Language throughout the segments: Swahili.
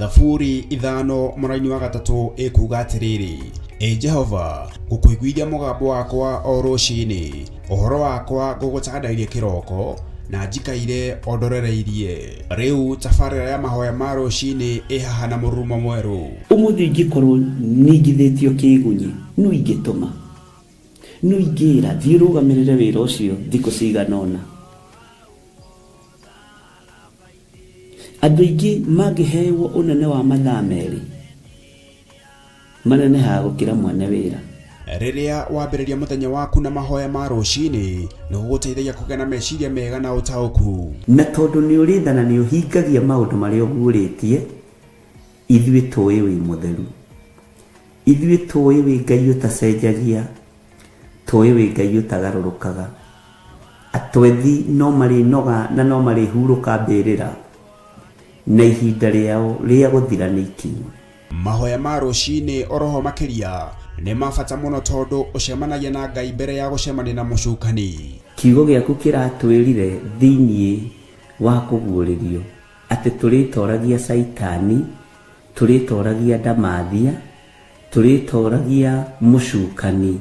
Thaburi 5:3 ikuga atiriri: Jehova, ngukuiguithia mugambo wakwa o ruciini, uhoro wakwa ngugutandairie kiroko, na njikaire ondorereirie. Riu tabarira ya mahoya ma ruciini ihaha na murumo mweru. Umuthi ingikorwo ningithitio kigunyi no ingituma no ingira thirugamirire wira ucio thiko ciganona. Andu aingi mangihewa unene wa mathaa meri manene ha gukira mwene wira. Riria wambiriria muthenya waku na mahoya ma ruciini ni guguteithagia kugĩa na meciria mega na utauku. Na tondu ni urithana ni uhingagia maundu maria uguritie, ithuĩ tũĩ wĩ mutheru, ithuĩ tũĩ wĩ Ngai utacenjagia, tũĩ wĩ Ngai utagarũrũkaga. Atwethi no marĩ noga na no marĩ hurũka mbĩrĩra, na ihinda rĩao rĩa gũthira nĩ ikinyu. Mahoya ma ruciini oroho makiria ni mabata muno tondu ucemanagia na Ngai mbere ya gucemania na mucukani. Kiugo gĩaku kĩratwĩrire thĩinĩ wa kũguũrĩrio atĩ tũrĩtoragia Saitani, tũrĩtoragia Ndamathia, tũrĩtoragia mucukani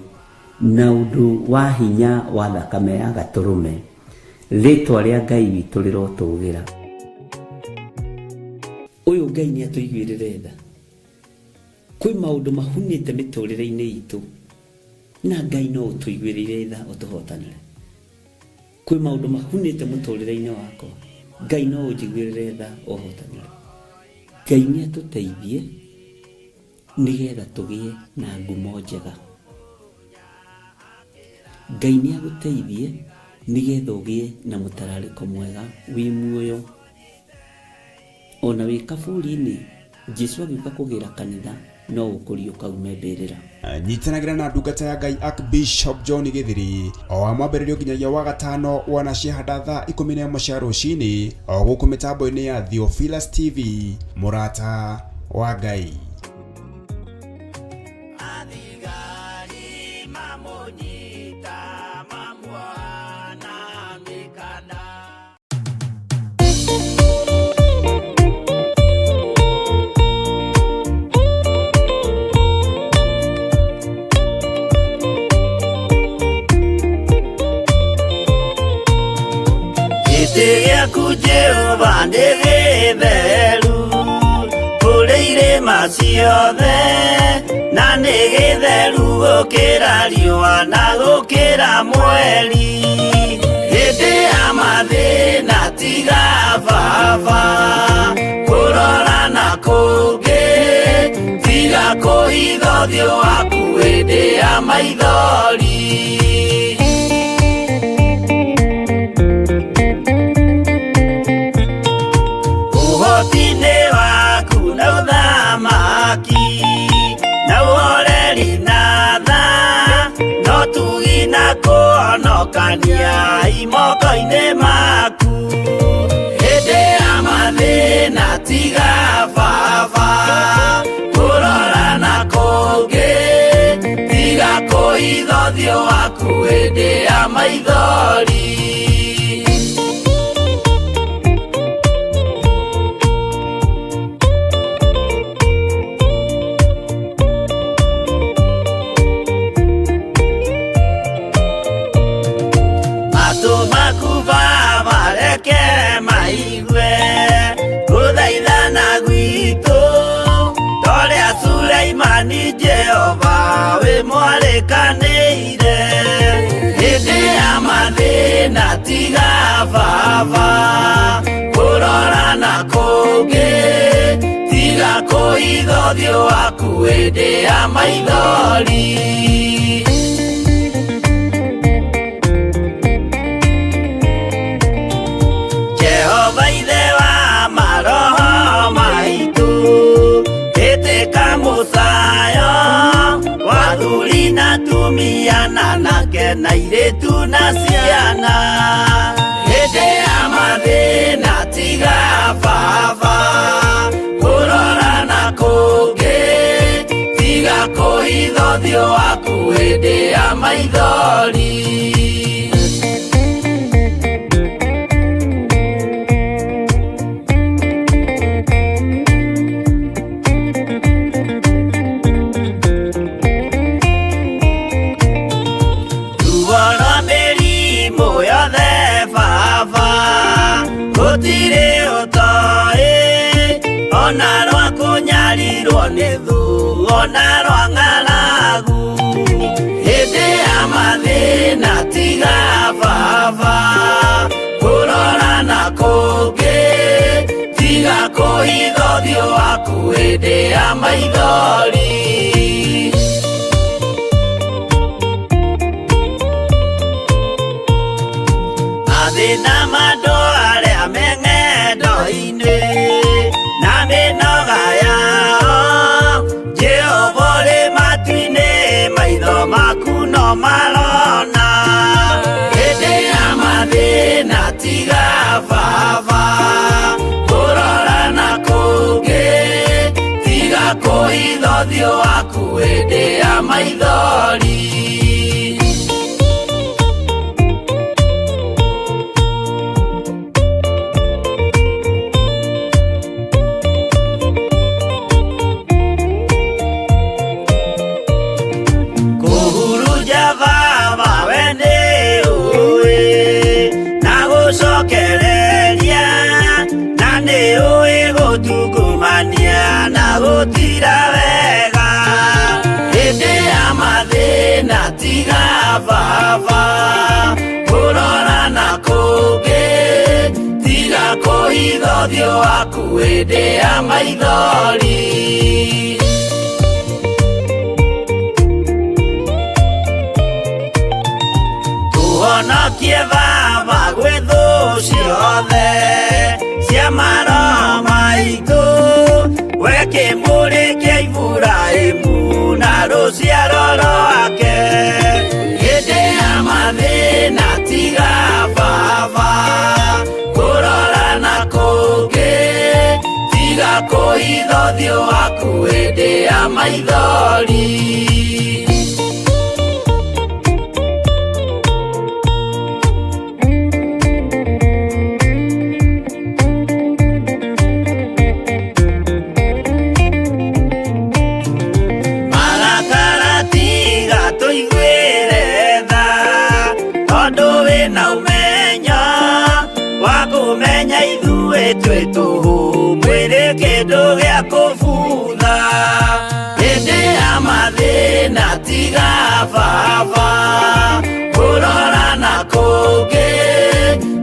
na ũndũ wa hinya wa thakame ya gatũrũme. Rĩtwa rĩa Ngai witũ rĩrotũgĩra. Ũyũ Ngai nĩ atũiguĩrĩre tha. Kwĩ maũndũ mahunĩte mĩtũrĩre-inĩ itũ, na Ngai no ũtũiguĩrĩre tha ũtũhotanĩre. Kwĩ maũndũ mahunĩte mũtũrĩre-inĩ wakwa, Ngai no ũnjiguĩrĩre tha ũhotanĩre. Ngai nĩ atũteithie nĩgetha tũgĩe na ngumo njega. Ngai nĩ agũteithie nĩgetha ũgĩe na mũtararĩko mwega wĩ muoyo. Ona wĩ kaburi-inĩ, Jesu agĩũka kũgĩra kanitha no ũkũrio kaume mbĩrĩra. Nyitanagira na ndungata ya Ngai Archbishop John Githiri o wa mwambĩrĩrio nginyagia wa gatano wana ciahanda thaa 11 cia ruciini o gũkũ mĩtambo-inĩ ya Theophilus TV, mũrata wa Ngai. Jehova nĩ gĩtheru kũrĩ irĩma ciothe, na nĩ gĩtheru gũkĩra riũa na gũkĩra mweri. Hĩndĩ ya mathĩna tiga baba kũrora na kũngĩ, tiga kũhitha ũthiũ waku hĩndĩ ya maithori. Kania imokoine maku hĩndĩ ya mathĩna tiga baba kũrora na kũngĩ, tiga kũhitha ũthiũ waku hĩndĩ ya maithori. Jehova we mwarekanĩire hĩndĩ ya mathĩna tiga baba kũrora na kũngĩ, tiga kũhitha ũthiũ waku hĩndĩ ya maithori. Jehova ithe wa maroho maitũ, ĩtĩka mũcayo wathuri na tumia na anake na airĩtu na ciana. Hĩndĩ ya mathĩna tiga baba kũrora na kũngĩ, tiga kũhitha ũthiũ waku hĩndĩ ya maithori. ũtoĩ ona rwa kũnyarirwo nĩ thu ona rwa ng'aragu hĩndĩ ya mathĩna tiga baba kũrora na kũngĩ tiga kũhitha ũthiũ waku hĩndĩ ya maithori mathĩna mandũ arĩa me ng'endo-inĩ na mĩnoga yao Jehova ũrĩ matu-inĩ maitho maku no marona hĩndĩ ya mathĩna tiga baba kũrora na kũngĩ tiga kũhitha ũthiũ waku hĩndĩ ya maithori na gũtira wega hĩndĩ ya mathĩna tiga baba kũrora na kũngĩ tiga kũhitha ũthiũ waku hĩndĩ ya maithori tũhonokie baba gwĩ thũ ciothe cia maroho maitũ we kĩmũrĩ kĩa Iburahĩmu na rũciaro rwake hĩndĩ ya mathĩna tiga baba kũrora na kũngĩ tiga kũhitha ũthiũ waku hĩndĩ ya maithori twĩ tũhũ mwĩrĩ kĩndũ gĩa kũbutha hĩndĩ ya mathĩna tiga baba kũrora na kũngĩ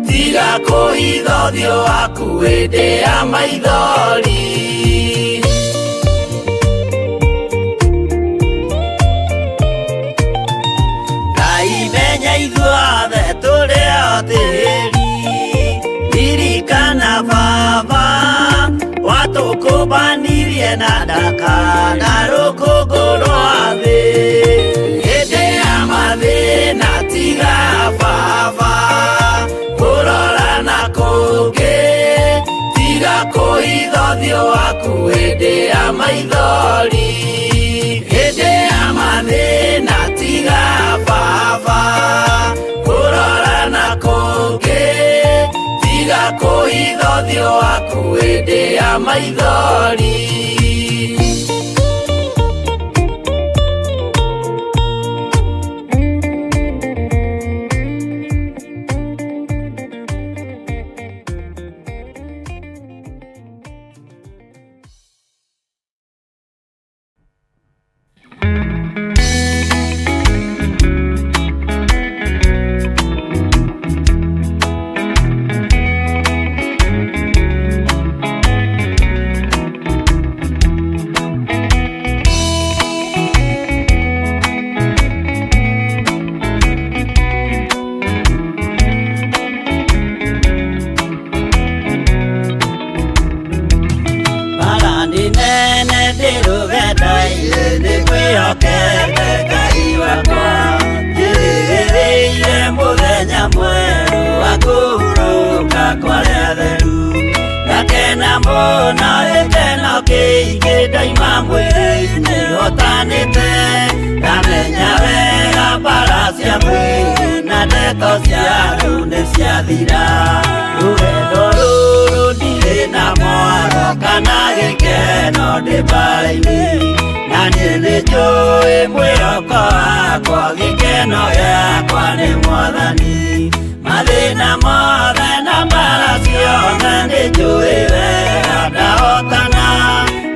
tiga kũhitha ũthiũ waku hĩndĩ ya maithori Ngai menya ithuothe tũrĩ o tĩri ririkana baba watũkũmbanirie na ndaka na rũkũngũ rwa thĩ hĩndĩ ya mathĩna tiga baba kũrora na kũngĩ tiga kũhitha ũthiũ waku hĩndĩ ya maithori hĩndĩ ya mathĩna tiga baba kũrora na kũngĩ tiga kũhitha ũthiũ waku hĩndĩ ya maithori ciathira rũgendo rũrũ ndirĩ na mwaro kana gĩkeno ndĩ mbara-inĩ na niĩ nĩnjũĩ mwĩhoko wakwa gĩkeno gĩakwa nĩ Mwathani. Mathĩna mothe na mbara ciothe nĩnjũĩ wega ndahotana.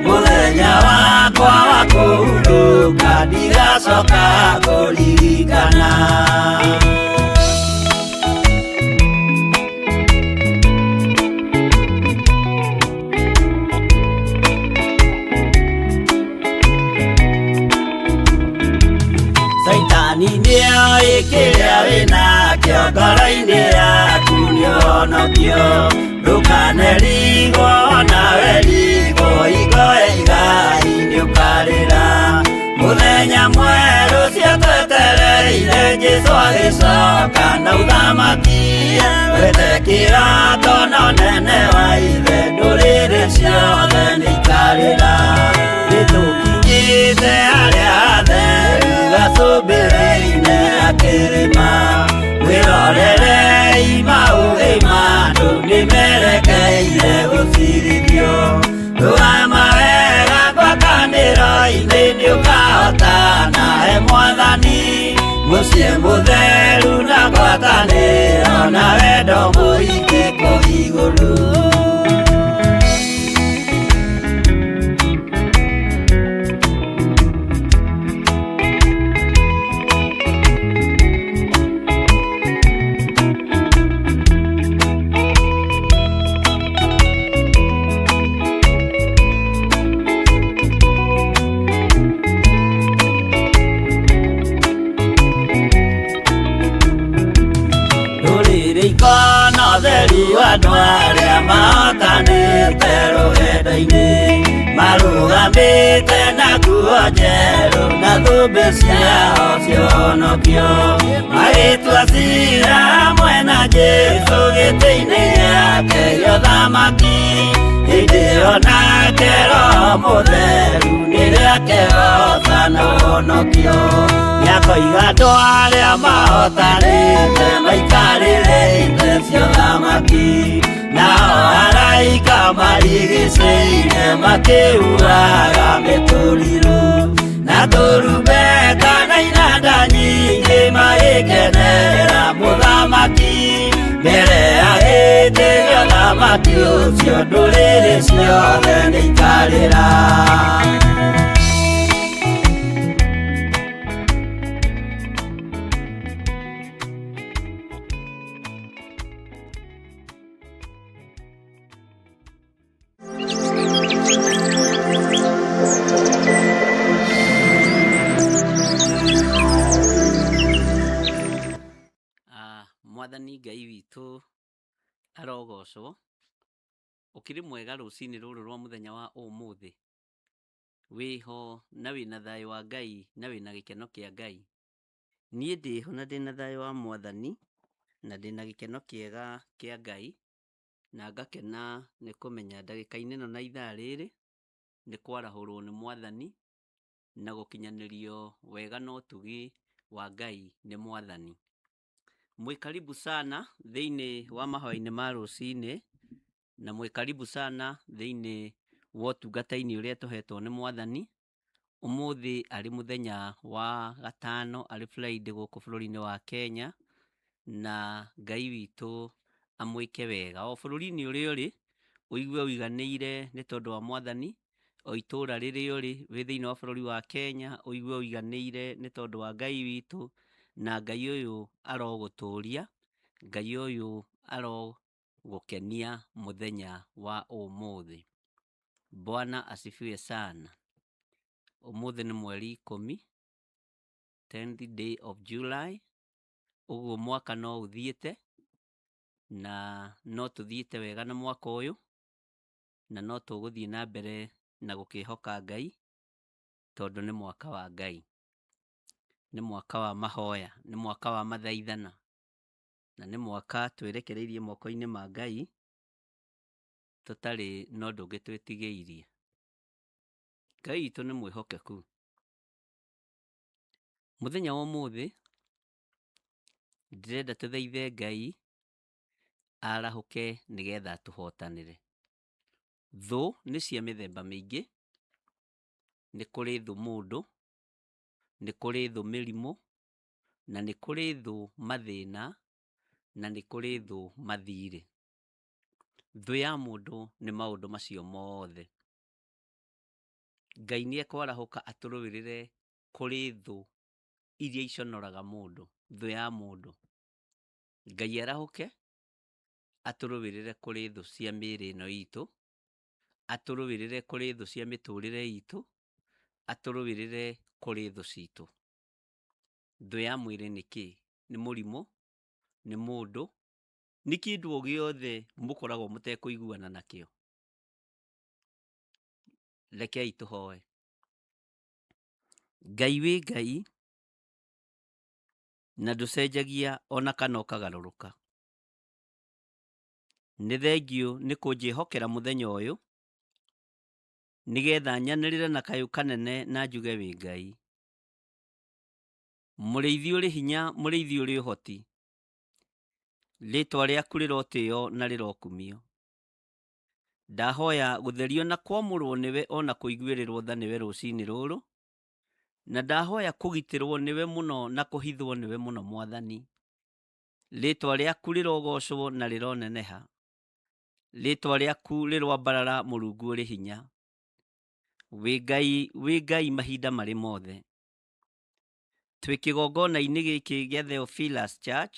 Mũthenya wakwa wa kũhurũka ndigacoka kũririkana. Saitani nĩoĩ kĩrĩa wĩnakĩo ngoro-inĩ yaku nĩũhonokio. Ndũkanerigwo nawe rigwo hingo igai nĩũkarĩra. Mũthenya mwerũ cio twetereire Jesũ agĩcoka na ũthamaki. Wetĩkĩra tono nene wa ithe ndũrĩrĩ ciothe nĩikarĩra. Nĩtũkinyĩte harĩa hatheru gacũmbĩrĩ-inĩ ga kĩrĩma. Wĩrorere imaũthĩ ma andũ nĩmerekeire gũcirithio. Rũgama wega ngwatanĩro-inĩ nĩũkahotana he Mwathani. Mũciĩ mũtheru na ngwatanĩro na wendo mũingĩ kũu igũrũ. Theri andũ arĩa mahotanĩte rũgendo-inĩ. Marũgamĩte na nguo njerũ na thũmbĩ ciao cia ũhonokio. Magĩtua ciira hamwe na Jesũ gĩtĩ-inĩ gĩake gĩa ũthamaki. Hĩndĩ ĩyo nake Roho Mũtheru nĩrĩake goca na ũhonokio. Nĩakoiga andũ arĩa mahotanĩte maikarĩre itĩ cia ũthamaki. Nao araika marigicĩire makĩhuhaga mĩtũrirũ. Na tũrumbeta na inanda nyingĩ magĩkenerera mũthamaki. Mbere ya gĩtĩ gĩa ũthamaki ũcio ndũrĩrĩ ciothe nĩikarĩra. Mwathani Ngai witũ arogocwo. Ũkĩrĩ mwega rũcinĩ rũrũ rwa mũthenya wa ũmũthĩ. Wĩho na wĩna thayũ wa Ngai na wĩna gĩkeno kĩa Ngai. Niĩ ndĩho na ndĩna thayũ wa Mwathani na ndĩna gĩkeno kĩega kĩa Ngai. Na ngakena nĩ kũmenya ndagĩka-inĩ ĩno na ithaa rĩrĩ nĩ kwarahũrwo nĩ Mwathani na gũkinyanĩrio wega na ũtugi wa Ngai nĩ Mwathani. Mwĩ karibu sana thĩinĩ wa mahoya-inĩ ma rũcinĩ na mwĩ karibu sana thĩinĩ wa ũtungata-inĩ ũrĩa tũhetwo nĩ Mwathani. Ũmũthĩ arĩ mũthenya wa gatano, arĩ Friday gũkũ bũrũri-inĩ wa Kenya, na Ngai witũ amwĩke wega. O bũrũri-inĩ ũrĩa ũrĩ ũigue ũiganĩire nĩ tondũ wa Mwathani. O itũũra rĩrĩa ũrĩ wĩ thĩinĩ wa bũrũri wa Kenya ũigue ũiganĩire nĩ tondũ wa Ngai witũ. Na Ngai ũyũ arogũtũũria, Ngai ũyũ arogũkenia mũthenya wa ũmũthĩ. Bwana asifiwe sana. Ũmũthĩ nĩ mweri 10, 10th day of July. Ũguo mwaka no ũthiĩte na no tũthiĩte wega na mwaka ũyũ, na no tũgũthiĩ na mbere na gũkĩhoka Ngai tondũ nĩ mwaka wa Ngai. Nĩ mwaka wa mahoya, nĩ mwaka wa mathaithana, na nĩ mwaka twĩrekereirie moko-inĩ ma Ngai tũtarĩ na ũndũ ũngĩ twĩtigĩirie. Ngai witũ nĩ mwĩhokeku. Mũthenya wa ũmũthĩ ndĩrenda tũthaithe Ngai arahũke nĩgetha tũhotanĩre. Thũ nĩ cia mĩthemba mĩingĩ, nĩ kũrĩ thũ mũndũ, nĩ kũrĩ thũ mĩrimũ, na nĩ kũrĩ thũ mathĩna, na nĩ kũrĩ thũ mathirĩ. Thũ ya mũndũ nĩ maũndũ macio mothe. Ngai nĩekwarahũka atũrũĩrĩre kũrĩ thũ iria iconoraga mũndũ, thũ ya mũndũ. Ngai arahũke atũrũĩrĩre kũrĩ thũ cia mĩĩrĩ ĩno itũ, atũrũĩrĩre kũrĩ thũ cia mĩtũrĩre itũ, atũrũĩrĩre kũrĩ thũ citũ. Thũ ya mwĩrĩ nĩ kĩĩ? Nĩ mũrimũ, nĩ mũndũ, nĩ kĩndũ o gĩothe mũkoragwo mũtekũiguana nakĩo. Rekei tũhoe. Ngai wĩ Ngai, na ndũcenjagia ona kana ũkagarũrũka. Nĩ thengio nĩ kũnjĩhokera mũthenya ũyũ, nĩgetha nyanĩrĩre na kayũ kanene na njuge wĩ Ngai. Mũrĩithi ũrĩ hinya, mũrĩithi ũrĩ ũhoti, rĩĩtwa rĩaku rĩrotĩo na rĩrokumio. Ndahoya gũtherio na kwamũrwo nĩwe ona kũiguĩrĩrwo tha nĩwe rũciinĩ rũrũ, na ndahoya kũgitĩrwo nĩwe mũno na kũhithwo nĩwe mũno Mwathani. Rĩĩtwa rĩaku rĩrogocwo na rĩroneneha. Rĩĩtwa rĩaku rĩroambarara Mũrungu ũrĩ hinya. Wĩ Ngai mahinda marĩ mothe. Twĩ kĩgongona-inĩ gĩkĩ gĩa Theophilus Church,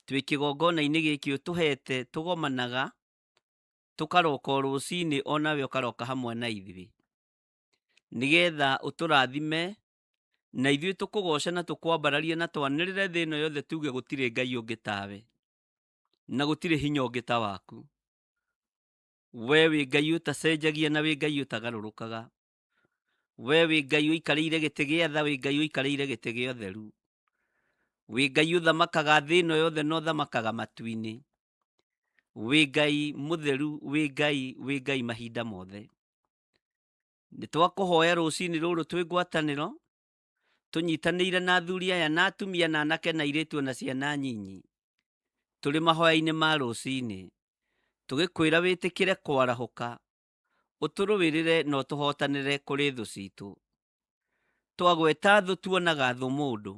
twĩ kĩgongona-inĩ gĩkĩ ũtũhete tũgomanaga, tũkaroka o rũciinĩ onawe ũkaroka hamwe na ithuĩ, nĩgetha ũtũrathime na ithuĩ tũkũgoce na tũkwambararie na twanĩrĩre thĩ ĩno yothe tuge gũtirĩ Ngai ũngĩ tawe, na gũtirĩ hinya ũngĩ ta waku. We wĩ Ngai ũtacenjagia na wĩ Ngai ũtagarũrũkaga. We wĩ Ngai ũikarĩire gĩtĩ gĩa tha, wĩ Ngai ũikarĩire gĩtĩ gĩa ũtheru. Wĩ Ngai ũthamakaga thĩ ĩno yothe na ũthamakaga matu-inĩ. Wĩ Ngai mũtheru, wĩ Ngai mahinda mothe. Nĩtwakũhoya rũciinĩ rũrũ twĩ ngwatanĩro, tũnyitanĩire na athuri aya na atumia na anake na airĩtu na ciana nyinyi, tũrĩ mahoya-inĩ ma rũciinĩ, tũgĩkwĩra wĩtĩkĩre kwarahũka, ũtũrũĩrĩre na ũtũhotanĩre kũrĩ thũ citũ. Twagweta thũ tuonaga thũ mũndũ,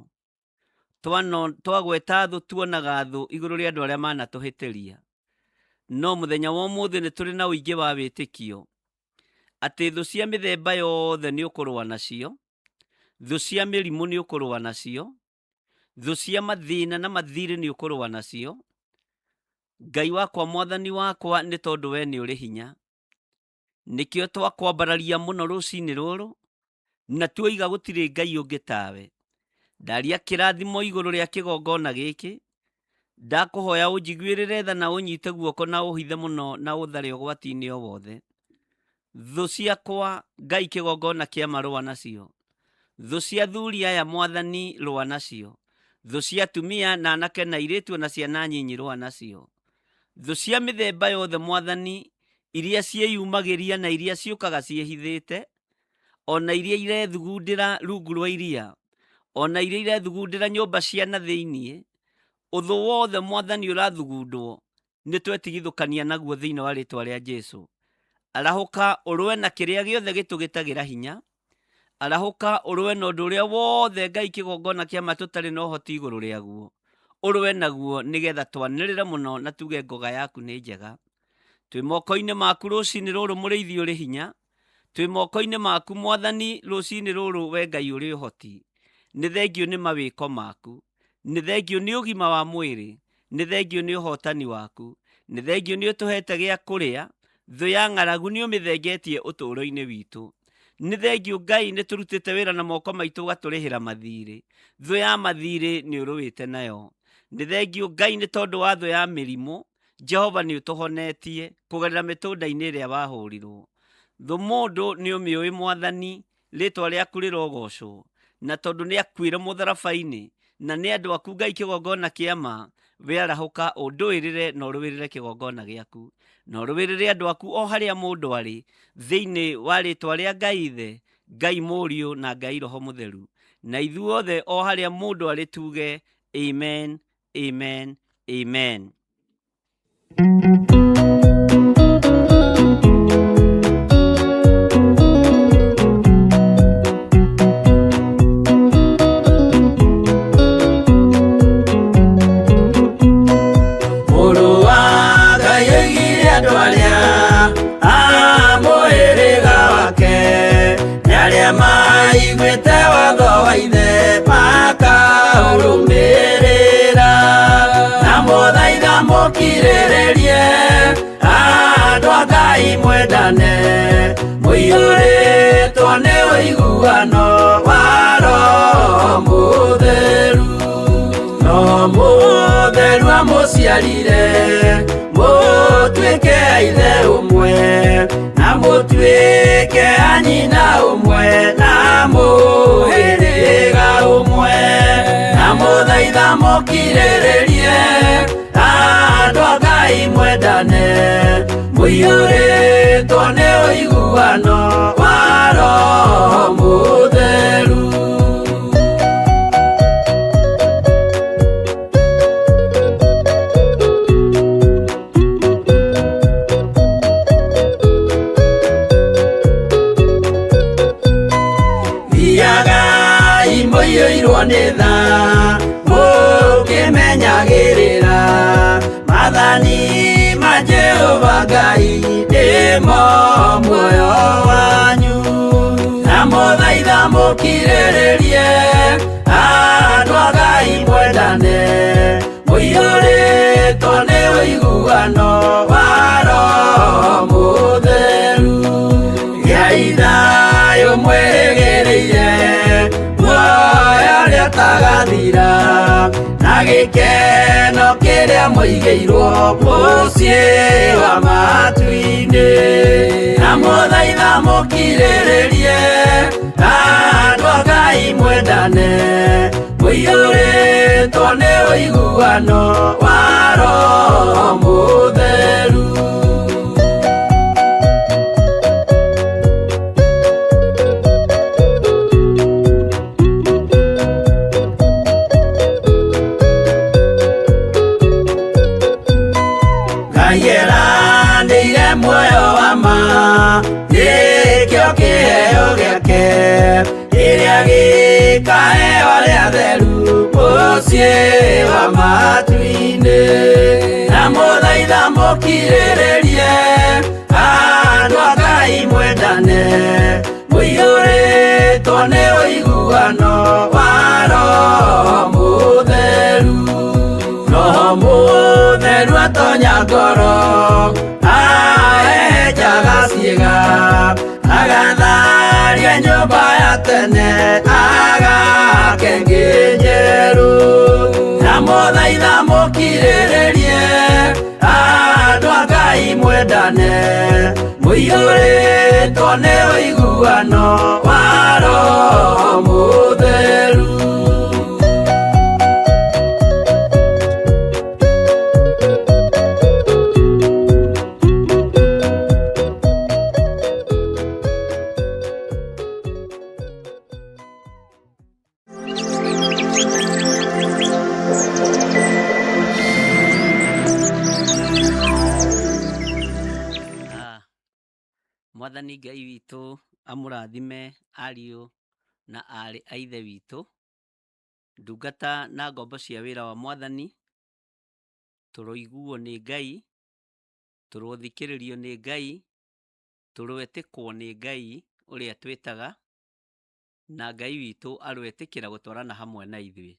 twagweta thũ tuonaga thũ igũrũ rĩa andũ arĩa manatũhĩtĩria. No mũthenya wa ũmũthĩ nĩ tũrĩ na ũingĩ wa wĩtĩkio atĩ thũ cia mĩthemba yothe nĩ ũkũrũa nacio, thũ cia mĩrimũ nĩ ũkũrũa nacio, thũ cia mathĩna na mathirĩ nĩ ũkũrũa nacio. Ngai wakwa, Mwathani wakwa, nĩ tondũ we nĩ ũrĩ hinya, nĩkĩo twakwambararia mũno rũciinĩ rũrũ, na tuoiga gũtirĩ Ngai ũngĩ tawe. Ndaria kĩrathimo igũrũ rĩa kĩgongona gĩkĩ, ndakũhoya ũnjiguĩrĩre tha na ũnyite guoko na ũhithe mũno na ũthare ũgwati-inĩ o wothe. Thũ ciakwa Ngai kĩgongona kĩa marũa nacio, thũ cia athuri aya Mwathani rũa nacio, thũ cia atumia na anake na airĩtu na ciana nyinyi rũa nacio, thũ cia mĩthemba yothe Mwathani, iria ciĩyumagĩria na iria ciũkaga ciĩhithĩte, ona iria irethugundĩra rungu rwa iria, ona iria irethugundĩra nyũmba cia na thĩiniĩ. Ũthũ wothe Mwathani ũrathugundwo, nĩ twetigithũkania naguo thĩinĩ wa rĩĩtwa rĩa Jesũ. Arahũka ũrũe na kĩrĩa gĩothe gĩtũgĩtagĩra hinya, arahũka ũrũe na ũndũ ũrĩa wothe Ngai kĩgongona kĩama tũtarĩ na ũhoti igũrũ rĩaguo, ũrũe naguo nĩgetha twanĩrĩre mũno na tuge ngoga yaku nĩ njega. Twĩ moko-inĩ maku rũciinĩ rũrũ mũrĩithi ũrĩ hinya, twĩ moko-inĩ maku Mwathani rũciinĩ rũrũ we Ngai ũrĩ ũhoti. Nĩ thengio nĩ mawĩko maku, nĩ thengio nĩ ũgima wa mwĩrĩ, nĩ thengio nĩ ũhotani waku, nĩ thengio nĩ ũtũhete gĩa kũrĩa, thũ ya ng'aragu nĩ ũmĩthengetie ũtũũro-inĩ witũ. Nĩ thengio Ngai nĩ tũrutĩte wĩra na moko maitũ ũgatũrĩhĩra mathirĩ, thũ ya mathirĩ nĩ ũrũĩte nayo. Nĩ thengio Ngai nĩ tondũ wa thũ ya mĩrimũ, Jehova nĩ ũtũhonetie kũgerera mĩtũnda-inĩ ĩrĩa wahũrirwo. Thũ mũndũ nĩ ũmĩũĩ Mwathani, rĩĩtwa rĩaku rĩrogocwo, na tondũ nĩ akuire mũtharaba-inĩ, na nĩ andũ aku Ngai kĩgongona kĩama, we arahũka ũndũĩrĩre na ũrũĩrĩre kĩgongona gĩaku, na ũrũĩrĩre andũ aku o harĩa mũndũ arĩ, thĩinĩ wa rĩĩtwa rĩa Ngai Ithe, Ngai Mũriũ na Ngai Roho Mũtheru. Na ithuothe o harĩa mũndũ arĩ tuge amen, amen, amen. maiguĩte watho wa ithe makaũrũmĩrĩra na mũthaitha mũkirĩrĩrie andũ a Ngai mwendane mũiyũrĩtwo nĩ ũiguano wa Roho Mũtheru. Roho Mũtheru amũciarire mũtuĩke a ithe ũmwe na mũtuĩke a nyina ũmwe na mũhĩrĩga ũmwe na mũthaitha mũkirĩrĩrie andũ a Ngai mwendane mũiyũrĩtwo nĩ ũiguano wa Roho Mũtheru. Thiagai mũiyũirwo nĩ tha mũkĩmenyagĩrĩra maathani ma Jehova Ngai nĩmo muoyo wanyu na mũthaitha mũkirĩrĩrie andũ a Ngai mwendane mũiyũrĩtwo nĩ ũiguano wa Roho Mũtheru. Gĩai thayũ mwĩrĩgĩrĩire muoyo ũrĩa ũtagathira na gĩkeno kĩrĩa mũigĩirwo mũciĩ wa matu-inĩ na mũthaitha mũkirĩrĩrie andũ a Ngai mwendane mũiyũrĩtwo nĩ ũiguano wa Roho Mũtheru. Ngeranĩire muoyo wa ma gĩkĩo kĩheo gĩake kĩrĩa gĩkaheo arĩa atheru mũciĩ wa matu-inĩ na mũthaitha mũkirĩrĩrie andũ a Ngai mwendane mũiyũrĩtwo nĩ ũiguano wa Roho Mũtheru. Roho Mũtheru atonya ngoro ahehenjaga ciĩga agatharia nyũmba ya tene agake ngĩ njerũ na mũthaitha mũkirĩrĩrie andũ a Ngai mwendane mũiyũrĩtwo nĩ ũiguano wa Roho Mũtheru. Mwathani Ngai witũ amũrathime ariũ na arĩ a ithe witũ, ndungata na ngombo cia wĩra wa Mwathani, tũroiguo nĩ Ngai, tũrothikĩrĩrio nĩ Ngai, tũroetĩkwo nĩ Ngai ũrĩa twĩtaga, na Ngai witũ aroetĩkĩra gũtwarana hamwe na ithuĩ.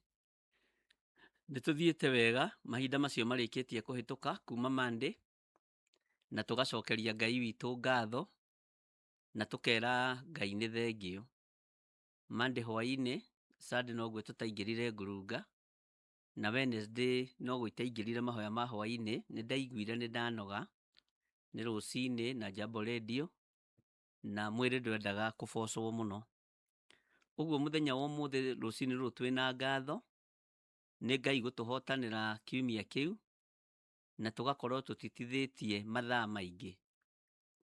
Nĩtũthiĩte wega mahinda macio marĩkĩtie kũhĩtũka kuma Monday, na tũgacokeria Ngai witũ ngatho na tũkera Ngai nĩ thengio. Monday hwainĩ, Sunday noguo tũtaingĩrire ngurunga, na Wednesday noguo itaingĩrire mahoya ma hwainĩ. Nĩndaiguire nĩndanoga nĩ rũcinĩ na Jambo Radio, na mwĩrĩ ndwendaga kũbocwo mũno. Ũguo mũthenya wa ũmũthĩ rũcinĩ rũrũ twĩna ngatho nĩ Ngai gũtũhotanĩra kiumia kĩu, na tũgakorwo tũtitithĩtie mathaa maingĩ.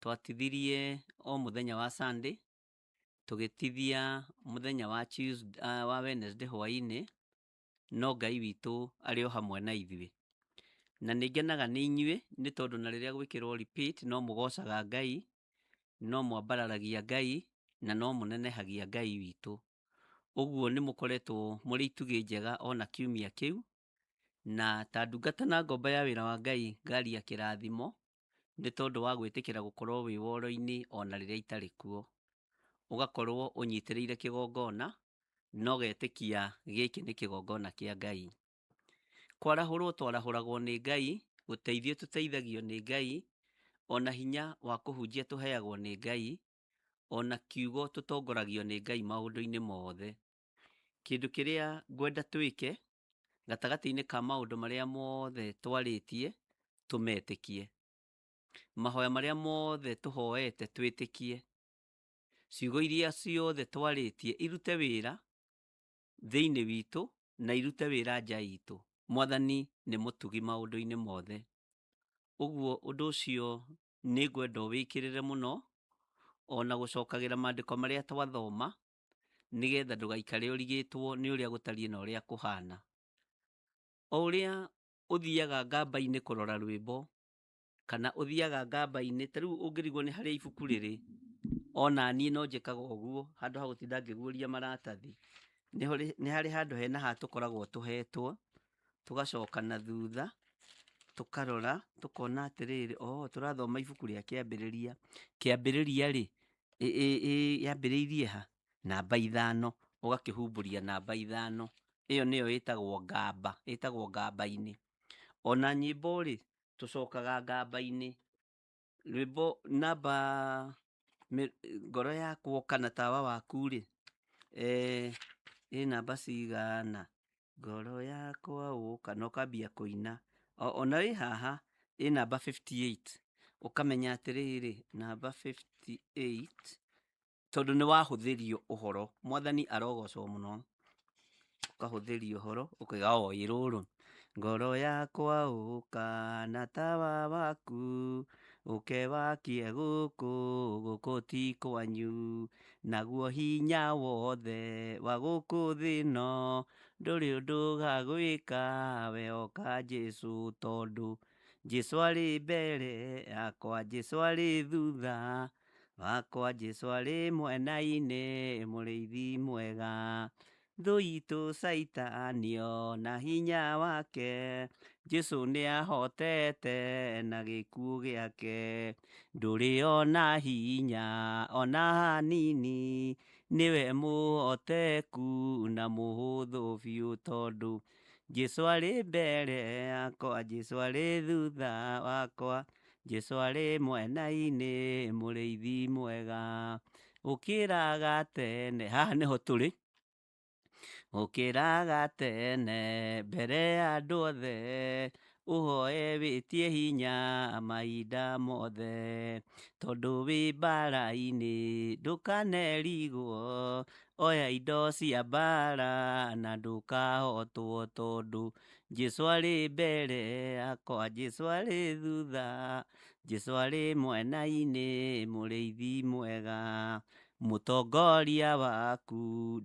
Twatithirie o mũthenya wa Sunday, tũgĩtithia mũthenya wa Tuesday, wa Wednesday hwainĩ, no Ngai witũ arĩ o hamwe na ithuĩ. Na nĩngenaga nĩ inyuĩ nĩ tondũ na rĩrĩa gwĩkĩrwo repeat no mũgocaga Ngai, no mwambararagia Ngai, na no mũnenehagia Ngai witũ. Ũguo nĩ mũkoretwo mũrĩ itugĩ njega ona kiumia kĩu, na ta ndungata na ngombo ya wĩra wa Ngai ngaria kĩrathimo nĩ tondũ wa gwĩtĩkĩra gũkorwo wĩ woro-inĩ ona rĩrĩa itarĩ kuo. ugakorwo unyitĩrĩire kĩgongona no getĩkia gĩkĩ nĩ kĩgongona kĩa Ngai. Kwarahũrwo twarahũragwo nĩ Ngai, gũteithio tũteithagio nĩ Ngai, ona hinya wa kũhunjia tũheagwo nĩ Ngai, ona kiugo tũtongoragio nĩ Ngai maũndũ-inĩ mothe. Kĩndũ kĩrĩa ngwenda twĩke gatagatĩ-inĩ ka maũndũ marĩa mothe twarĩtie, tũmetĩkie. Mahoya marĩa mothe tũhoete twĩtĩkie. Ciugo iria ciothe twarĩtie irute wĩra thĩinĩ witũ na irute wĩra nja itũ. Mwathani nĩ mũtugi maũndũ-inĩ mothe. Ũguo ũndũ ũcio nĩ ngwenda wĩkĩrĩre mũno, ona gũcokagĩra maandĩko marĩa twathoma, nĩgetha ndũgaikare ũrigĩtwo nĩ ũrĩa gũtariĩ na ũrĩa kũhana. O ũrĩa ũthiaga ngamba-inĩ kũrora rwĩmbo, kana ũthiaga ngamba-inĩ, ta rĩu ũngĩrigwo nĩ harĩa ibuku rĩrĩ, ona niĩ no njĩkaga ũguo, handũ ha gũtinda ngĩguũria maratathi. Nĩ harĩ handũ hena ha tũkoragwo tũhetwo, tũgacoka na thutha, tũkarora, tũkona atĩrĩrĩ, tũrathoma ibuku rĩa kĩambĩrĩria. Kĩambĩrĩria-rĩ, yambĩrĩirie ha? Namba 5, ũgakĩhumbũria namba 5. Ĩyo nĩyo ĩtagwo ngamba, ĩtagwo ngamba-inĩ. Ona nyĩmbo-rĩ, tũcokaga ngamba-inĩ. Rwĩmbo namba ngoro yakwa kana tawa waku-rĩ, ĩ namba cigana? Ngoro yakwa ũka, ũkambia kũina. Ona wĩ haha, ĩ namba 58. Ũkamenya atĩrĩrĩ, namba 58, tondũ nĩ wahũthĩrio ũhoro. Mwathani arogocwo mũno. Ũkahũthĩrio ũhoro, ũkaiga ĩ rũrũ. Ngoro yakwa ũka na tawa waku, ũkewakie gũkũ ti kwanyu, naguo hinya wothe wa gũkũ thĩ ĩno, ndũrĩ ũndũ gagwĩka we oka Jesũ, tondũ Jesũ arĩ mbere yakwa, Jesũ arĩ thutha wakwa, Jesũ arĩ mwena-inĩ, mũrĩithi mwega. Thũ itũ Saitani ona hinya wake, Jesũ nĩahotete na gĩkuũ gĩake. Ndũrĩ ona hinya ona hanini, nĩwe mũhoteku na mũhũthũ biũ, tondũ Jesũ arĩ mbere yakwa, Jesũ arĩ thutha wakwa, Jesũ arĩ mwena-inĩ, mũrĩithi mwega. Ũkĩraga tene, haha nĩho tũrĩ. Ũkĩraga tene mbere ya andũ othe, ũhoe wĩtie hinya mahinda mothe, tondũ wĩ mbara-inĩ ndũkanerigwo, oya indo cia mbara na ndũkahotwo, tondũ Jesũ arĩ mbere yakwa, Jesũ arĩ thutha, Jesũ arĩ mwena-inĩ, mũrĩithi mwega. Mũtongoria waku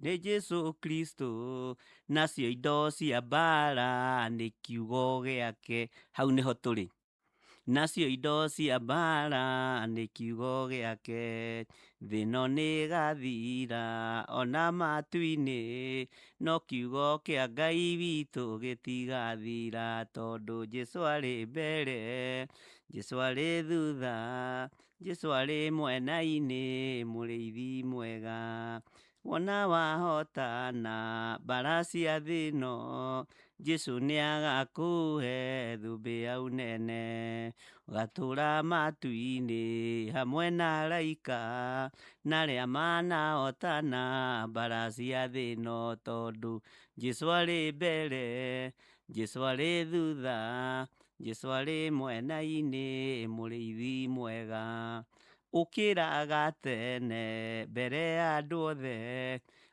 nĩ Jesũ Kristo, nacio indo cia mbara nĩ kiugo gĩake. Hau nĩho tũrĩ. Nacio indo cia mbara nĩ kiugo gĩake. Thĩ ĩno nĩĩgathira ona matu-inĩ, no kiugo kĩa Ngai witũ gĩtigathira, tondũ Jesũ arĩ mbere, Jesũ arĩ thutha, Jesũ arĩ mwena-inĩ, mũrĩithi mwega. Wona wahotana mbara cia thĩ ĩno, Jesũ nĩagakũhe thũmbĩ ya ũnene, ũgatũũra matu-inĩ hamwe na araika, na arĩa manahotana mbara cia thĩ ĩno, tondũ Jesũ arĩ mbere, Jesũ arĩ thutha, Jesũ arĩ mwena-inĩ, mũrĩithi mwega. Ũkĩraga tene mbere ya andũ othe,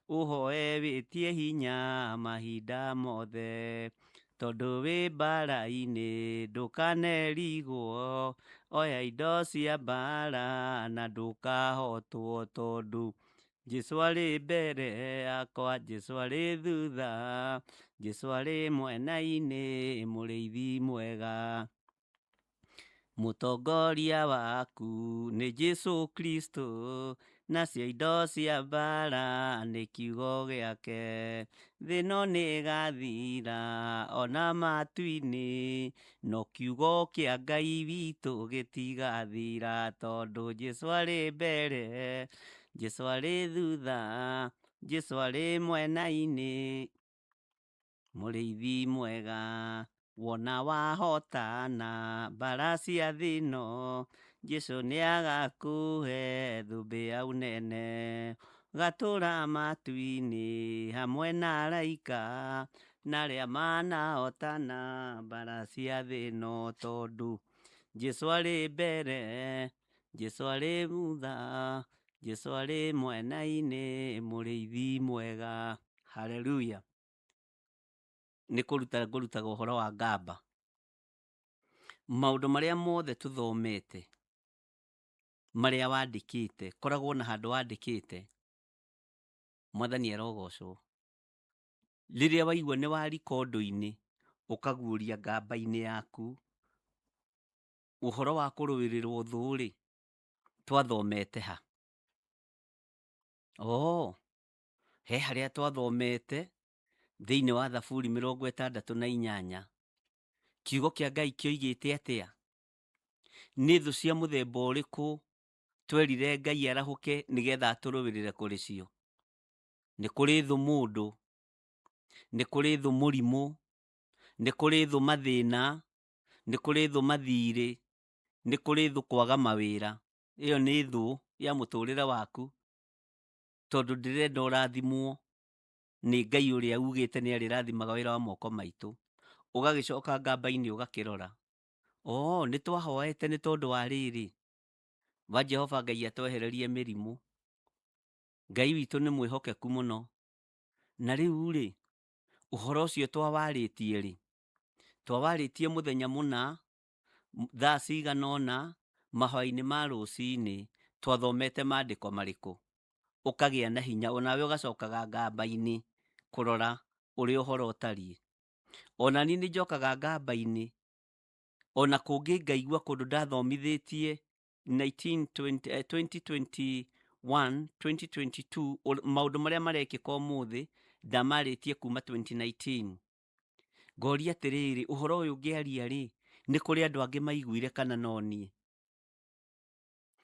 ũhoe wĩtie hinya mahinda mothe, tondũ wĩ mbara-inĩ ndũkanerigwo, oya indo cia mbara na ndũkahotwo, tondũ Jesũ arĩ mbere yakwa, Jesũ arĩ thutha, Jesũ arĩ mwena-inĩ, mũrĩithi mwega. Mũtongoria waku nĩ Jesũ Kristo, nacio indo cia mbara nĩ kiugo gĩake. Thĩ ĩno nĩĩgathira ona matu-inĩ, no kiugo kĩa Ngai witũ gĩtigathira, tondũ Jesũ arĩ mbere, Jesu arĩ thutha, Jesu arĩ mwena-inĩ, mũrĩithi mwega, wona wahotana mbara cia thĩ ĩno, Jesu nĩagakũhe thũmbĩ ya ũnene, gatũra matu-inĩ hamwe na araika, na arĩa manahotana mbara cia thĩ ĩno, tondũ Jesu arĩ mbere, Jesu arĩ thutha, Jesu arĩ mwena-inĩ, mũrĩithi mwega. Hallelujah. Nĩ kũruta ngũrutaga ũhoro wa ngamba. Maũndũ marĩa mothe tũthomete, marĩa wandĩkĩte, koragwo na handũ wandĩkĩte, Mwathani arogocwo. Rĩrĩa waigua nĩ warika ũndũ-inĩ, ũkaguũria ngamba-inĩ yaku, ũhoro wa kũrũĩrĩrwo thũ-rĩ, twathomete ha? He harĩa twathomete thĩinĩ wa Thaburi 68, kiugo kĩa Ngai kĩoigĩte atĩa? Nĩ thũ cia mũthemba ũrĩkũ twerire Ngai arahũke nĩgetha atũrũĩrĩre kũrĩ cio? Nĩ kũrĩ thũ mũndũ, nĩ kũrĩ thũ mũrimũ, nĩ kũrĩ thũ mathĩna, nĩ kũrĩ thũ mathirĩ, nĩ kũrĩ thũ kwaga mawĩra. Ĩyo nĩ thũ ya mũtũrĩre waku, tondũ ndĩrenda ũrathimwo nĩ Ngai ũrĩa ugĩte nĩ arĩrathimaga wĩra wa moko maitũ. Ũgagĩcoka ngamba-inĩ ũgakĩrora, nĩ twahoete nĩ tondũ wa rĩrĩ, wa Jehova Ngai atwehererie mĩrimũ. Ngai witũ nĩ mwĩhokeku mũno. Na rĩu-rĩ, ũhoro ũcio twawarĩtie-rĩ, twawarĩtie mũthenya mũna, thaa cigana ũna, mahwa-inĩ ma rũcinĩ, twathomete maandĩko marĩkũ? Ũkagĩa na hinya, onawe ũgacokaga ngamba-inĩ kũrora ũrĩa ũhoro ũtariĩ. Ona niĩ nĩnjokaga ngamba-inĩ, ona kũngĩ ngaigua kũndũ ndathomithĩtie 2021, 2022, maũndũ marĩa marekĩka ũmũthĩ, ndamarĩtie kuma 2019. Ngoria atĩrĩrĩ, ũhoro ũyũ ngĩaria-rĩ, nĩ kũrĩ andũ angĩ maiguire kana no niĩ?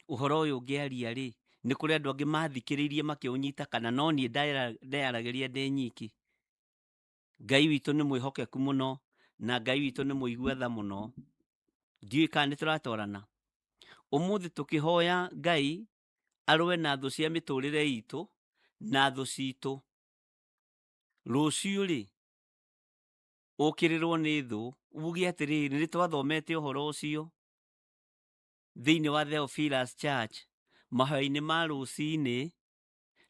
Ũhoro ũyũ ngĩaria-rĩ, nĩ kũrĩ andũ angĩ mathikĩrĩirie makĩũnyita kana no niĩ ndeyaragĩria ndĩ nyiki? Ngai witũ nĩ mwĩhokeku mũno, na Ngai witũ nĩ mũigua tha mũno. Ndiũĩ kana nĩtũratwarana. Ũmũthĩ tũkĩhoya Ngai arũe na thũ cia mĩtũrĩre itũ na thũ citũ. Rũciũ-rĩ, ũkĩrĩrwo nĩ thũ, uge atĩrĩrĩ, nĩtwathomete ũhoro ũcio thĩinĩ wa Theophilus Church, mahwa-inĩ ma rũcinĩ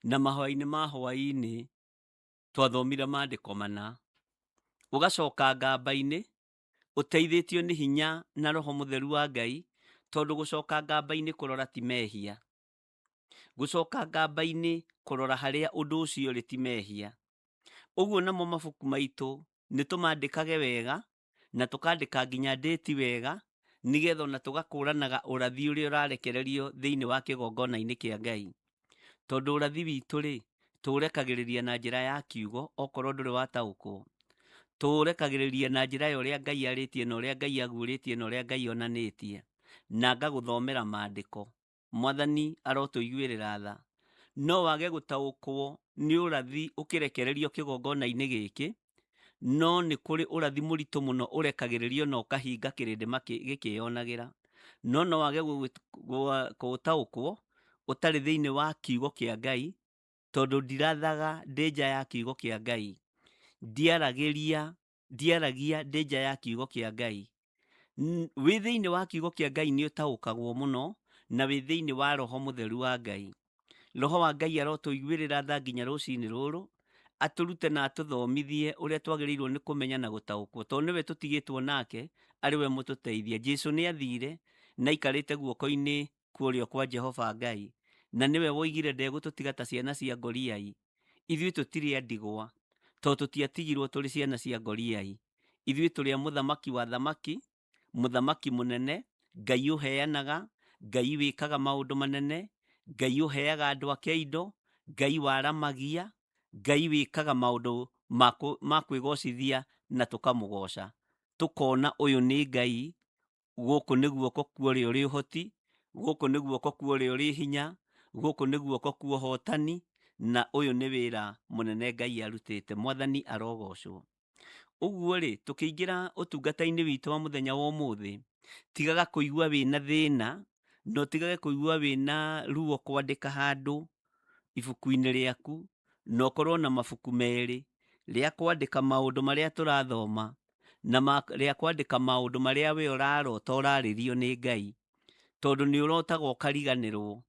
na mahwa-inĩ ma hwainĩ, twathomire maandĩko mana. Ũgacoka ngamba-inĩ, ũteithĩtio nĩ hinya na Roho Mũtheru wa Ngai, tondũ gũcoka ngamba-inĩ kũrora ti mehia. Gũcoka ngamba-inĩ kũrora harĩa ũndũ ũcio ũrĩ ti mehia. Ũguo namo mabuku maitũ nĩtũmandĩkage wega, na tũkandĩka nginya ndĩti wega, nĩgetha ona tũgakũranaga ũrathi ũrĩa ũrarekererio thĩinĩ wa kĩgongona-inĩ kĩa Ngai. Tondũ ũrathi witũ-rĩ, tũũrekagĩrĩria na njĩra ya kiugo, okorwo ndũrĩ wataũkwo. Tũũrekagĩrĩria na njĩra ya ũrĩa Ngai arĩtie na ũrĩa Ngai aguũrĩtie na ũrĩa Ngai onanĩtie. Na ngagũthomera maandĩko. Mwathani arotũiguĩrĩra tha. No wage gũtaũkwo nĩ ũrathi ũkĩrekererio kĩgongona-inĩ gĩkĩ, no nĩ kũrĩ ũrathi mũritũ mũno ũrekagĩrĩrio na ũkahinga kĩrĩndĩ gĩkĩyonagĩra. No wage gũtaũkwo ũtarĩ thĩinĩ wa kiugo kĩa Ngai, tondũ ndirathaga ndĩ nja ya kiugo kĩa Ngai. Ndiaragia ndĩ nja ya kiugo kĩa Ngai. Wĩ thĩinĩ wa kiugo kĩa Ngai nĩ ũtaũkagwo mũno, na wĩ thĩinĩ wa Roho Mũtheru wa Ngai. Roho wa Ngai arotũiguĩrĩra tha nginya rũcinĩ rũrũ, atũrute na atũthomithie ũrĩa twagĩrĩirwo nĩ kũmenya na gũtaũkwo, tondũ nĩwe tũtigĩtwo nake, arĩ we mũtũteithia. Jesũ nĩ athire na aikarĩte guoko-inĩ kwa ũrĩo kwa Jehova Ngai, na nĩwe woigire ndegũtũtiga ta ciana cia ngoriai. Ithuĩ tũtirĩ a ndigwa, tondũ tũtiatigirwo tũrĩ ciana cia ngoriai. Ithuĩ tũrĩ a mũthamaki wa thamaki, mũthamaki mũnene, Ngai ũheanaga, Ngai wĩkaga maũndũ manene, Ngai ũheaga andũ ake indo, Ngai waramagia, Ngai wĩkaga maũndũ ma kwĩgocithia na tũkamũgoca. Tũkona ũyũ nĩ Ngai, gũkũ nĩ guoko kwa ũrĩa ũrĩ ũhoti, gũkũ nĩ guoko kwa ũrĩa ũrĩ hinya, Gũkũ nĩ guoko kwa ũhotani, na ũyũ nĩ wĩra mũnene Ngai arutĩte. Mwathani arogocwo. Ũguo rĩ, tũkĩingĩra ũtungata-inĩ witũ wa mũthenya wa ũmũthĩ, tigaga kũigua wĩna thĩna, na ũtigage kũigua wĩna ruo kwandĩka handũ ibuku-inĩ rĩaku, na ũkorwo na mabuku merĩ, rĩa kwandĩka maũndũ marĩa tũrathoma, na rĩa kwandĩka maũndũ marĩa we ũrarota ũrarĩrio nĩ Ngai, tondũ nĩ ũrotaga ũkariganĩrwo.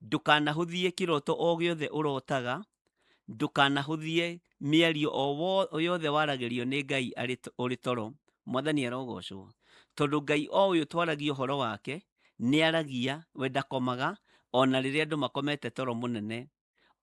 Ndũkanahũthie kĩroto o gĩothe ũrotaga, ndũkanahũthie mĩario o yothe waragĩrio nĩ Ngai ũrĩ toro. Mwathani arogocwo. Tondũ Ngai o ũyũ twaragia ũhoro wake, nĩ aragia, we ndakomaga, ona rĩrĩa andũ makomete toro mũnene.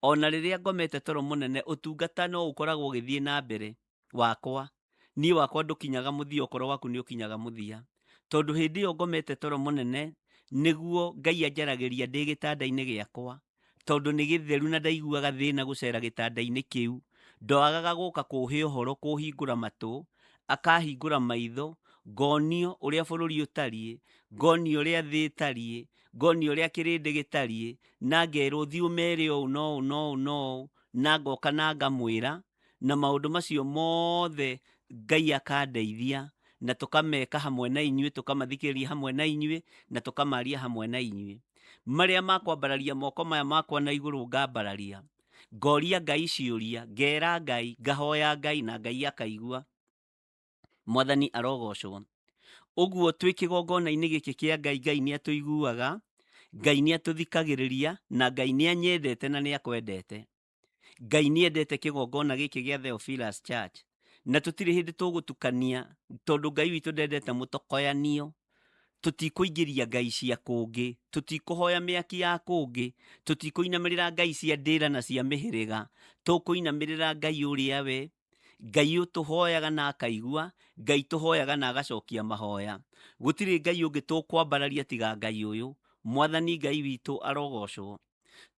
Ona rĩrĩa ngomete toro mũnene, ũtungata no ũkoragwo ũgĩthiĩ na mbere wakwa. Niĩ wakwa ndũkinyaga mũthia, ũkorwo waku nĩ ũkinyaga mũthia. Tondũ hĩndĩ ĩyo ngomete toro mũnene, nĩguo Ngai anjaragĩria ndĩ gĩtanda-inĩ gĩakwa. Tondũ nĩ gĩtheru na ndaiguaga thĩna gũcera gĩtanda-inĩ kĩu. Ndoagaga gũka kũhe ũhoro, kũhingũra matũ, akahingũra maitho, ngonio ũrĩa bũrũri ũtariĩ, ngonio ũrĩa thĩ ĩtariĩ, ngonio ũrĩa kĩrĩndĩ gĩtariĩ, na ngerwo thiĩ ũmere ũũ no ũũ no ũũ no ũũ, na ngoka na ngamwĩra, na maũndũ macio mothe Ngai akandeithia, na tũkameka hamwe na inyuĩ, tũkamathikĩrĩria hamwe na inyuĩ, na tũkamaria hamwe na inyuĩ. Marĩa makwambararia moko maya makwa na igũrũ ngambararia, ngoria Ngai ciũria, ngera Ngai, ngahoya Ngai, na Ngai akaigua. Mwathani arogocwo. Ũguo twĩ kĩgongona-inĩ gĩkĩ kĩa Ngai, Ngai nĩ atũiguaga, Ngai nĩ atũthikagĩrĩria, na Ngai nĩ anyendete na nĩ akwendete. Ngai nĩ endete kĩgongona gĩkĩ gĩa Theophilus Church, na tũtirĩ hĩndĩ tũgũtukania, tondũ Ngai witũ ndendete mũtokoyanio. Tũtikũingĩria Ngai cia kũngĩ, tũtikũhoya mĩaki ya kũngĩ, tũtikũinamĩrĩra Ngai cia ndĩra na cia mĩhĩrĩga, tũkũinamĩrĩra Ngai ũrĩa we, Ngai ũtũhoyaga na akaigua, Ngai tũhoyaga na agacokia mahoya. Gũtirĩ Ngai ũngĩ tũkwambararia tiga Ngai ũyũ. Mwathani Ngai witũ arogocwo.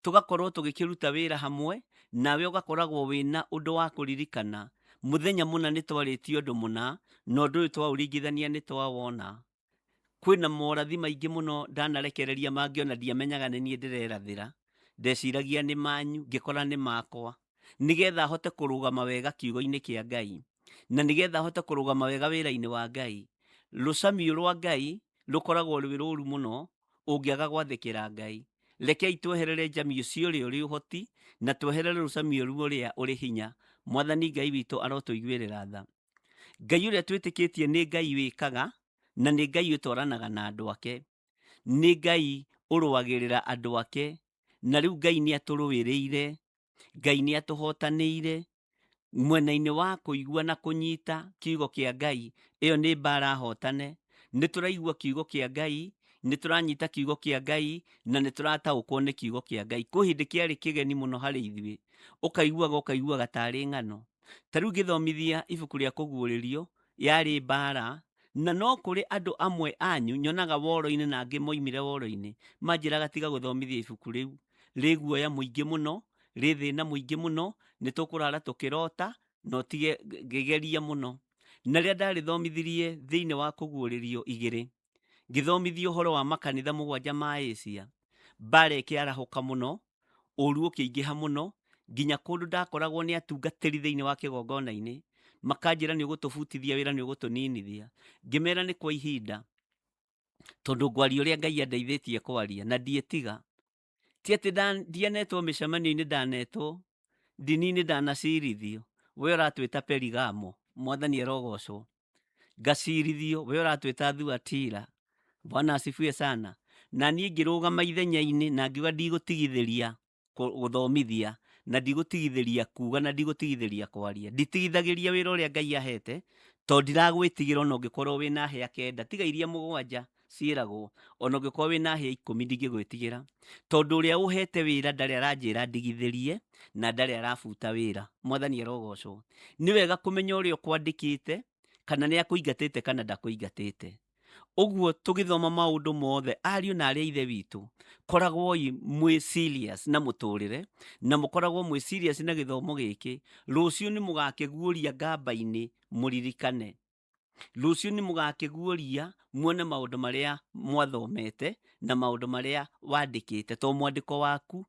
Tũgakorwo tũgĩkĩruta wĩra hamwe, nawe ũgakoragwo wĩna ũndũ wa kũririkana. Mũthenya mũna nĩ twarĩtie ũndũ mũna, na ũndũ ũyũ twaũringithania nĩ twawona. Kwĩna morathi maingĩ mũno ndanarekereria mangĩona ndiamenyaga nĩ niĩ ndĩrerathĩra. Ndeciragia nĩ manyu, ngĩkora nĩ makwa. Nĩgetha hote kũrũgama wega kiugo-inĩ kĩa Ngai, na nĩgetha hote kũrũgama wega wĩra-inĩ wa Ngai. Rũcamio rwa Ngai rũkoragwo rwĩ rũru mũno ũngĩaga gwathĩkĩra Ngai. Rekei tweherere njamio cia ũrĩa ũrĩ ũhoti, na tweherere rũcamio rũrĩa ũrĩ hinya. Mwathani Ngai witũ arotũiguĩrĩra tha. Ngai ũrĩa twĩtĩkĩtie nĩ Ngai wĩkaga, na nĩ Ngai ũtwaranaga na andũ ake. Nĩ Ngai ũrũagĩrĩra andũ ake, na rĩu Ngai nĩ atũrũĩrĩire, Ngai nĩ atũhotanĩire. Mwena-inĩ wa kũigua na kũnyita kiugo kĩa Ngai, ĩyo nĩ mbara hotane. Nĩ tũraigua kiugo kĩa Ngai, nĩ tũranyita kiugo kĩa Ngai, na nĩ tũrataũkwo nĩ kiugo kĩa Ngai. Kwĩ hĩndĩ kĩarĩ kĩgeni mũno harĩ ithuĩ, ũkaiguaga tarĩ ng'ano. Ta rĩu ngĩthomithia ibuku rĩa kũguũrĩrio, yarĩ mbara, na no kũrĩ andũ amwe anyu nyonaga woro-inĩ na angĩ moimire woro-inĩ, manjĩraga tiga gũthomithia ibuku rĩu, rĩ guoya mũingĩ mũno, rĩ thĩna mũingĩ mũno, nĩ tũkũrara tũkĩrota, na ũtige ngĩgeria mũno. Na rĩrĩa ndarĩthomithirie thĩinĩ wa kũguũrĩrio 2, ngĩthomithia ũhoro wa makanitha 7 ma Asia, mbara ĩkĩarahũka mũno, ũru ũkĩingĩha mũno, nginya kũndũ ndakoragwo nĩ atungatĩri thĩinĩ wa kĩgongona-inĩ, makanjĩra nĩ ũgũtũbutithia wĩra, nĩ ũgũtũninithia. Ngĩmera nĩ kwa ihinda, tondũ ngwaria ũrĩa Ngai andeithĩtie kwaria, na ndiĩtiga. Ti atĩ ndianetwo mĩcemanio-inĩ, ndanetwo ndini-inĩ, ndanacirithio. We ũratwĩta Perigamo, Mwathani arogocwo. Ngacirithio, we ũratwĩta Thuatira, Bwana asifiwe sana. Na niĩ ngĩrũgama ithenya-inĩ, na ngiuga ndigũtigithĩria gũthomithia, na ndigũtigithĩria kuuga, na ndigũtigithĩria kwaria. Nditigithagĩria wĩra ũrĩa Ngai ahete, tondũ ndiragwĩtigĩra ona ũngĩkorwo wĩna hĩa 9, tiga iria 7 ciĩragwo, ona ũngĩkorwo wĩna hĩa 10 ndingĩgwĩtigĩra, tondũ ũrĩa ũhete wĩra ndarĩ aranjĩra ndigithĩrie, na ndarĩ arabuta wĩra. Mwathani arogocwo. Nĩ wega kũmenya ũrĩa ũkwandĩkĩte, kana nĩ akũingatĩte kana ndakũingatĩte. Ũguo tũgĩthoma maũndũ mothe, ariũ na arĩa a ithe witũ, koragwo mwĩ serious na mũtũrĩre, na mũkoragwo mwĩ serious na gĩthomo gĩkĩ. Rũciũ nĩ mũgakĩguũria ngamba-inĩ, mũririkane. Rũciũ nĩ mũgakĩguũria muone maũndũ marĩa mwathomete na maũndũ marĩa wandĩkĩte, to mwandĩko waku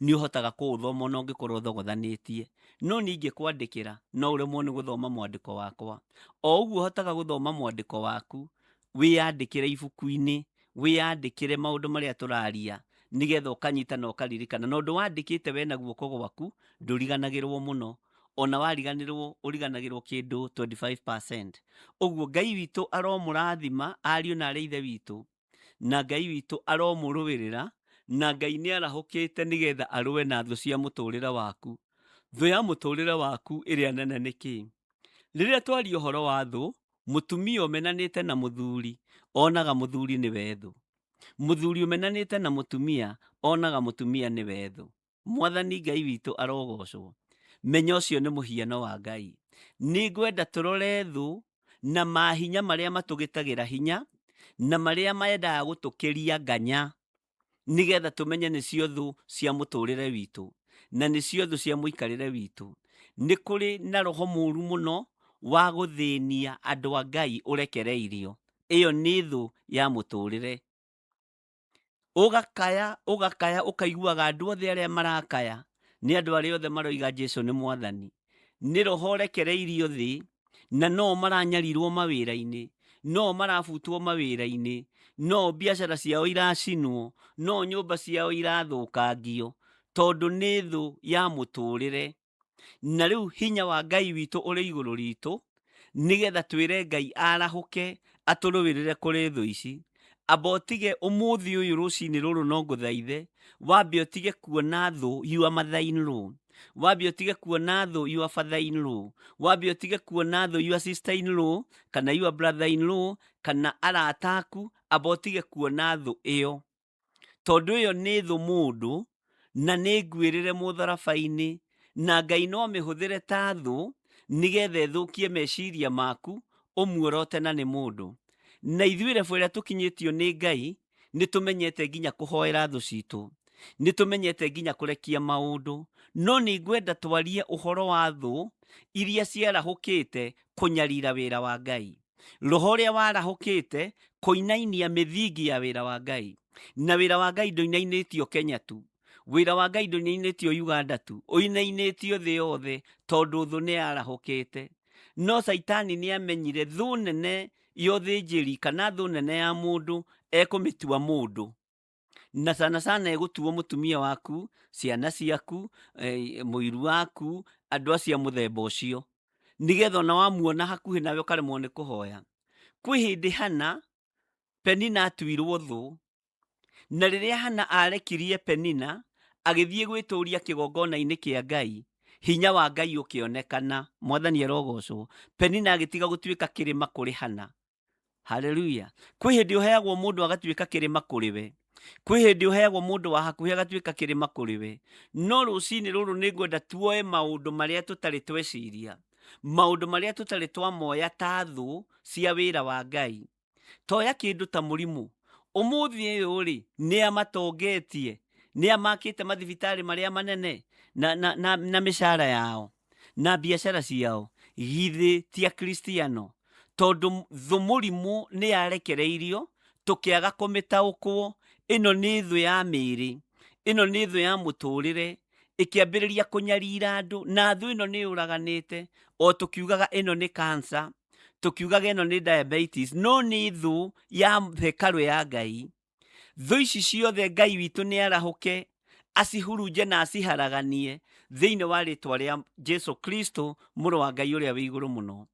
nĩ ũhotaga kũũthoma na ũngĩkorwo thogothanĩtie. No ningĩ kwandĩkĩra no ũremwo nĩ gũthoma mwandĩko wakwa. O ũguo ũhotaga gũthoma mwandĩko waku, wĩyandĩkĩre ibuku-inĩ, wĩyandĩkĩre maũndũ marĩa tũraria, nĩgetha ũkanyita na ũkaririkana. Na ũndũ wandĩkĩte we na guoko gwaku ndũriganagĩrwo mũno, ona wariganĩrwo ũriganagĩrwo kĩndũ 25%. Ũguo Ngai witũ aromũrathima ariũ na arĩ ithe witũ, na Ngai witũ aromũrũĩrĩra, na Ngai nĩ arahũkĩte nĩgetha arũe na thũ cia mũtũrĩre waku. Thũ ya mũtũrĩre waku ĩrĩa nene nĩ kĩĩ? Rĩrĩa twaria ũhoro wa thũ, mũtumia ũmenanĩte na mũthuri onaga mũthuri nĩwe thũ. Mũthuri ũmenanĩte na mũtumia onaga mũtumia nĩwe thũ. Mwathani Ngai witũ arogocwo. Menya ũcio nĩ mũhiano wa Ngai. Nĩ ngwenda tũrore thũ na mahinya marĩa matũgĩtagĩra hinya na marĩa mendaga gũtũkĩria nganya, nĩgetha tũmenye nĩcio thũ cia mũtũrĩre witũ na nĩcio thũ cia mũikarĩre witũ. Nĩ kũrĩ na roho mũũru mũno wa gũthĩnia andũ a Ngai ũrekereirio. Ĩyo nĩ thũ ya mũtũrĩre. Ũgakaya ũkaiguaga andũ othe arĩa marakaya nĩ andũ arĩa othe maroiga Jesũ nĩ Mwathani. Nĩ roho ũrekereirio thĩ, na no maranyarirwo mawĩra-inĩ, no marabutwo mawĩra-inĩ, no biacara ciao iracinwo, no nyũmba ciao irathũkangio, tondũ nĩ thũ ya mũtũrĩre. Na rĩu hinya wa Ngai witũ ũrĩ igũrũ ritũ, nĩgetha twĩre Ngai arahũke atũrũĩrĩre kũrĩ thũ ici. Amba ũtige ũmũthĩ ũyũ rũcinĩ rũrũ no ngũthaithe, wambe ũtige kuona thũ your mother-in-law, wambe ũtige kuona thũ your father-in-law, wambe ũtige kuona thũ your sister-in-law kana your brother-in-law kana arata aku, amba ũtige kuona thũ ĩyo, tondũ ĩyo nĩ thũ mũndũ na nĩ nguĩrĩre mũtharaba-inĩ, na Ngai no mĩhũthĩre ta thũ nĩgetha ĩthũkie meciria maku ũmuorote na nĩ mũndũ. Na ithuĩ rebu ĩrĩa tũkinyĩtio nĩ Ngai nĩ tũmenyete nginya kũhoera thũ citũ, nĩ tũmenyete nginya kũrekia maũndũ. No nĩ ngwenda twarie ũhoro wa thũ iria ciarahũkĩte kũnyarira wĩra wa Ngai, roho ũrĩa warahũkĩte kũinainia mĩthingi ya wĩra wa Ngai. Na wĩra wa Ngai ndũinainĩtio Kenya tu, wĩra wa Ngai ndũinainĩtio Uganda tu, ũinainĩtio thĩ yothe, tondũ thũ nĩ yarahũkĩte. No Saitani nĩ amenyire thũ nene ya ũthĩnjĩri kana thũ nene ya mũndũ ekũmĩtua mũndũ, na sana egũtuo mũtumia waku, ciana ciaku, mũiru waku, andũ acio mũthemba ũcio, nĩgetha ona wamuona hakuhĩ nawe ũkaremwo nĩ kũhoya. Kwĩ hĩndĩ Hana, Penina atuirwo thũ, na rĩrĩa Hana arekirie Penina agĩthiĩ gwĩtũria kĩgongona-inĩ kĩa Ngai, hinya wa Ngai ũkĩonekana. Mwathani arogocwo. Penina agĩtiga gũtuĩka kĩrĩma kũrĩ Hana. Haleluya. Kwĩ hĩndĩ ũheagwo mũndũ agatuĩka kĩrĩma kũrĩ we, kwĩ hĩndĩ ũheagwo mũndũ wa hakuhĩ agatuĩka kĩrĩma kũrĩ we. No rũcinĩ rũrũ nĩ ngwenda tuoe maũndũ marĩa tũtarĩ tweciria, maũndũ marĩa tũtarĩ twamoya ta thũ cia wĩra wa Ngai. Toya kĩndũ ta mũrimũ. Ũmũthĩ ũyũ rĩ, nĩ amatongetie, nĩ amakĩte mathibitarĩ marĩa manene na mĩcara yao na biacara ciao. Githĩ ti akristiano? Tondũ thũ mũrimũ nĩ yarekereirio, tũkĩaga kũmĩtaũkwo. Ĩno nĩ thũ ya mĩĩrĩ, ĩno nĩ thũ ya mũtũrĩre, ĩkĩambĩrĩria kũnyarira andũ, na thũ ĩno nĩ yũraganĩte. O tũkiugaga ĩno nĩ cancer, tũkiugaga ĩno nĩ diabetes, no nĩ thũ ya hekarũ ya Ngai. Thũ ici ciothe Ngai witũ nĩ arahũke acihurunje na aciharaganie thĩinĩ wa rĩtwa rĩa Jesũ Kristo, mũrũ wa Ngai ũrĩa wĩ igũrũ mũno.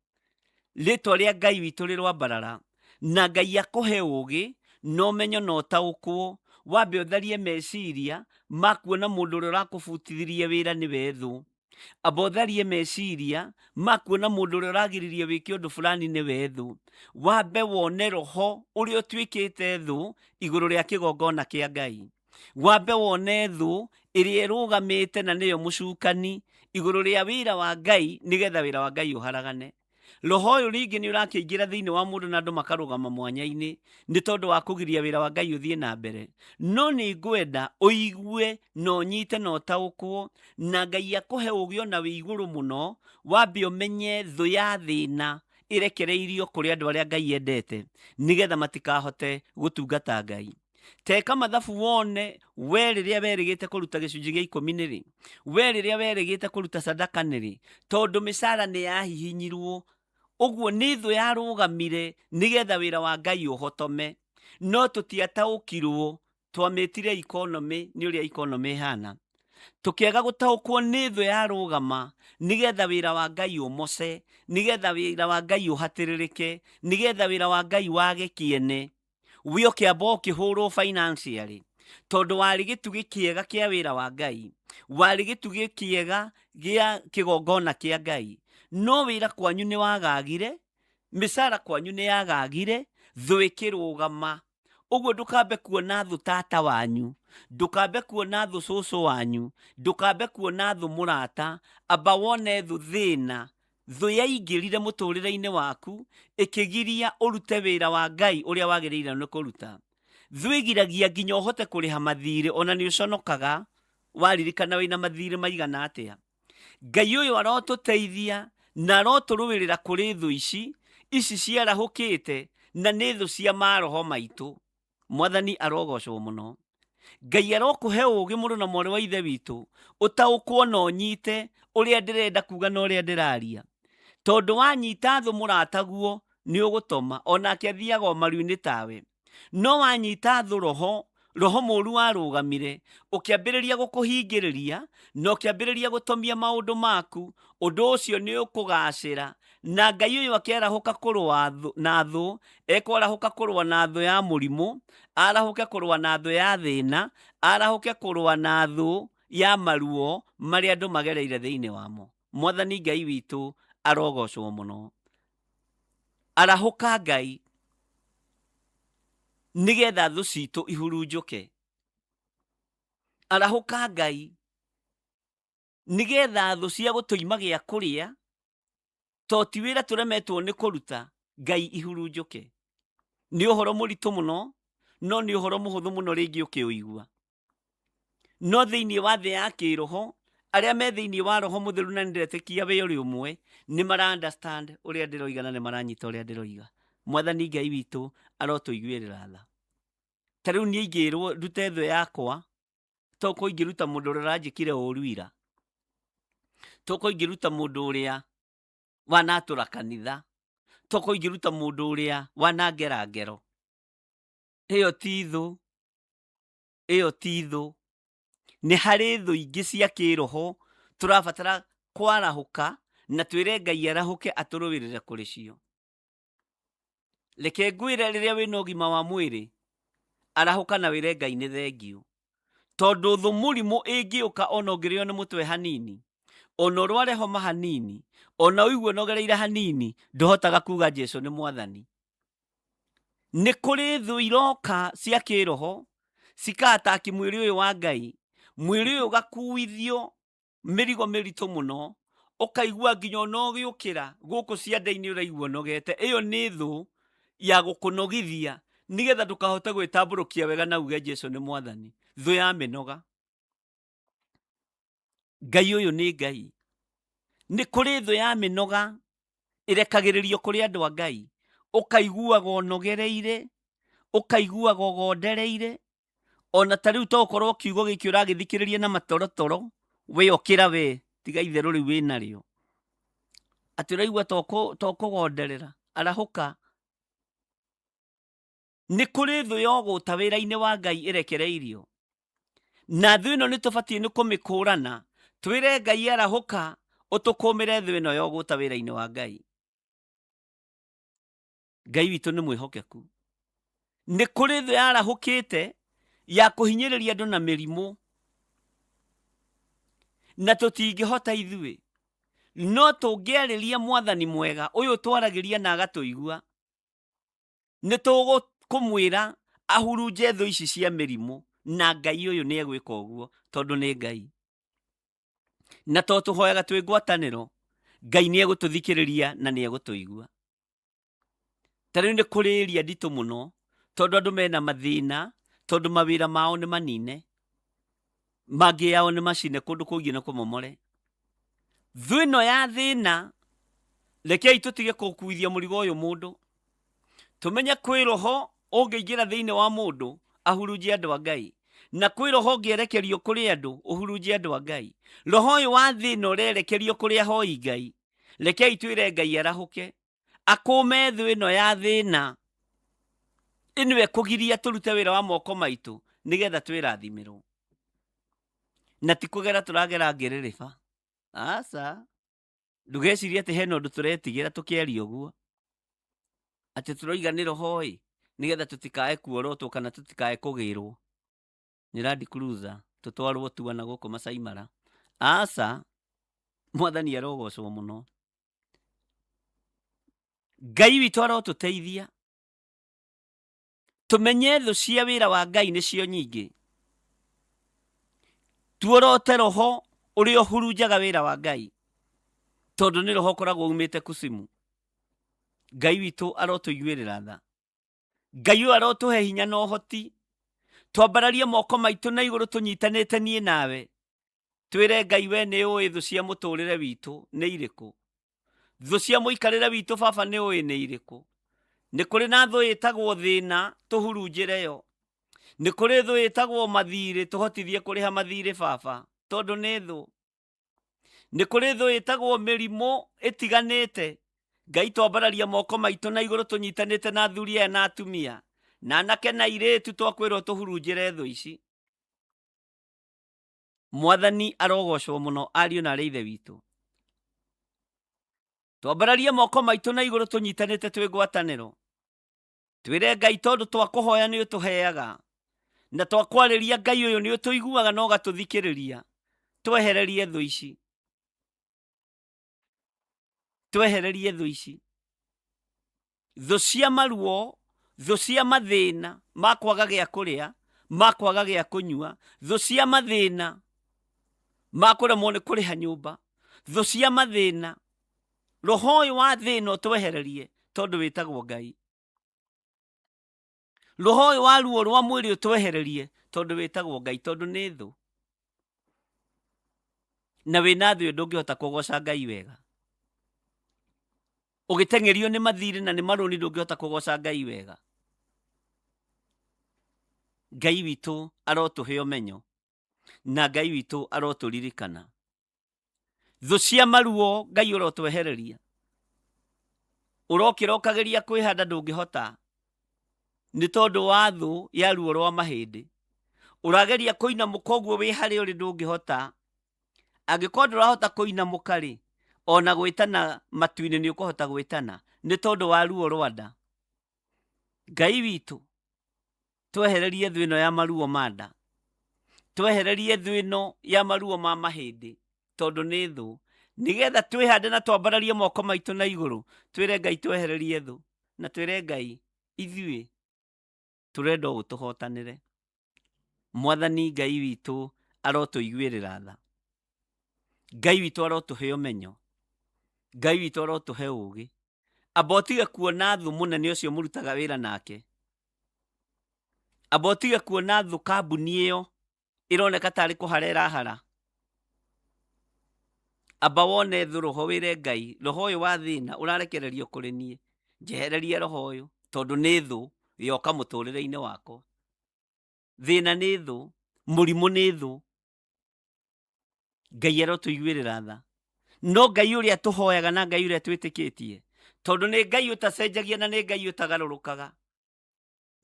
Rĩtwa rĩa Ngai witũ rĩrwambarara, na Ngai akũhe ũũgĩ na ũmenyo na ũtaũkwo, wambe ũtharie meciria makuona mũndũ ũrĩa ũrakũbutithirie wĩra nĩwe thũ. Amba ũtharie meciria makuona mũndũ ũrĩa ũragiririe wĩke ũndũ fulani nĩwe thũ. Wambe wone roho ũrĩa ũtuĩkĩte thũ igũrũ rĩa kĩgongona kĩa Ngai. Wambe wone thũ ĩrĩa ĩrũgamĩte na nĩyo mũcukani igũrũ rĩa wĩra wa Ngai, nĩgetha wĩra wa Ngai ũharagane. Roho ũyũ rĩngĩ nĩ ũrakĩingĩra thĩinĩ wa mũndũ na andũ makarũgama mwanya-inĩ nĩ tondũ wa kũgiria wĩra wa Ngai ũthiĩ na mbere. No nĩ ngwenda ũigue na ũnyite na ũtaũkwo, na Ngai akũhe ũũgĩ ona wĩ igũrũ mũno, wambe ũmenye thũ ya thĩna irekereirio kuri andu aria Ngai endete nigetha matikahote gutungata Ngai. Teka mathabu wone we riria werigite kuruta gicunji gia 10 ri, we riria werigite kuruta sadaka niri, tondu misara ni yahihinyirwo. Uguo ni thu yarugamire nigetha wira wa Ngai uhotome, no tutiataukirwo, twamitire economy ni uria economy hana, tukiaga gutaukwo ni thu yarugama nigetha wira wa Ngai umoce, nigetha wira wa Ngai uhatiririke, nigetha wira wa Ngai wage kiene, wio kiambo kihurwo financially, tondu wari gitugi kiega kia wira wa Ngai, wari gitugi kiega gia kigongona kia Ngai, no wira kwanyu ni wagagire, misara kwanyu ni yagagire, thu ikirugama. Uguo ndukambe kuona thu tata wanyu, ndukambe kuona thu cucu wanyu, ndukambe kuona thu murata, amba wone thu thina, thu yaingirire muturire-ini waku ikigiria urute wira wa Ngai uria wagiriire ni kuruta. Thu igiragia nginya uhote kuriha mathiri, ona ni uconokaga waririkana wina mathiri maigana atia. Ngai uyu arotuteithia na aroturuirira kuri thu ici ciarahukite na ni thu cia maroho maitu. Mwathani arogocwo muno. Ngai arokuhe ugi muru na mwari wa ithe witu, utaukwo no nyite uria ndirenda kuga na uria ndiraria, tondu wanyita thu murataguo ni ugutoma onake athiaga o maru-ini tawe, no wanyita thu roho muru warugamire, ukiambiriria gukuhingiriria na ukiambiriria gutomia maundu maku, undu ucio ni ukugacira, na Ngai uyu akiarahuka kurwa na thu, ekwarahuka kurwa na thu ya murimu, arahuke kurwa na thu ya thina, arahuke kurwa na thu ya maruo maria andu magereire thiini wamo. Mwathani Ngai witu arogocwo muno. Arahuka Ngai nigetha thu citu ihurunjuke. Arahuka Ngai nigetha thu cia gutuima gia kuria, to ti wira turemetwo ni kuruta, Ngai ihurunjuke. Ni uhoro muritu muno, no ni uhoro muhuthu muno ringi ukiuigua. No thiini wa thi ya kiroho, aria me thiini wa roho mutheru na ndiretikia we uri umwe, ni mara understand uria ndiroiga na ni maranyita uria ndiroiga. Mwathani Ngai witu arotuiguirira tha. Tariu ni ingirwo ndute thu yakwa, toko ingiruta mundu uria ranjikire uruira, toko ingiruta mundu uria wanatura kanitha, toko ingiruta mundu uria wanangera ngero. Iyo ti thu. Ni hari thu ingi cia kiroho turabatara kwarahuka na twire Ngai arahuke aturuwirire kuri cio. Reke ngwire riria wina ugima wa mwiri, arahuka na wire Ngai ni thengiu, tondu thu murimu ingiuka ona ungirio ni mutwe hanini, ona urware homa hanini, ona uigwe nogereire hanini, nduhotaga kuga Jesu ni Mwathani. Ni kuri thu iroka cia kiroho cikataki mwiri uyu wa Ngai, mwiri uyu ugakuithio mirigo miritu muno, ukaigua nginya ona ugiukira guku ciande-ini uraigua nogete. Iyo ni thu ya gukunogithia nigetha ndukahote gwitamburukia wega na uge Jesu ni Mwathani. Thu ya minoga. Ngai uyu ni Ngai. Ni kuri thu ya minoga irekagiririo kuri andu a Ngai, ukaiguaga unogereire, ukaiguaga ugondereire, ona tariu tokorwo kiugo giki uragithikiriria na matorotoro, we okira we tiga itheru riu wina rio, ati uraigua tokugonderera. Arahuka. Ni kuri thu yoguta wira-ini wa Ngai irekereirio, na thu ino nitubatie ni kumikurana, twire Ngai arahuka utukumire thu ino yoguta wira-ini wa Ngai. Ngai witu ni mwihokeku. Ni kuri thu yarahukite ya kuhinyiriria andu na mirimu, na tutingihota ithui, no tungiariria Mwathani mwega uyu twaragiria na agatuigua, ni tukumwira ahurunje thu ici cia mirimu, na Ngai uyu ni egwika uguo tondu ni Ngai. Na to tuhoyaga twi ngwataniro, Ngai ni egututhikiriria na ni egutuigua. Tariu ni kuriria nditu muno tondu andu mena mathina, tondu mawira mao ni manine, mangi yao ni macine kundu kungi na kumomore. Thu ino ya thina rekei tutige kukuithia mũrigo ũyũ mũndũ, tumenye kwĩ roho ũngĩingĩra thĩinĩ wa mũndũ ahurunjie andũ a Ngai, na kwĩ roho ũngĩerekerio kũrĩ andũ ũhurunjie andũ a Ngai. Roho ũyũ wa thĩna ũrerekerio kũrĩ ahoi Ngai. Rekei twĩre Ngai arahũke akũme thũ ĩno ya thĩna, ĩnwe kũgiria tũrute wĩra wa moko maitũ nĩgetha twĩrathimĩrwo, na ti kũgera tũragera ngĩrĩrĩba. Aca, ndũgecirie atĩ hena ũndũ tũretigĩra tũkĩaria ũguo, atĩ tũroiga nĩ roho nĩgetha tũtikae kuorotwo kana tũtikae kũgĩrwo nĩ Land Cruiser tũtwarwo tuana gũkũ Masai Mara. Aca, Mwathani arogocwo mũno. Ngai witũ arotũteithia tũmenye thũ cia wĩra wa Ngai nĩcio nyingĩ, tuorote roho ũrĩa ũhurunjaga wĩra wa Ngai, tondũ nĩ roho ũkoragwo umĩte kusimu. Ngai witũ arotũiguĩrĩra tha. Ngai ũyũ arotũhe hinya na ũhoti, twambararie moko maitũ na igũrũ tũnyitanĩte niĩ nawe, twĩre Ngai we nĩ ũĩ thũ cia mũtũrĩre witũ nĩ irĩkũ, thũ cia mũikarĩre witũ Baba nĩ ũĩ nĩ irĩkũ. Nĩ kũrĩ na thũ ĩtagwo thĩna, tũhurunjĩre yo. Nĩ kũrĩ thũ ĩtagwo mathirĩ, tũhotithie kũrĩha mathirĩ Baba, tondũ nĩ thũ. Nĩ kũrĩ thũ ĩtagwo mĩrimũ ĩtiganĩte. Ngai twambararia moko maitũ na igũrũ tũnyitanĩte na athuri aya na atumia, na anake na airĩtu, twakwĩrwo tũhurunjĩre thũ ici. Mwathani arogocwo mũno, ariũ na arĩ ithe witũ. Twambararie moko maitũ na igũrũ tũnyitanĩte twĩ ngwatanĩro, twĩre Ngai tondũ twakũhoya nĩ ũtũheaga, na twakwarĩria Ngai ũyũ nĩ ũtũiguaga na ũgatũthikĩrĩria. Twehererie thũ ici, twehererie thũ ici, thũ cia maruo, thũ cia mathĩna ma kwaga gĩa kũrĩa, ma kwaga gĩa kũnyua, thũ cia mathĩna ma kũremwo nĩ kũrĩha nyũmba, thũ cia mathĩna. Roho ũyũ wa thĩna ũtwehererie tondũ wĩtagwo Ngai. Roho ũyũ wa ruo rwa mwĩrĩ ũtwehererie tondũ wĩtagwo Ngai, tondũ nĩ thũ. Na wĩna thũ ndũngĩhota kũgoca Ngai wega. Ũgĩteng'erio nĩ mathirĩ na nĩ marũni ndũngĩhota kũgoca Ngai wega. Ngai witũ arotũhe ũmenyo, na Ngai witũ arotũririkana. Thũ cia maruo Ngai ũrotwehereria. Ũrokĩra ũkageria kwĩhanda ndũngĩhota, nĩ tondũ wa thũ ya ruo rwa mahĩndĩ. Ũrageria kũinamũka ũguo wĩ harĩa ũrĩ ndũngĩhota. Angĩkorwo ndũrahota kũinamũka rĩ, ona gwĩtana matu-inĩ nĩ ũkũhota gwĩtana, nĩ tondũ wa ruo rwa nda. Ngai witũ, twehererie thũ ĩno ya maruo ma nda, twehererie thũ ĩno ya maruo ma mahĩndĩ, tondũ nĩ thũ, nĩgetha twĩhande na twambararie moko maitũ na igũrũ, twĩre Ngai twehererie thũ, na twĩre Ngai ithuĩ tũrenda ũtũhotanĩre. Mwathani Ngai witũ arotũiguĩrĩra tha. Ngai witũ arotũhe ũmenyo, Ngai witũ arotũhe ũũgĩ. Amba ũtige kuona thũ mũnene ũcio mũrutaga wĩra nake, amba ũtige kuona thũ kambuni ĩyo ĩroneka tarĩ kũhara ĩrahara. Amba wone thũ roho, wĩre Ngai, roho ũyũ wa thĩna ũrarekererio kũrĩ niĩ, njehererie roho ũyũ, tondũ nĩ thũ yoka mũtũrĩre-inĩ wakwa. Thĩna nĩ thũ, mũrimũ nĩ thũ. Ngai arotũiguĩrĩra tha. No Ngai ũrĩa tũhoyaga na Ngai ũrĩa twĩtĩkĩtie, tondũ nĩ Ngai ũtacenjagia na nĩ Ngai ũtagarũrũkaga,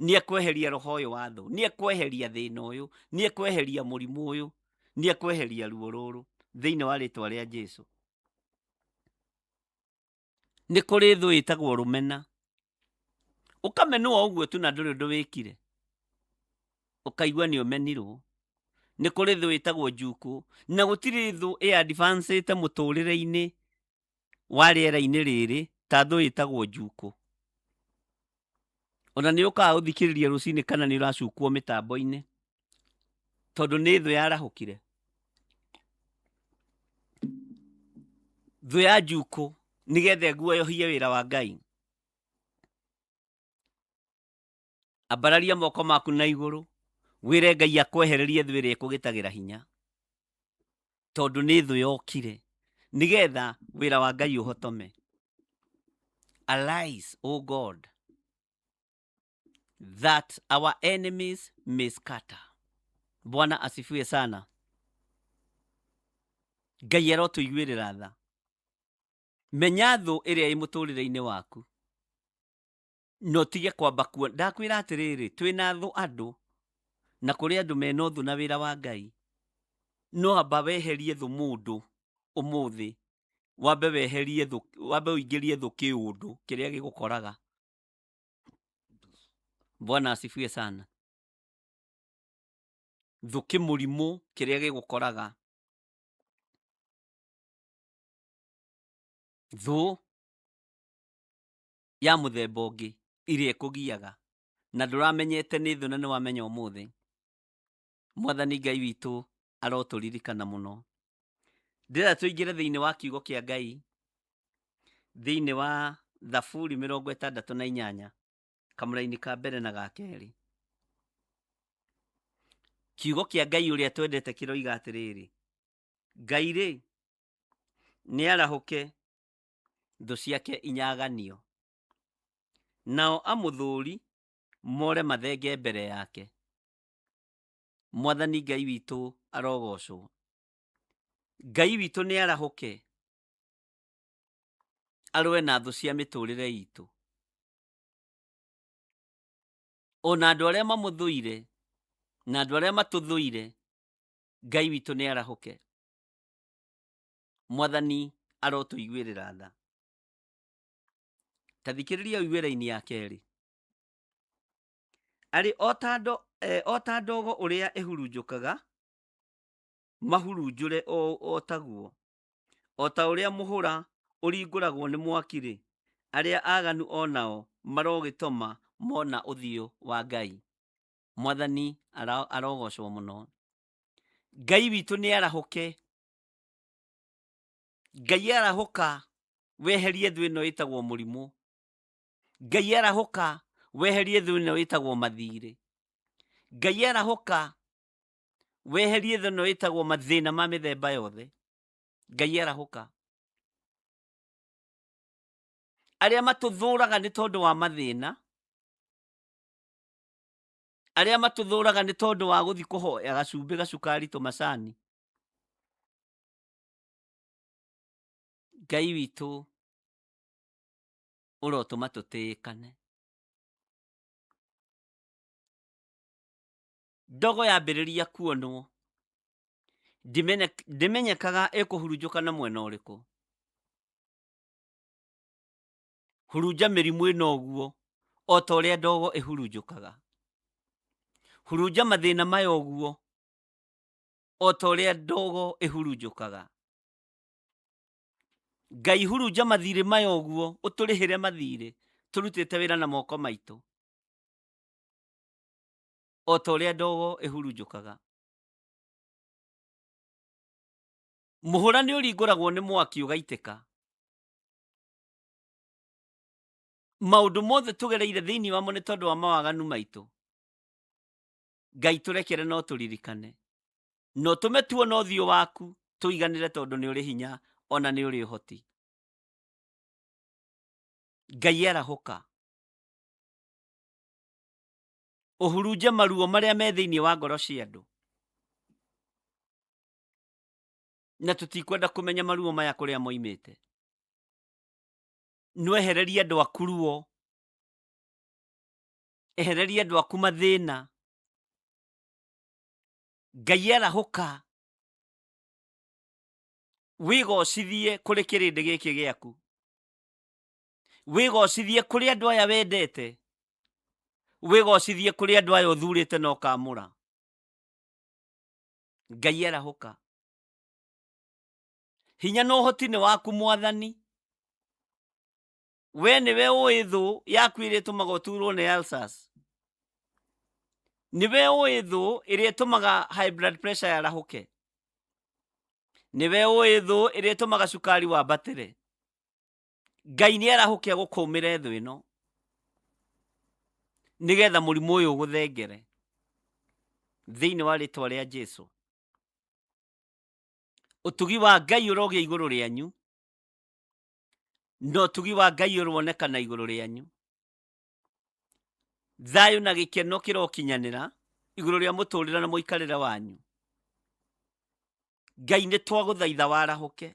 nĩ ekweheria roho ũyũ wa thũ, nĩ ekweheria thĩna ũyũ, nĩ ekweheria mũrimũ ũyũ, nĩ ekweheria ruo rũrũ thĩinĩ wa rĩtwa rĩa Jesũ. Nĩ kũrĩ thũ ĩtagwo rũmena. Ũkamenwo ũguo tu na ndũrĩ ũndũ wĩkire, ũkaigua nĩ ũmenirwo. Nĩ kũrĩ thũ ĩtagwo njukũ, na gũtirĩ thũ ĩ-advance-ĩte mũtũrĩre-inĩ wa rĩera-inĩ rĩrĩ ta thũ ĩtagwo njukũ. Ona nĩ ũkaga gũthikĩrĩria rũcinĩ kana nĩ ũracukwo mĩtambo-inĩ, tondũ nĩ thũ yarahũkire. Thũ ya njukũ nĩgetha ĩguoyohie wĩra wa Ngai. Ambararia moko maku na igũrũ, wĩre Ngai akwehererie thũ ĩrĩa ĩkũgĩtagĩra hinya, tondũ nĩ thũ yokire nĩgetha wĩra wa Ngai ũhotome. Arise, O God, that our enemies may scatter. Bwana asifiwe sana. Ngai arotuiguĩrĩra tha. Menya thũ ĩrĩa ĩ mũtũrĩre-inĩ waku. No tige kwamba kuo. Ndakwĩra atĩrĩrĩ, twĩna thũ andũ, na kũrĩ andũ mena thũ na wĩra wa Ngai. No amba weherie thũ mũndũ ũmũthĩ. Wambe weherie thũ, wambe ũingĩrie thũ kĩũndũ kĩrĩa gĩgũkoraga. Bwana asifiwe sana. Thũ kĩmũrimũ kĩrĩa gĩgũkoraga. Thũ ya mũthemba ũngĩ ĩrĩa ĩkũgiaga na ndũramenyete nĩ thũ na nĩwamenya ũmũthĩ. Mwathani Ngai witũ arotũririkana mũno. Ndĩrenda tũingĩre thĩinĩ wa kiugo kĩa Ngai thĩinĩ wa Thaburi 68 kamũra-inĩ ka mbere na ga kerĩ. Kiugo kĩa Ngai ũrĩa twendete kĩroiga atĩrĩrĩ, Ngai-rĩ nĩarahũke thũ ciake inyaganio, nao amũthũũri more mathenge mbere yake. Mwathani Ngai witũ arogocwo. Ngai witũ nĩarahũke arũe na thũ cia mĩtũrĩre itũ. Ona andũ arĩa mamũthũire na andũ arĩa matũthũire, Ngai witũ nĩarahũke. Mwathani arotũiguĩrĩra tha. Ta thikĩrĩria ũiguĩra-inĩ ya kerĩ. Arĩ o ta ndogo ũrĩa ĩhurunjũkaga, mahurunjũre o taguo. O ta ũrĩa mũhũra ũringũragwo nĩ mwaki-rĩ, arĩa aganu onao marogĩtoma mona ũthiũ wa Ngai. Mwathani arogocwo mũno. Ngai witũ nĩarahũke. Ngai arahũka weherie thũ ĩno ĩtagwo mũrimũ. Ngai arahũka weherie thũ ĩno ĩtagwo mathirĩ. Ngai arahũka weherie thũ ĩno ĩtagwo mathĩna ma mĩthemba yothe. Ngai arahũka. Arĩa matũthũraga nĩ tondũ wa mathĩna, arĩa matũthũraga nĩ tondũ wa gũthiĩ kũhoya gacumbĩ, gacukari, tũmacani, Ngai witũ ũrotũma tũtĩĩkane. Ndogo yambĩrĩria kuonwo, ndimenyekaga ĩkũhurunjũka na mwena ũrĩkũ. Hurunja mĩrimũ ĩno ũguo, o ta ũrĩa ndogo ĩhurunjũkaga. Hurunja mathĩna maya ũguo, o ta ũrĩa ndogo ĩhurunjũkaga. Ngai hurunja mathirĩ maya ũguo, ũtũrĩhĩre mathirĩ tũrutĩte wĩra na moko maitũ, o ta ũrĩa ndogo ĩhurunjũkaga. Mũhũra nĩ ũringũragwo nĩ mwaki ũgaitĩka. Maũndũ mothe tũgereire thĩinĩ wamo nĩ tondũ wa mawaganu maitũ. Ngai tũrekere no tũririkane. No tũme tuona ũthiũ waku tũiganĩre tondũ nĩ ũrĩ hinya ona nĩ ũrĩ ũhoti. Ngai arahũka. Ũhurunje maruo marĩa me thĩinĩ wa ngoro cia andũ. Na tũtikwenda kũmenya maruo maya kũrĩa moimĩte. Nwehererie andũ aku ruo. Ehererie andũ aku mathĩna. Ngai arahũka. Wĩgocithie kũrĩ kĩrĩndĩ gĩkĩ gĩaku. Wĩgocithie kũrĩ andũ aya wendete. Wĩgocithie kũrĩ andũ aya ũthurĩte na ũkamũra. Ngai arahũka. Hinya na ũhoti nĩ waku Mwathani. We nĩwe ũĩ thũ yaku ĩrĩa ĩtũmaga ũturwo nĩ ulcers. Nĩwe ũĩ thũ ĩrĩa ĩtũmaga high blood pressure yarahũke. Nĩwe ũĩ thũ ĩrĩa ĩtũmaga cukari wambatĩre. Ngai nĩ arahũke gũkũmĩra thũ ĩno, nĩgetha mũrimũ ũyũ ũgũthengere thĩinĩ wa rĩtwa rĩa Jesũ. Ũtugi wa Ngai ũrogĩa igũrũ rĩanyu. no tugi wa Ngai ũronekana igũrũ rĩanyu. Thayũ na gĩkeno kĩrokinyanĩra igũrũ rĩa mũtũrĩre na mũikarĩre wanyu. Ngai nĩ twagũthaitha warahũke,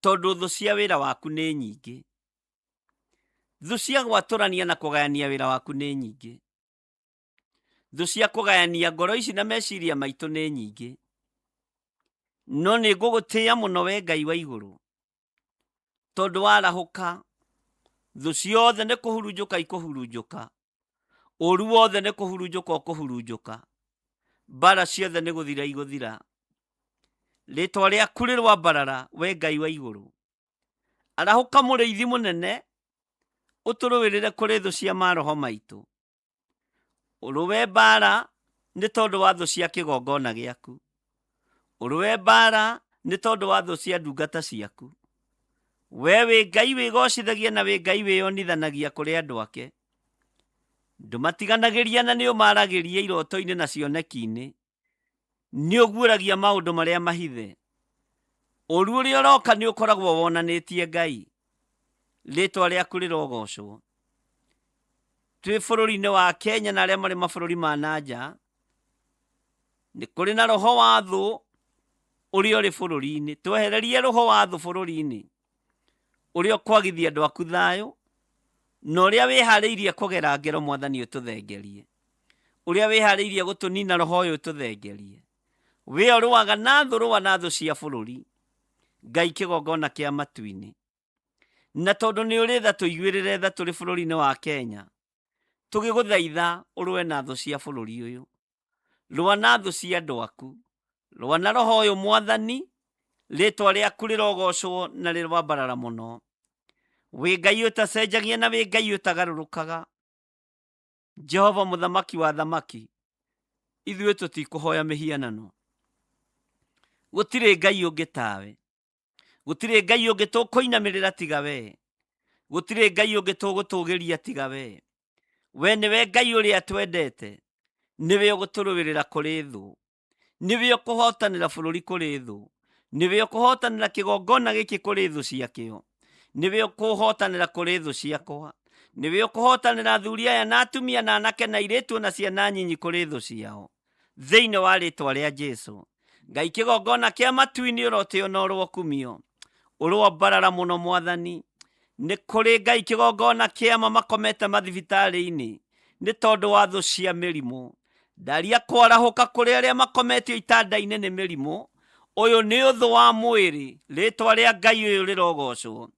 tondũ thũ cia wĩra waku nĩ nyingĩ. Thũ cia gwatũrania na kũgayania wĩra waku nĩ nyingĩ. Thũ cia kũgayania ngoro ici na meciria maitũ nĩ nyingĩ. No nĩ ngũgũtĩĩa mũno we Ngai wa igũrũ, tondũ warahũka thũ ciothe nĩ kũhurunjũka ikũhurunjũka, ũru wothe nĩ kũhurunjũka ũkũhurunjũka, mbara ciothe nĩ gũthira igũthira. Rĩĩtwa rĩaku rĩrwambarara we Ngai wa igũrũ. Arahũka mũrĩithi mũnene, ũtũrũĩrĩre kũrĩ thũ cia maroho maitũ. Ũrũwe mbara nĩ tondũ wa thũ cia kĩgongona gĩaku. Ũrũwe mbara nĩ tondũ wa thũ cia ndungata ciaku. We wĩ Ngai wĩgocithagia na wĩ Ngai wĩyonithanagia kũrĩ andũ ake. Ndũmatiganagĩria na nĩ ũmaragĩria iroto-inĩ na cioneki-inĩ. Nĩ ũguũragia maũndũ marĩa mahithe. Ũru ũrĩa ũroka nĩ ũkoragwo wonanĩtie Ngai. Rĩĩtwa rĩaku rĩrogocwo. Twĩ bũrũri-inĩ wa Kenya na arĩa marĩ mabũrũri ma nanja, nĩ kũrĩ na roho wa thũ ũrĩa ũrĩ bũrũri-inĩ. Twehererie roho wa thũ bũrũri-inĩ, ũrĩa ũkwagithia andũ aku thayũ, na ũrĩa wĩharĩirie kũgera ngero Mwathani ũtũthengerie. Ũrĩa wĩharĩirie gũtũnina roho ũyũ ũtũthengerie. We ũrũaga na thũ, rũa na thũ cia bũrũri, Ngai kĩgongona kĩa matu-inĩ. Na tondũ nĩ ũrĩ tha tũiguĩrĩre tha tũrĩ bũrũri-inĩ wa Kenya, tũgĩgũthaitha ũrũe na thũ cia bũrũri ũyũ, rũa na thũ cia andũ aku, rũa na roho ũyũ Mwathani. Rĩĩtwa rĩaku rĩrogocwo na rĩrwambarara mũno. Wĩ Ngai ũtacenjagia na wĩ Ngai ũtagarũrũkaga. Jehova mũthamaki wa thamaki, ithuĩ tũtikũhoya mĩhianano. Gũtirĩ Ngai ũngĩ tawe. Gũtirĩ Ngai ũngĩ tũkũinamĩrĩra tiga we. Gũtirĩ Ngai ũngĩ tũgũtũgĩria tiga we. We nĩwe Ngai ũrĩa twendete. Nĩwe ũgũtũrũĩrĩra kũrĩ thũ. Nĩwe ũkũhotanĩra bũrũri kũrĩ thũ. Nĩwe ũkũhotanĩra kĩgongona gĩkĩ kũrĩ thũ ciakĩo. Nĩwe ũkũhotanĩra kũrĩ thũ ciakwa. Nĩwe ũkũhotanĩra thuri aya na atumia na anake na airĩtu na ciana nyinyi kũrĩ thũ ciao. Thĩinĩ wa rĩĩtwa rĩa Jesũ. Ngai kĩgongona kĩa matu-inĩ ũrotĩo na ũrwokumio. Ũrwambarara mũno Mwathani. Nĩ kũrĩ Ngai kĩgongona kĩama makomete mathibitarĩ-inĩ nĩ tondũ wa thũ cia mĩrimũ. Ndaria kwarahũka kũrĩ arĩa makometio itanda-inĩ nĩ mĩrimũ. Ũyũ nĩ ũthũ wa mwĩrĩ. Rĩĩtwa rĩa Ngai ũyũ rĩrogocwo.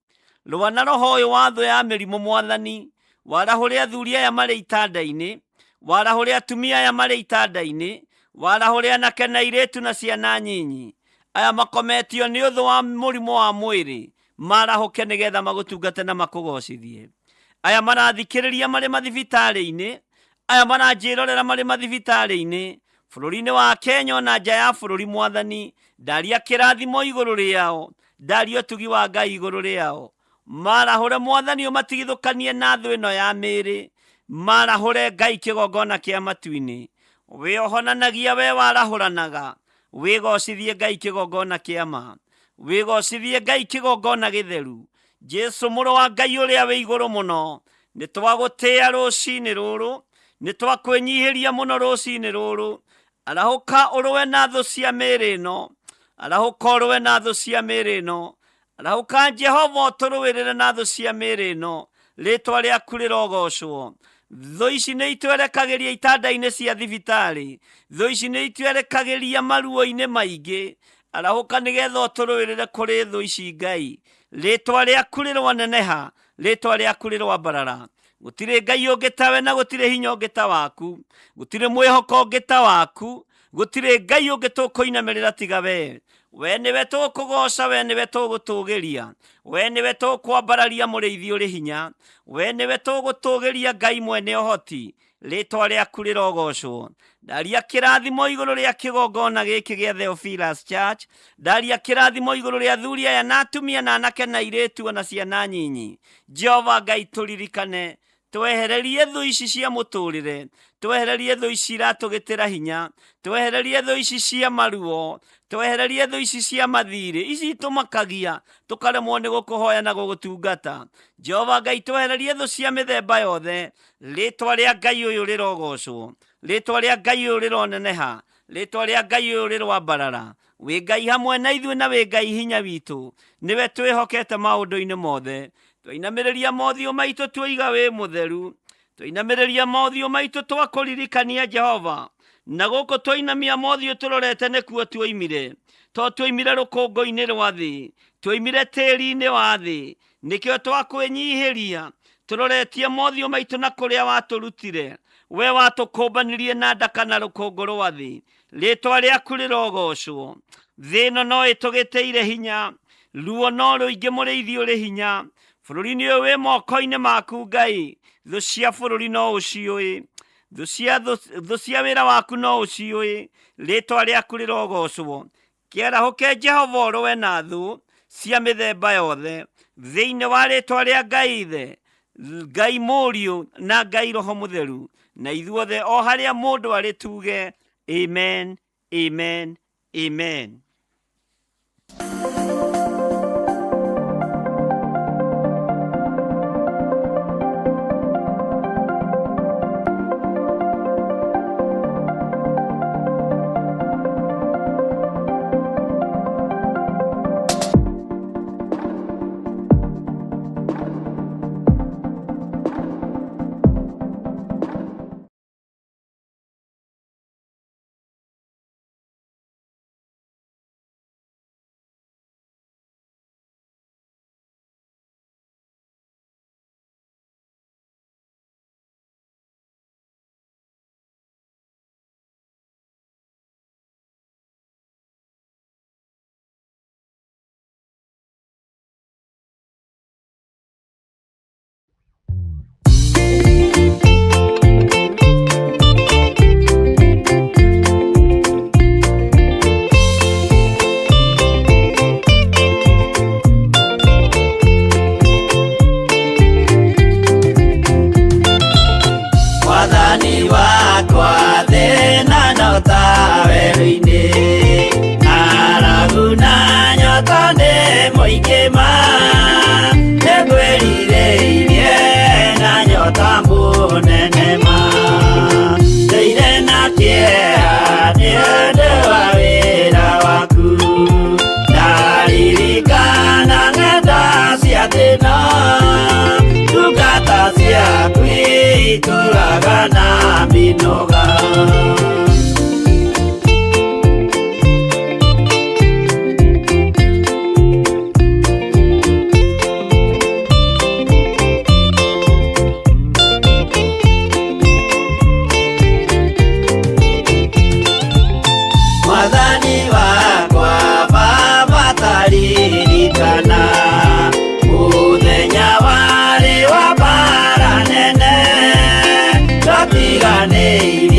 Rũa na roho ũyũ wa thũ ya mĩrimũ Mwathani. Warahũre athuri aya marĩ itanda-inĩ. Warahũre atumia aya marĩ itanda-inĩ. Warahũre anake na airĩtu na ciana nyinyi. Aya makometio nĩ ũthũ wa mũrimũ wa mwĩrĩ. Marahũke nĩgetha magũtungate na makũgocithie. Aya marathikĩrĩria marĩ mathibitarĩ-inĩ. Aya maranjĩrorera marĩ mathibitarĩ-inĩ. Bũrũri-inĩ wa Kenya na nja ya bũrũri Mwathani. Ndaria kĩrathimo igũrũ rĩao. Ndaria ũtugi wa Ngai igũrũ rĩao. Marahũre Mwathani ũmatigithũkanie na thũ ĩno ya mĩĩrĩ. Marahũre Ngai kĩgongona kĩa matu-inĩ. Wĩohonanagia we warahũranaga. Wĩgocithie Ngai kĩgongona kĩa ma. Wĩgocithie Ngai kĩgongona gĩtheru. Jesũ mũrũ wa Ngai ũrĩa wĩ igũrũ mũno. Nĩ twagũtĩĩa rũcinĩ rũrũ. Nĩ twakwĩnyihĩria mũno rũcinĩ rũrũ. Arahũka ũrũe na thũ cia mĩĩrĩ ĩno. Arahũka ũrũe na thũ cia mĩĩrĩ ĩno. Arahũka Jehova ũtũrũĩrĩre na thũ cia mĩĩrĩ ĩno. Rĩĩtwa rĩaku rĩrogocwo. Thũ ici nĩ itwerekagĩria itanda-inĩ cia thibitarĩ. Thũ ici nĩ itwerekagĩria maruo-inĩ maingĩ. Arahũka nĩgetha ũtũrũĩrĩre kũrĩ thũ ici Ngai. Rĩĩtwa rĩaku rĩrwaneneha. Rĩĩtwa rĩaku rĩrwambarara. Gũtirĩ Ngai ũngĩ tawe na gũtirĩ hinya ũngĩ ta waku. Gũtirĩ mwĩhoko ũngĩ ta waku. Gũtirĩ Ngai ũngĩ tũkũinamĩrĩra tiga we. We nĩwe tũkũgoca, we nĩwe tũgũtũgĩria. We nĩwe tũkwambararia mũrĩithi ũrĩ hinya. We nĩwe tũgũtũgĩria Ngai mwene ũhoti. Rĩĩtwa rĩaku rĩrogocwo. Ndaria kĩrathimo igũrũ rĩa kĩgongona gĩkĩ gĩa Theophilus Church. Ndaria kĩrathimo igũrũ rĩa athuri aya na atumia na anake na airĩtu na ciana nyinyi. Jehova Ngai tũririkane. twehererie thu ici cia muturire, twehererie thu ici iratugitira hinya, twehererie thu ici cia maruo, twehererie thu ici cia mathiri, ici tumakagia tukaremwo ni gukuhoya na gugutungata. Jehova Ngai, twehererie thu cia mithemba yothe, ritwa ria Ngai uyu rirogocwo, ritwa ria Ngai uyu rironeneha, ritwa ria Ngai uyu rirwambarara. Wi Ngai hamwe na ithuĩ na wi Ngai hinya witũ, niwe twĩhokete maũndũ-inĩ mothe. Twainamĩrĩria mothiũ maitũ twĩiga wĩ mũtheru, twainamĩrĩria mothiũ maitũ twakũririkania Jehova, na gũkũ twainamia mothiũ tũrorete nĩkuo tuoimire, to tuoimire rũkũngũ-inĩ rwa thĩ, tuoimire tĩri-inĩ wa thĩ, nĩkĩo twakwĩnyihĩria tũroretie mothiũ maitũ na kũrĩa watũrutire, we watũkũmbanirie na ndaka na rũkũngũ rwa thĩ. Rĩtwa rĩaku rĩrogocwo. Thĩ ĩno no ĩtũgĩtĩire hinya, ruo no rũingĩ mũrĩithi ũrĩ hinya, bũrũri-inĩ ũyũ wĩ moko-inĩ maku Ngai. Thũ cia bũrũri no ũciũĩ, thũ cia wĩra waku no ũciũĩ, rĩtwa rĩaku rĩrogocwo. Kĩarahũke Jehova ũrũe na thũ cia mĩthemba yothe, thĩinĩ wa rĩtwa rĩa Ngai Ithe, Ngai Mũriũ na Ngai Roho Mũtheru, na ithuothe o harĩa mũndũ arĩ tuge amen, amen, amen. Name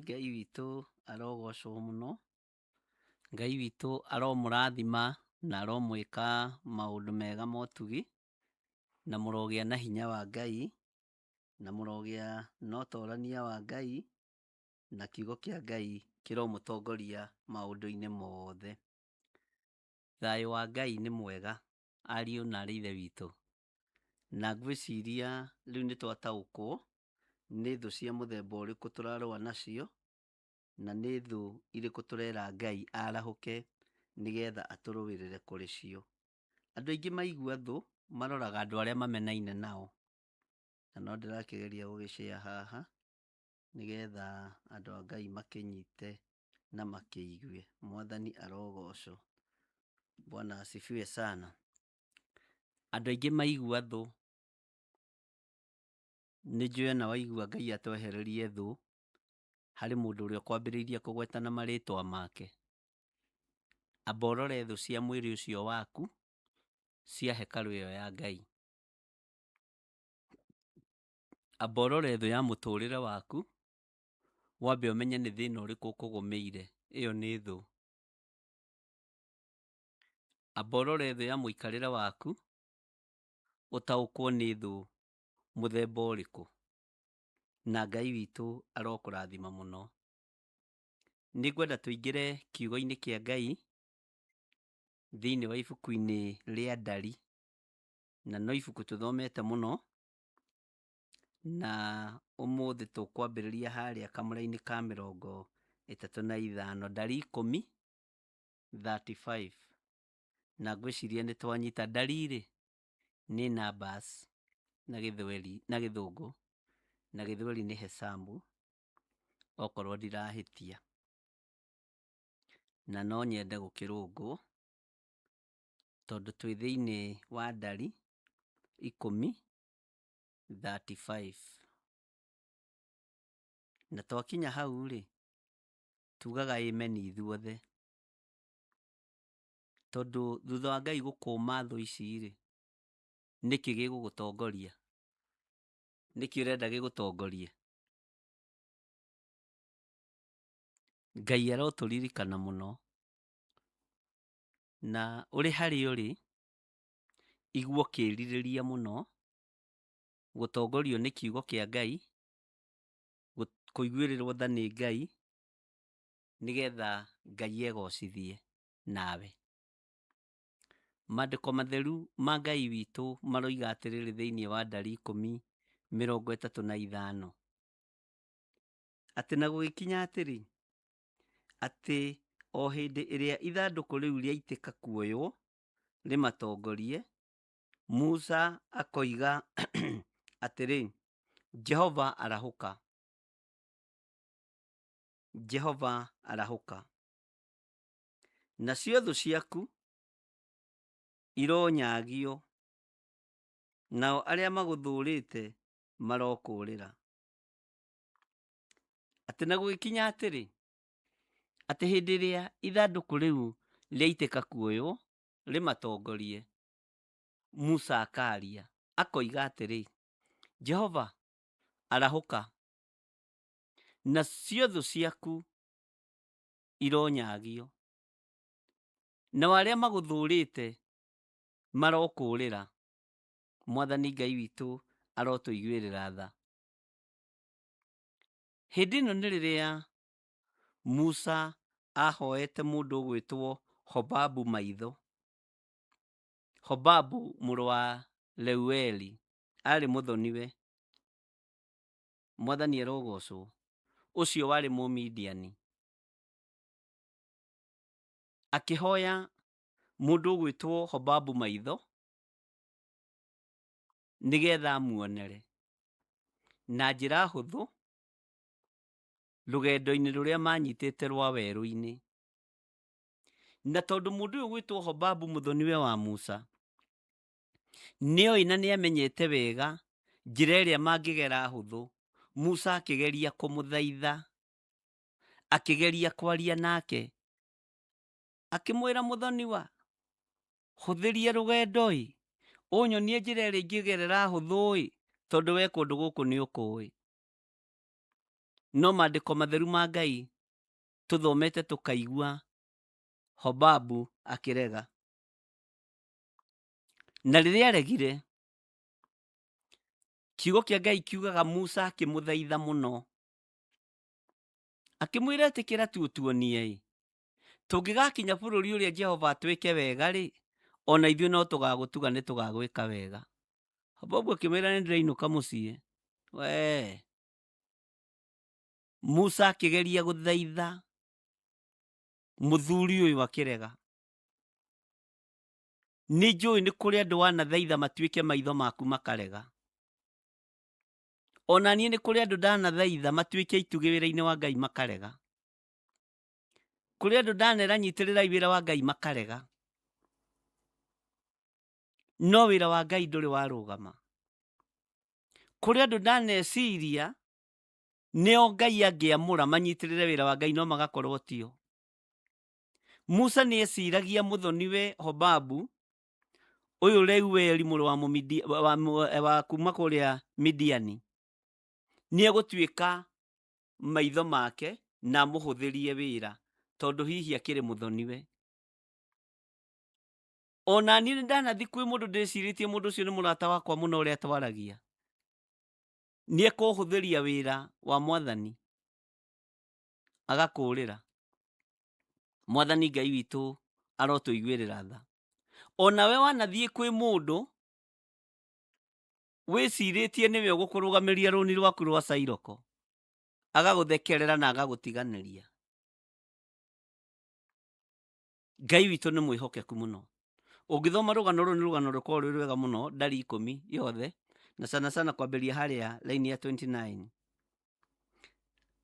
Ngai witũ arogocwo mũno. Ngai witũ aromũrathima na aromwĩka maũndũ mega ma ũtugi, na mũrogĩa na hinya wa Ngai, na mũrogĩa na ũtorania wa Ngai, na kiugo kĩa Ngai kĩromũtongoria maũndũ-inĩ mothe. Thayũ wa Ngai nĩ mwega, ariũ na aarĩ a Ithe witũ, na ngwĩciria rĩu nĩ twataũkwo nĩ thũ cia mũthemba ũrĩkũ tũrarũa nacio, na nĩ thũ irĩkũ tũrera Ngai arahũke nĩgetha atũrũĩrĩre kũrĩ cio. Andũ aingĩ maigua thũ maroraga andũ arĩa mamenaine nao, na no ndĩrakĩgeria gũgĩshare haha nĩgetha andũ a Ngai makĩnyite na makĩigue. Mwathani arogocwo. Bwana asifiwe sana. Andũ aingĩ maigua thũ, nĩ njũĩ na waigua Ngai atwehererie thũ harĩ mũndũ ũrĩa ũkwambĩrĩirie kũgwetana marĩtwa make. Amba ũrore thũ cia mwĩrĩ ũcio waku cia hekarũ ĩyo ya Ngai. Amba ũrore thũ ya mũtũrĩre waku, wambe ũmenye nĩ thĩna ũrĩkũ ũkũgũmĩire, ĩyo nĩ thũ. Amba ũrore thũ ya mũikarĩre waku, ũtaũkwo nĩ thũ mũthemba ũrĩkũ. Na Ngai witũ arokũrathima mũno. Nĩ ngwenda tũingĩre kiugo-inĩ kĩa Ngai thĩinĩ wa ibuku-inĩ rĩa Ndari, na no ibuku tũthomete mũno, na ũmũthĩ tũkwambĩrĩria harĩa kamũra-inĩ ka 35. Ndari 10:35. Na ngwĩciria nĩ twanyita. Ndari-rĩ nĩ numbers na Gĩthweri na Gĩthũngũ, na Gĩthweri nĩ hesabu, okorwo ndirahĩtia. Na no nyende gũkĩrũngwo tondũ twĩ thĩinĩ wa Ndari 10:35. Na twakinya hau-rĩ, tugaga amen ithuothe. Tondũ thutha wa Ngai gũkũũma thũ ici-rĩ, nĩkĩ gĩgũgũtongoria? Nĩkĩ ũrenda gĩgũtongorie? Ngai arotũririkana mũno. Na ũrĩ harĩa ũrĩ, igua ũkĩĩrirĩria mũno gũtongorio nĩ kiugo kĩa Ngai, kũiguĩrĩrwo tha nĩ Ngai, nĩgetha Ngai egocithie nawe. Maandĩko matheru ma Ngai witũ maroiga atĩrĩrĩ thĩinĩ wa Ndari 10:35, atĩ na gũgĩkinya atĩrĩ, atĩ o hĩndĩ ĩrĩa ithandũkũ rĩu rĩaitĩka kuoywo rĩmatongorie, Musa akoiga atĩrĩ, Jehova arahũka. Jehova arahũka. Nacio thũ ciaku ironyagio, nao arĩa magũthũrĩte marokũũrĩra. Atĩ na gũgĩkinya atĩrĩ, atĩ hĩndĩ ĩrĩa ithandũkũ rĩu rĩaitĩka kuoywo rĩmatongorie, Musa akaria, akoiga atĩrĩ, Jehova arahũka. Nacio thũ ciaku ironyagio, nao arĩa magũthũrĩte marokũũrĩra. Mwathani Ngai witũ arotũiguĩrĩra tha. Hĩndĩ ĩno nĩ rĩrĩa Musa ahoete mũndũ ũgwĩtwo Hobabu maitho. Hobabu mũrũ wa Reueli arĩ mũthoniwe. Mwathani arogocwo. Ũcio warĩ Mũmidiani. Akĩhoya mũndũ ũgwĩtwo Hobabu maitho nĩgetha amuonere na njĩra hũthũ rũgendo-inĩ rũrĩa manyitĩte rwa werũ-inĩ. Na tondũ mũndũ ũyũ ũgwĩtwo Hobabu mũthoniwe wa Musa nĩoĩ na nĩamenyete wega njĩra ĩrĩa mangĩgera hũthũ, Musa akĩgeria kũmũthaitha, akĩgeria kwaria nake, akĩmwĩra mũthoniwa, hũthĩria rũgendo-ĩ, ũnyonie njĩra ĩrĩa ingĩgerera hũthũ-ĩ, tondũ we kũndũ gũkũ nĩ ũkũĩ. no maandĩko matheru ma Ngai tũthomete tũkaigua Hobabu akĩrega. Na rĩrĩa aregire, kiugo kĩa Ngai kiugaga Musa akĩmũthaitha mũno, akĩmwĩra etĩkĩra tuonie, tũngĩgakinya bũrũri ũrĩa Jehova atwĩke wega rĩ, ona ithuĩ no tũgagũtuga nĩ tũgagwĩka wega. Hobabu akĩmwĩra nĩ ndĩrainũka mũciĩ. We Musa akĩgeria gũthaitha, mũthuri ũyũ akĩrega. Nĩ njũĩ nĩ kũrĩ andũ wanathaitha matuĩke maitho maku makarega. Ona niĩ nĩ kũrĩ andũ ndanathaitha matuĩke itugĩ wĩra-inĩ wa Ngai makarega. Kũrĩ andũ ndanera nyitĩrĩra wĩra wa Ngai makarega. No wĩra wa Ngai ndũrĩ warũgama. Kũrĩ andũ ndaneciria nĩo Ngai angĩamũra manyitĩrĩre wĩra wa Ngai no magakorwo tio. Musa nĩ eciragia mũthoniwe Hobabu, ũyũ Reueli mũrũ wa kuma kũrĩa Midiani, nĩ egũtuĩka maitho make na amũhũthĩrie wĩra, tondũ hihi akĩrĩ mũthoniwe. Ona niĩ ndanathi kwĩ mũndũ ndĩcirĩtie mũndũ ũcio nĩ mũrata wakwa mũno ũrĩa twaragia, nĩ ekũhũthĩria wĩra wa Mwathani agakũrĩra. Mwathani Ngai witũ arotũiguĩrĩra tha. Ona we wanathiĩ kwĩ mũndũ wĩcirĩtie nĩwe ũgũkũrũgamĩria rũni rwaku rwa cairoko, agagũthekerera na agagũtiganĩria. Ngai witũ nĩ mwĩhokeku mũno. Ũngĩthoma rũgano rũu nĩ rũgano rũkorwo rwĩ rwega mũno, ndari 10 yothe, na sana kwambĩria harĩa laini ya 29.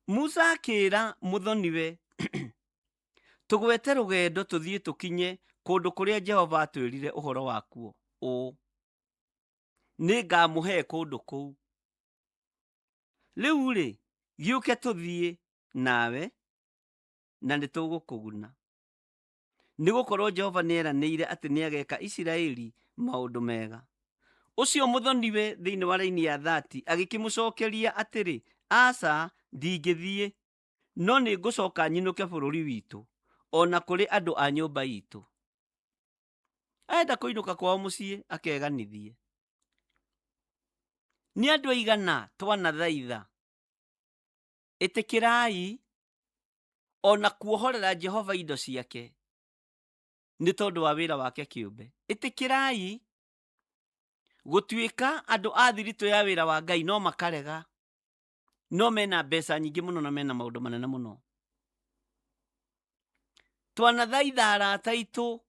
Musa akĩĩra mũthoniwe, tũgwete rũgendo tũthiĩ tũkinye kũndũ kũrĩa Jehova atwĩrire ũhoro wakuo. Nĩ ngamũhe kũndũ kũu. Rĩu rĩ, gĩũke tũthiĩ nawe na nĩ tũgũkũguna. Nĩ gũkorwo Jehova nĩeranĩire atĩ nĩ ageka Isiraeli maũndũ mega. Ũcio mũthoniwe thĩinĩ wa raini ya 30 agĩkĩmũcokeria atĩrĩ, aca ndingĩthiĩ, no nĩ ngũcoka nyinũke bũrũri witũ, ona kũrĩ andũ a nyũmba itũ. Aenda kũinũka kwao mũciĩ akeganithie. Nĩ andũ aigana twanathaitha, ĩtĩkĩrai ona kuohorera Jehova indo ciake nĩ tondũ wa wĩra wake kĩũmbe. Ĩtĩkĩrai gũtuĩka andũ a thiritũ ya wĩra wa Ngai no makarega, no mena mbeca nyingĩ mũno na mena maũndũ manene mũno. Twanathaitha arata aitũ,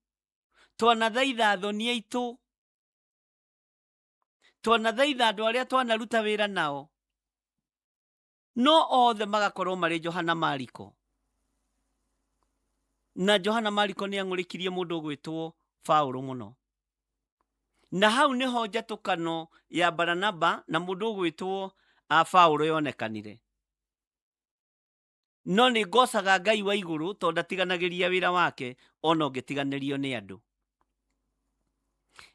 twanathaitha thoni aitũ, twanathaitha andũ arĩa twanaruta wĩra nao, no othe magakorwo marĩ Johana Mariko. Na Johana Mariko nĩ ang'ũrĩkirie mũndũ ũgwĩtwo Paũlũ mũno. Na hau nĩho njatũkano ya Baranaba na mũndũ ũgwĩtwo Paũlũ yonekanire. No nĩ ngocaga Ngai wa igũrũ tondũ ndatiganagĩria wĩra wake ona ũngĩtiganĩrio nĩ andũ.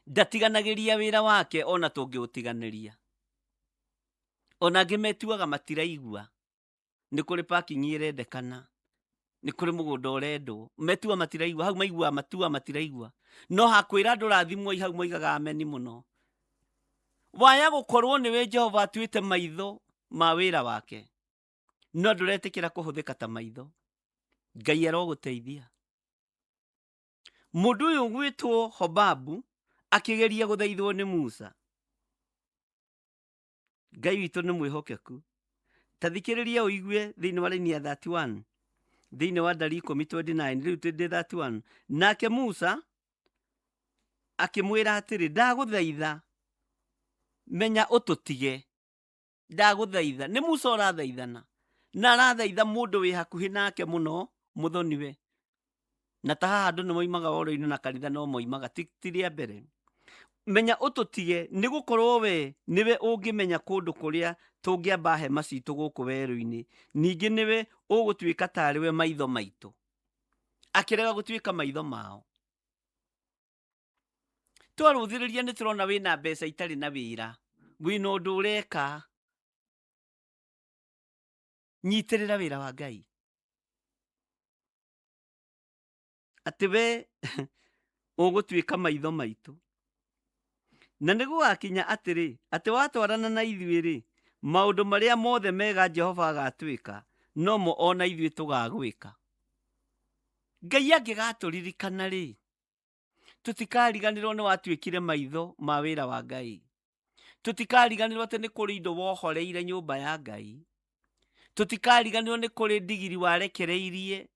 Ndatiganagĩria wĩra wake ona tũngĩũtiganĩria. Ona angĩ metuaga matiraigua, nĩ kũrĩ parking ĩrendekana, nĩ kũrĩ mũgũnda ũrendwo, metua matiraigua, hau maigua matua matiraigua. No hakwĩra andũ rathimwo hau moigaga ameni mũno. Waya gũkorwo nĩwe Jehova atuĩte maitho ma wĩra wake, no ndũretĩkĩra kũhũthĩka ta maitho. Ngai arogũteithia. Mũndũ ũyũ gwĩtwo Hobabu akĩgeria gũthaithwo nĩ Musa. Ngai witũ nĩ mwĩhokeku. Ta thikĩrĩria ũigue thĩinĩ wa raini ya 31, thĩinĩ wa ndari 10:29, rĩu ndĩ 31. Nake Musa akĩmwĩra atĩrĩ, ndagũthaitha menya ũtũtige, ndagũthaitha. Nĩ Musa ũrathaithana, na arathaitha mũndũ wĩ hakuhĩ nake mũno, mũthoniwe. Na ta haha andũ nĩ moimaga woro-inĩ na kanitha no moimaga, ti rĩa mbere. Menya ũtũtige, nĩ gũkorwo we nĩwe ũngĩmenya kũndũ kũrĩa tũngĩamba hema citũ gũkũ werũ-inĩ. Ningĩ nĩwe ũgũtuĩka tarĩ we maitho maitũ. Akĩrega gũtuĩka maitho mao. Twarũthĩrĩria nĩ tũrona wĩna mbeca itarĩ na wĩra, wĩna ũndũ ũreka. Nyitirira wira wa Ngai. Ati we ugutuika maitho maitu. Na nĩguo wakinya atĩrĩ, atĩ watwarana na ithuĩ-rĩ, maũndũ marĩa mothe mega Jehova agatwĩka, nomo ona ithuĩ tũgagwĩka. Ngai angĩgatũririkana-rĩ, tũtikariganĩrwo nĩ watuĩkire maitho ma wĩra wa Ngai. Tũtikariganĩrwo atĩ nĩ kũrĩ indo wohoreire nyũmba ya Ngai. Tũtikariganĩrwo nĩ kũrĩ ndigiri warekereirie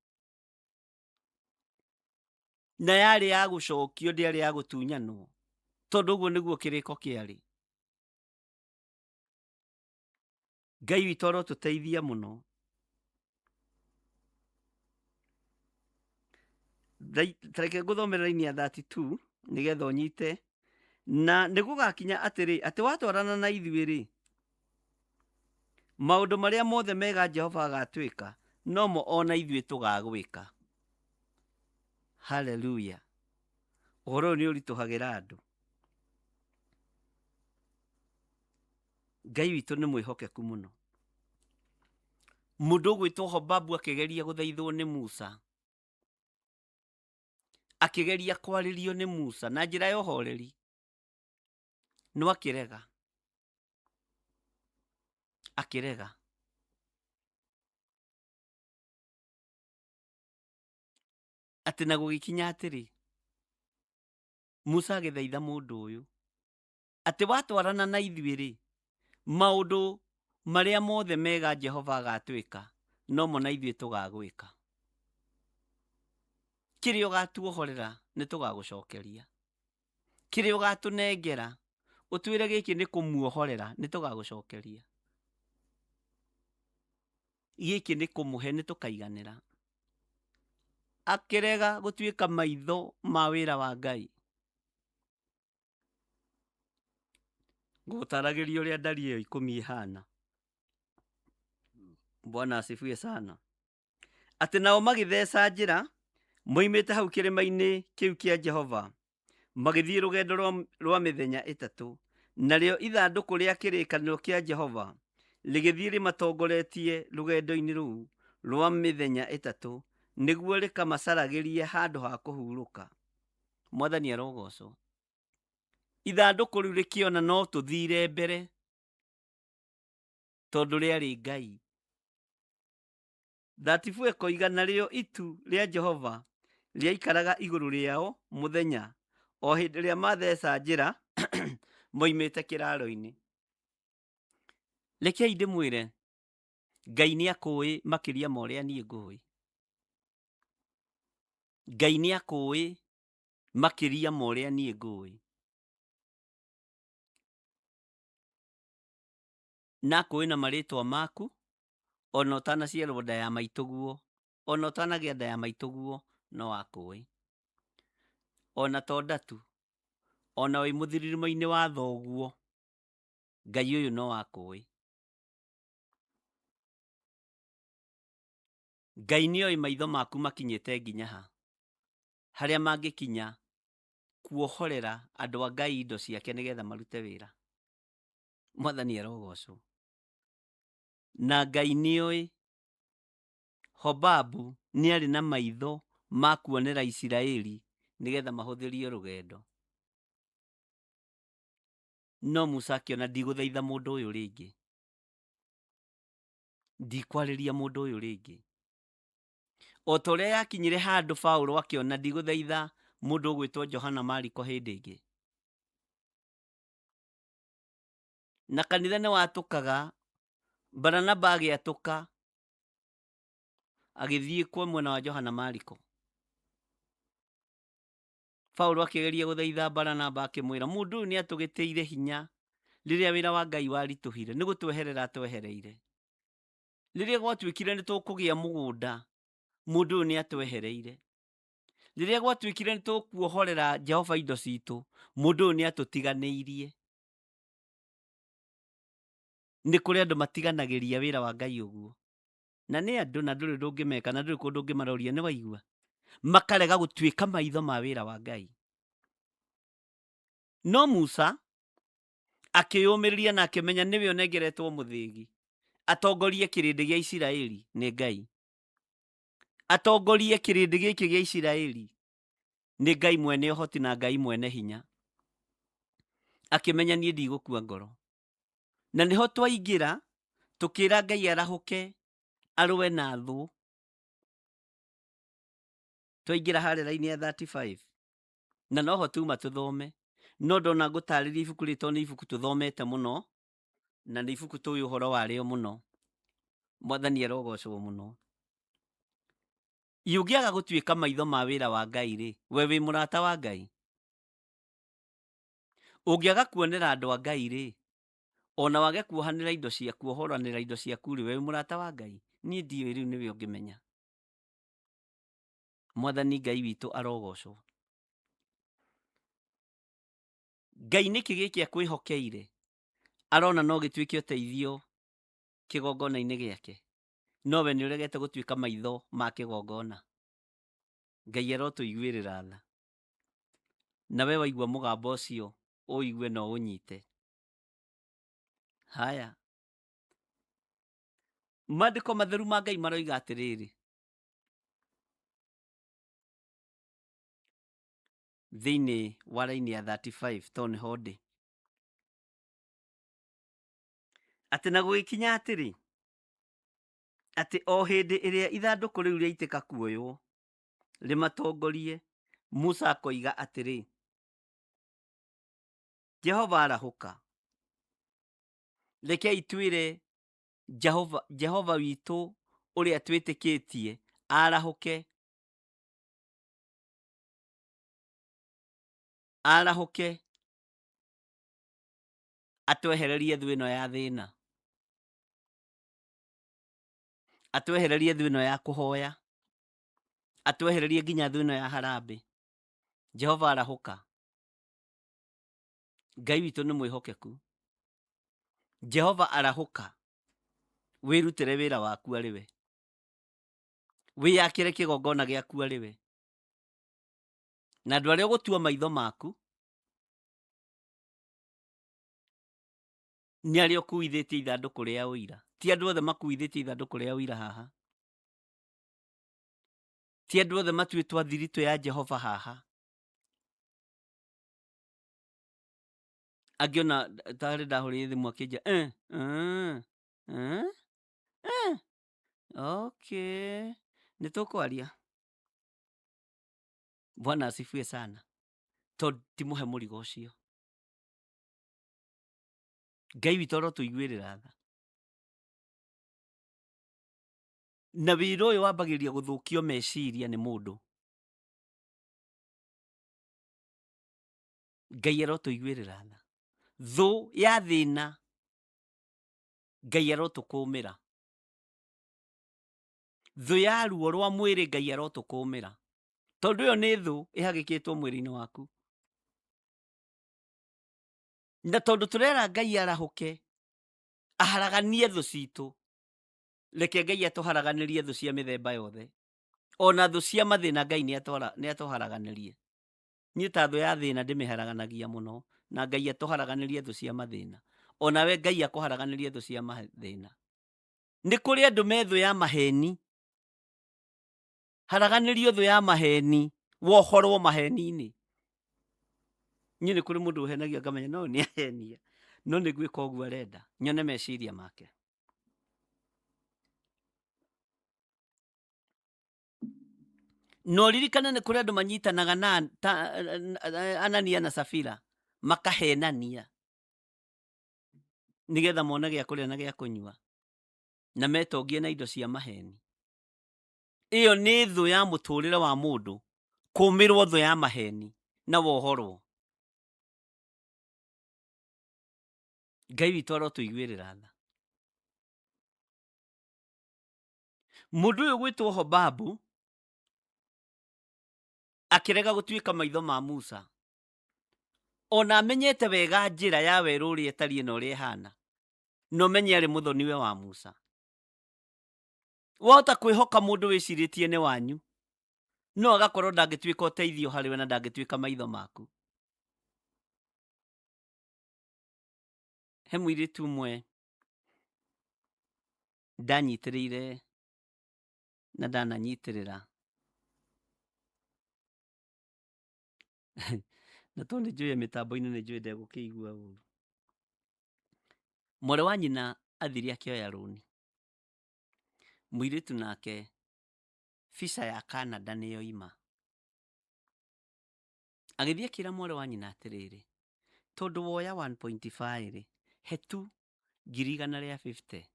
na yarĩ ya gũcokio ndĩarĩ ya gũtunyanwo. Tondũ ũguo nĩguo kĩrĩko kĩarĩ. Ngai witũ arotũteithia mũno. Tareke ngũthomere raini ya 32 nĩgetha ũnyite. Na nĩgũgakinya atĩrĩ, atĩ watwarana na ithuĩ-rĩ, maũndũ marĩa mothe mega Jehova agatwĩka, nomo ona ithuĩ tũgagwĩka. Haleluya. Ũhoro ũyũ nĩ ũritũhagĩra andũ. Ngai witũ nĩ mwĩhokeku mũno. Mũndũ ũgwĩtwo Hobabu akĩgeria gũthaithwo nĩ Musa, akĩgeria kwarĩrio nĩ Musa na njĩra ya ũhoreri, no akĩrega. Akĩrega. Atĩ na gũgĩkinya atĩrĩ, Musa agĩthaitha mũndũ ũyũ, atĩ watwarana na ithuĩ-rĩ, maũndũ marĩa mothe mega Jehova agatwĩka, nomo na ithuĩ tũgagwĩka. Kĩrĩa ũgatuohorera nĩ tũgagũcokeria. Kĩrĩa ũgatũnengera ũtwĩre gĩkĩ nĩ kũmuohorera, nĩ tũgagũcokeria. Gĩkĩ nĩ kũmũhe, nĩ tũkaiganĩra. Akĩrega gũtuĩka maitho ma wĩra wa Ngai. Ngũtaragĩria ũrĩa ndari ĩyo 10 ĩhana. Bwana asifiwe sana. Atĩ nao magĩtheca njĩra, moimĩte hau kĩrĩma-inĩ kĩu kĩa Jehova, magĩthiĩ rũgendo rwa mĩthenya 3, narĩo ithandũkũ rĩa kĩrĩkanĩro kĩa Jehova rĩgĩthiĩ rĩmatongoretie rũgendo-inĩ rũu rwa mĩthenya 3, nĩguo rĩkamacaragĩrie handũ ha kũhurũka. Mwathani arogocwo. Ithandũkũ rĩu rĩkĩona no tũthire mbere, tondũ rĩarĩ Ngai. 34 koiga narĩo itu rĩa Jehova rĩaikaraga igũrũ rĩao mũthenya, o hĩndĩ ĩrĩa matheca njĩra moimĩte kĩraro-inĩ. Rekei ndĩmwĩre, Ngai nĩ akũĩ makĩria ma ũrĩa niĩ ngũĩ. Ngai nĩ akũĩ makĩria ma ũrĩa niĩ ngũĩ. Na akũĩ na marĩtwa maku, ona ũtanaciarwo nda ya maitũguo, ona ũtanagĩa nda ya maitũguo, no akũĩ. Ona to ndatu, ona wĩ mũthirima-inĩ wa thoguo, Ngai ũyũ no akũĩ. Ngai nĩoĩ maitho maku makinyĩte nginya ha, harĩa mangĩkinya kuohorera andũ a Ngai indo ciake nĩgetha marute wĩra. Mwathani arogocwo. Na Ngai nĩoĩ Hobabu nĩ arĩ na maitho ma kuonera Isiraeli nĩgetha mahũthĩrio rũgendo. No Musa akĩona ndigũthaitha mũndũ ũyũ rĩngĩ. Ndikwarĩria mũndũ ũyũ rĩngĩ. O ta ũrĩa yakinyire handũ Paulo akĩona ndigũthaitha mũndũ ũgwĩtwo Johana Mariko hĩndĩ ĩngĩ. Na kanitha nĩ watũkaga, Baranaba agĩatũka agĩthiĩ kwa mwena wa Johana Mariko. Paulo akĩgeria gũthaitha Baranaba akĩmwĩra mũndũ ũyũ nĩ atũgĩtĩire hinya rĩrĩa wĩra wa Ngai waritũhire, nĩ gũtweherera atwehereire. Rĩrĩa gwatuĩkire nĩ tũkũgĩa mũgũnda, mũndũ ũyũ nĩ atwehereire. Rĩrĩa gwatuĩkire nĩ tũkuohorera Jehova indo citũ, mũndũ ũyũ nĩ atũtiganĩirie. Nĩ kũrĩ andũ matiganagĩria wĩra wa Ngai ũguo. Na nĩ andũ na ndũrĩ ndũngĩmeka na ndũrĩ kũndũ ũngĩmaroria, nĩ waigua. Makarega gũtuĩka maitho ma wĩra wa Ngai. No Musa akĩyũmĩrĩria na akĩmenya nĩwe onengeretwo mũthĩgi. atongorie kĩrĩndĩ gĩa Isiraeli nĩ Ngai. Atongorie kĩrĩndĩ gĩkĩ gĩa Isiraeli nĩ Ngai mwene ũhoti na Ngai mwene hinya. Akĩmenya niĩ ndigũkua ngoro. Na nĩho twaingĩra tũkĩra Ngai arahũke arũe na thũ. Twaingĩra harĩa raini ya 35. Na noho tuma tũthome. No ndona ngũtarĩria ibuku rĩtwa nĩ ibuku tũthomete mũno. Na nĩ ibuku tũĩ ũhoro warĩo mũno. Mwathani arogocwo mũno. Yũngĩaga gũtuĩka maitho ma wĩra wa Ngai rĩ, we wĩ mũrata wa Ngai. Ũngĩaga kuonera andũ a Ngai rĩ, ona wage kuohanĩra indo ciaku, ũhoranĩra indo ciaku rĩ, we wĩ mũrata wa Ngai. Niĩ ndiũĩ, rĩu nĩwe ũngĩmenya. Mwathani Ngai witũ arogocwo. Ngai nĩkĩ gĩkĩ akwĩhokeire, arona no gĩtuĩke ũteithio kĩgongona-inĩ gĩake. Nowe nĩ ũregete gũtuĩka maitho ma kĩgongona. Ngai arotũiguĩrĩra tha. Nawe waigua mũgambo ũcio, ũigue na ũnyite. Haya. Maandĩko matheru ma Ngai maroiga atĩrĩrĩ. Thĩinĩ wa raini ya 35 to nĩho ndĩ. Atĩ na gũgĩkinya atĩrĩ, atĩ o hĩndĩ ĩrĩa ithandũkũ rĩu rĩaitĩka kuoywo rĩmatongorie, Musa akoiga atĩrĩ, Jehova arahũka. Rekei twĩre Jehova witũ ũrĩa twĩtĩkĩtie arahũke. Arahũke atwehererie thũ ĩno ya thĩna. Atwehererie thũ ĩno ya kũhoya. Atwehererie nginya thũ ĩno ya harambĩ. Jehova arahũka. Ngai witũ nĩ mwĩhokeku. Jehova arahũka. Wĩrutĩre wĩra waku arĩ we. Wĩyakĩre kĩgongona gĩaku arĩ we. Na andũ arĩa ũgũtua maitho maku nĩ arĩa ũkuithĩtie ithandũkũ rĩa ũira. Ti andũ othe makuithĩtie ithandũkũ rĩa ũira haha. Ti andũ othe matuĩtwo athiritũ ya Jehova haha. Angĩona tarĩ ndahũrĩire thimũ akĩnja okay, nĩ tũkwaria. Bwana asifiwe sana. Tondũ ti mũhe mũrigo ũcio. Ngai witũ arotũiguĩrĩra tha. Na wĩra ũyũ wambagĩrĩria gũthũkio meciria nĩ mũndũ. Ngai arotũiguĩrĩra tha. Thũ ya thĩna Ngai arotũkũmĩra. Thũ ya ruo rwa mwĩrĩ Ngai arotũkũmĩra. Tondũ ĩyo nĩ thũ ĩhagĩkĩtwo mwĩrĩ-inĩ waku. Na tondũ tũrera Ngai arahũke aharaganie thũ citũ, reke Ngai atũharaganĩrie thũ cia mĩthemba yothe. Ona thũ cia mathĩna Ngai nĩ atũharaganĩrie. Niĩ ta thũ ya thĩna ndĩmĩharaganagia mũno, na Ngai atũharaganĩrie thũ cia mathĩna. Ona we Ngai akũharaganĩrie thũ cia mathĩna. Nĩ kũrĩ andũ me thũ ya maheni. Haraganĩrio thũ ya maheni, wohorwo maheni-inĩ. Niĩ nĩ kũrĩ mũndũ ũhenagia ngamenya no nĩ ahenia. No nĩ gwĩka ũguo arenda. Nyone meciria make. No ririkana nĩ kũrĩ andũ manyitanaga na Anania na Safira makahenania nĩgetha mone gĩa kũrĩa na gĩa kũnyua na metongie na indo cia maheni. Ĩyo nĩ thũ ya mũtũrĩre wa mũndũ kũmĩrwo thũ ya maheni na wohorwo. Ngai witũ arotũiguĩrĩra tha. Mũndũ ũyũ gwĩtwo Hobabu akĩrega gũtuĩka maitho ma Musa. Ona amenyete wega njĩra ya werũ ũrĩa ĩtariĩ na ũrĩa ĩhana. No menye arĩ mũthoniwe wa Musa. Wahota kwĩhoka mũndũ wĩcirĩtie nĩ wanyu, no agakorwo ndangĩtuĩka ũteithio harĩwe na ndangĩtuĩka maitho maku. He mũirĩtu ũmwe ndanyitĩrĩire na ndananyitĩrĩra na tondũ nĩ njũĩ mĩtambo-inĩ nĩ njũĩ ndegũkĩigua ũru. Mwarĩ wa nyina athire akĩoya rũni, mũirĩtu nake visa ya Canada nĩyo ima. Agĩthiĩ akĩra mwarĩ wa nyina atĩrĩrĩ, tondũ woya 1.5 rĩ, he tu 150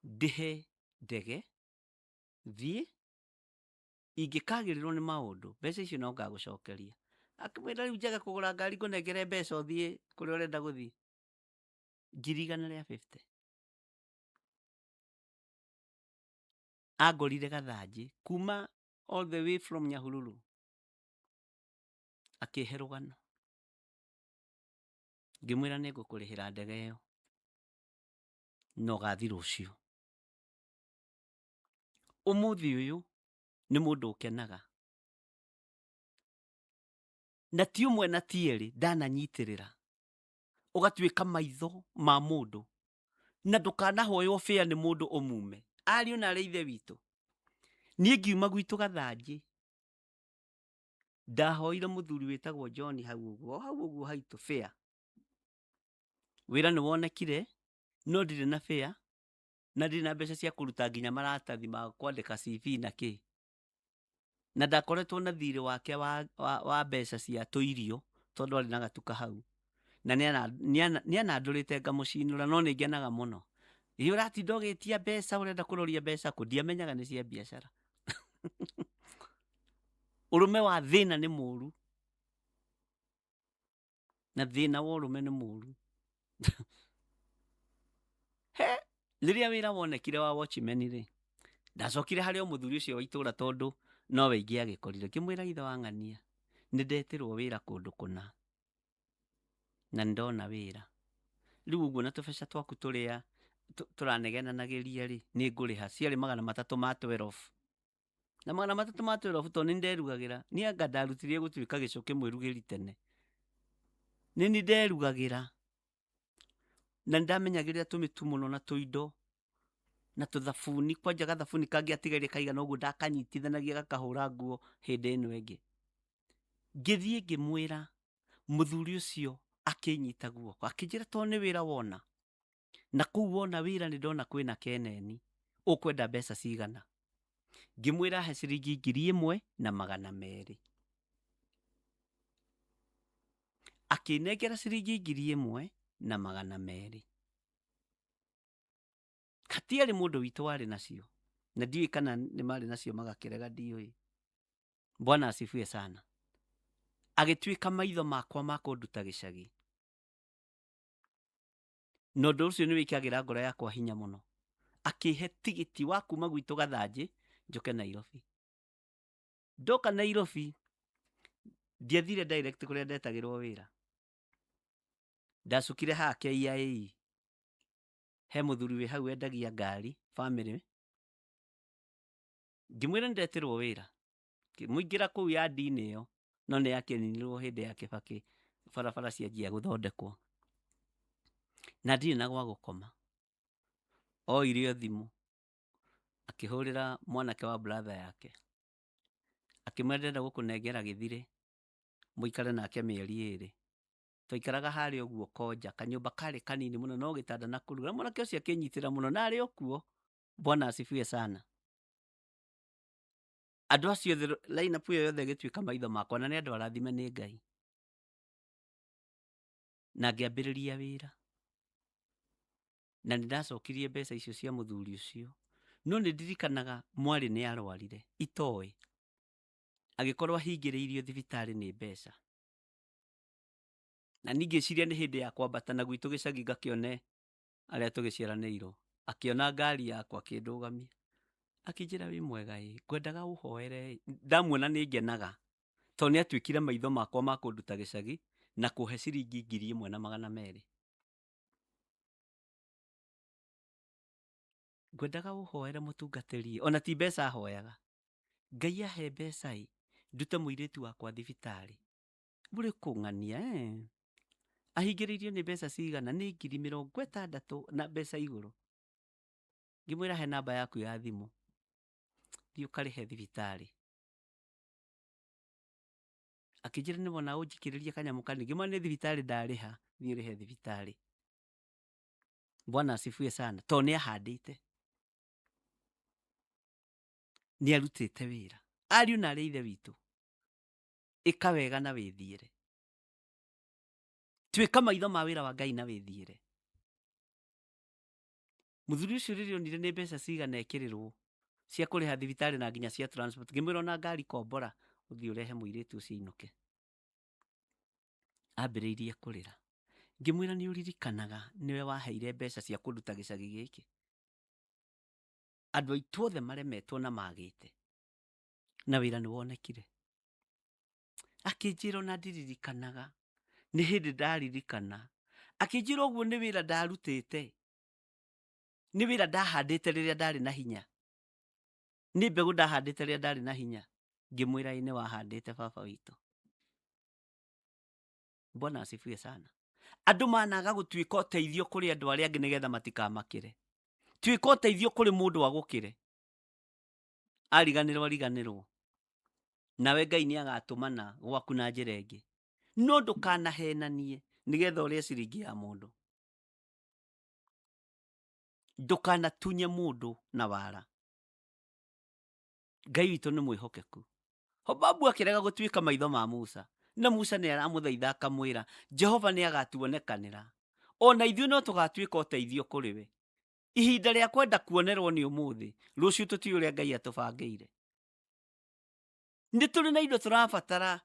ndĩhe ndege thiĩ, ingĩkagĩrĩrwo nĩ maũndũ mbeca icio no ngagũcokeria. Akĩmwĩra rĩu njage kũgũra ngari ngũnengere mbeca ũthiĩ kũrĩa ũrenda gũthiĩ 150. Angorire gathanjĩ kuma all the way from Nyahururu, akĩhe rũgano. Ngĩmwĩra nĩ ngũkũrĩhĩra ndege ĩyo no gathi rũciũ. Ũmũthĩ ũyũ nĩ mũndũ ũkenaga, na ti ũmwe na ti erĩ ndananyitĩrĩra, ũgatuĩka maitho ma mũndũ na ndũkanahoywo fare nĩ mũndũ ũmume. Ariũ na arĩ ithe witũ, niĩ ngiuma gwitũ gathanjĩ ndahoire mũthuri wĩtagwo John hau ũguo haitũ fare. Wĩra nĩ wonekire no ndirĩ na fare na ndirĩ na mbeca cia kũruta nginya maratathi ma kwandĩka CV na kĩ. Na ndakoretwo na thirĩ wake wa mbeca cia tũirio tondũ arĩ na gatuka hau. Na nĩ anandũrĩte ngamũcinũra, no nĩ ngenaga mũno. Ĩ ũratinda ũgĩtia mbeca, ũrenda kũroria mbeca kũ? Ndiamenyaga nĩ cia biacara. Ũrũme wa thĩna nĩ mũru, na thĩna wa ũrũme nĩ mũru. He, rĩrĩa wĩra wonekire wa watchman rĩ, ndacokire harĩ o mũthuri ũcio wa itũũra tondũ nowe ingĩ agĩkorire. Ngĩmwĩra ithe wa ng'ania, nĩ ndetirwo wĩra kũndũ kũna na nĩ ndona wĩra. Rĩu ũguo na tũbeca twaku tũrĩa tũranegenanagĩria rĩ, nĩ ngũrĩha. Ciarĩ 300 ma 12. Na 300 ma 12 tondũ nĩ nderugagĩra. Niĩ anga ndarutire gũtuĩka gĩcũ kĩmwe rugĩri tene. Nĩ nderugagĩra na ndamenyagĩrĩra tũmĩtu mũno na tũindo na tũthabuni. Kwanja gathabuni kangĩatigaire kaigana ũguo ndakanyitithanagia gakahũra nguo hĩndĩ ĩno ĩngĩ. Ngĩthiĩ ngĩmwĩra, mũthuri ũcio akĩnyita guoko akĩnjĩra tondũ nĩ wĩra wona, na kũu wona wĩra nĩ ndona kwĩna keneni, ũkwenda mbeca cigana? Ngĩmwĩra he ciringi 1,200. Akĩnengera ciringi 1,200. Hatiarĩ mũndũ witũ warĩ nacio, na ndiũĩ kana nĩ marĩ nacio magakĩrega, ndiũĩ. Bwana asifiwe sana. Agĩtuĩka maitho makwa ma kũnduta gĩcagi. Na ũndũ ũcio nĩ wĩkagĩra ngoro yakwa hinya mũno. Akĩhe tigiti wa kuma gwitũ gathanjĩ njoke Nairobi. Ndoka Nairobi ndiathire direct kũrĩa ndetagĩrwo wĩra. Ndacukire haha KIA. He mũthuri wĩ hau wendagia ngari family. Ngĩmwĩra ndetirwo wĩra. Ngĩmũingĩra kũu yadi-inĩ ĩyo, no nĩ yakĩninirwo hĩndĩ ya Kĩbakĩ, barabara cianjia gũthondekwo. Na ndirĩ na gwa gũkoma. Oire thimũ akĩhũrĩra mwanake wa brother yake, akĩmwĩra ndĩrenda gũkũnengera gĩthirĩ mũikare nake mĩeri 2. Twaikaraga harĩa ũguo Koja, kanyũmba karĩ kanini mũno no gĩtanda na kũruga. Mwanake ũcio akĩnyitĩra mũno na arĩ o kuo. Bwana asifiwe sana. Andũ acio line up ĩyo yothe ĩgĩtuĩka maitho makwa, na nĩ andũ arathime nĩ Ngai. Na ngĩambĩrĩria wĩra. Na nĩ ndacokirie mbeca icio cia mũthuri ũcio. No nĩ ndirikanaga mwarĩ nĩ arwarire, itoĩ. Agĩkorwo ahingĩrĩirio thibitarĩ nĩ mbeca. Na ningĩ ciria nĩ hĩndĩ ya kwambata na gwitũ gĩcagi ngakĩone arĩa tũgĩciaranĩirwo. Akĩona ngari yakwa akĩndũgamia. Akĩnjĩra wĩ mwega ĩ, ngwendaga ũhoere. Ndamuona nĩ ngenaga tondũ nĩ atuĩkire maitho makwa ma kũnduta gĩcagi na kũhe ciringi 1,200. Ngwendaga ũhoere mũtungatĩri, ona ti mbeca ahoyaga. Ngai ahe mbeca ĩ, ndute mũirĩtu wakwa thibitarĩ. Mũrĩ kũng'ania ahingĩrĩirio nĩ mbeca cigana, nĩ 60,000 na mbeca igũrũ. Ngĩmwĩra he namba yaku ya thimũ, thiĩ ũkarĩhe thibitarĩ. Akĩnjĩra nĩ wona ũnjikĩrĩrie kanyamũ kanini. Ngĩmwĩra nĩ thibitarĩ ndarĩha, thiĩ ũrĩhe thibitarĩ. Bwana asifiwe sana. To nĩ ahandĩte, nĩ arutĩte wĩra. Ariũ na arĩ ithe witũ, ĩka wega na wĩthiĩre. Tuĩka maitho ma wĩra wa Ngai na wĩthiĩre. Mũthuri ũcio rĩrĩa onire nĩ mbeca cigana ekĩrĩrwo cia kũrĩha thibitarĩ na nginya cia transport, ngĩmwĩra ona ngari kombora ũthiĩ ũrehe mũirĩtu ũcio ainũke. Ambĩrĩirie kũrĩra. Ngĩmwĩra nĩ ũririkanaga nĩwe waheire mbeca cia kũruta gĩcagi gĩkĩ. Andũ aitũ othe maremetwo na magĩte, na wĩra nĩ wonekire. Akĩnjĩra ona ndiririkanaga, nĩ hĩndĩ ndaririkana. Akĩnjĩra ũguo nĩ wĩra ndarutĩte, nĩ wĩra ndahandĩte rĩrĩa ndarĩ na hinya, nĩ mbegũ ndahandĩte rĩrĩa ndarĩ na hinya. Ngĩmwĩra ĩ nĩ wahandĩte baba witũ. Bwana asifiwe sana. Andũ managa gũtuĩka ũteithio kũrĩ andũ arĩa angĩ nĩgetha matikamakĩre. Tuĩka ũteithio kũrĩ mũndũ agũkĩre. Ariganĩrwo. Nawe Ngai nĩ agatũmana gwaku na njĩra ĩngĩ. No ndũkanahenanie nĩgetha ũrĩe ciringi ya mũndũ. Ndũkanatunye mũndũ na wara. Ngai witũ nĩ mwĩhokeku. Hobabu akĩrega gũtuĩka maitho ma Musa, na Musa nĩ aramũthaitha akamwĩra Jehova nĩ agatuonekanĩra. Ona ithuĩ no tũgatuĩka ũteithio kũrĩ we. Ihinda rĩa kwenda kuonerwo nĩ ũmũthĩ, rũciũ tũtiũĩ ũrĩa Ngai atũbangĩire. Nĩ tũrĩ na indo tũrabatara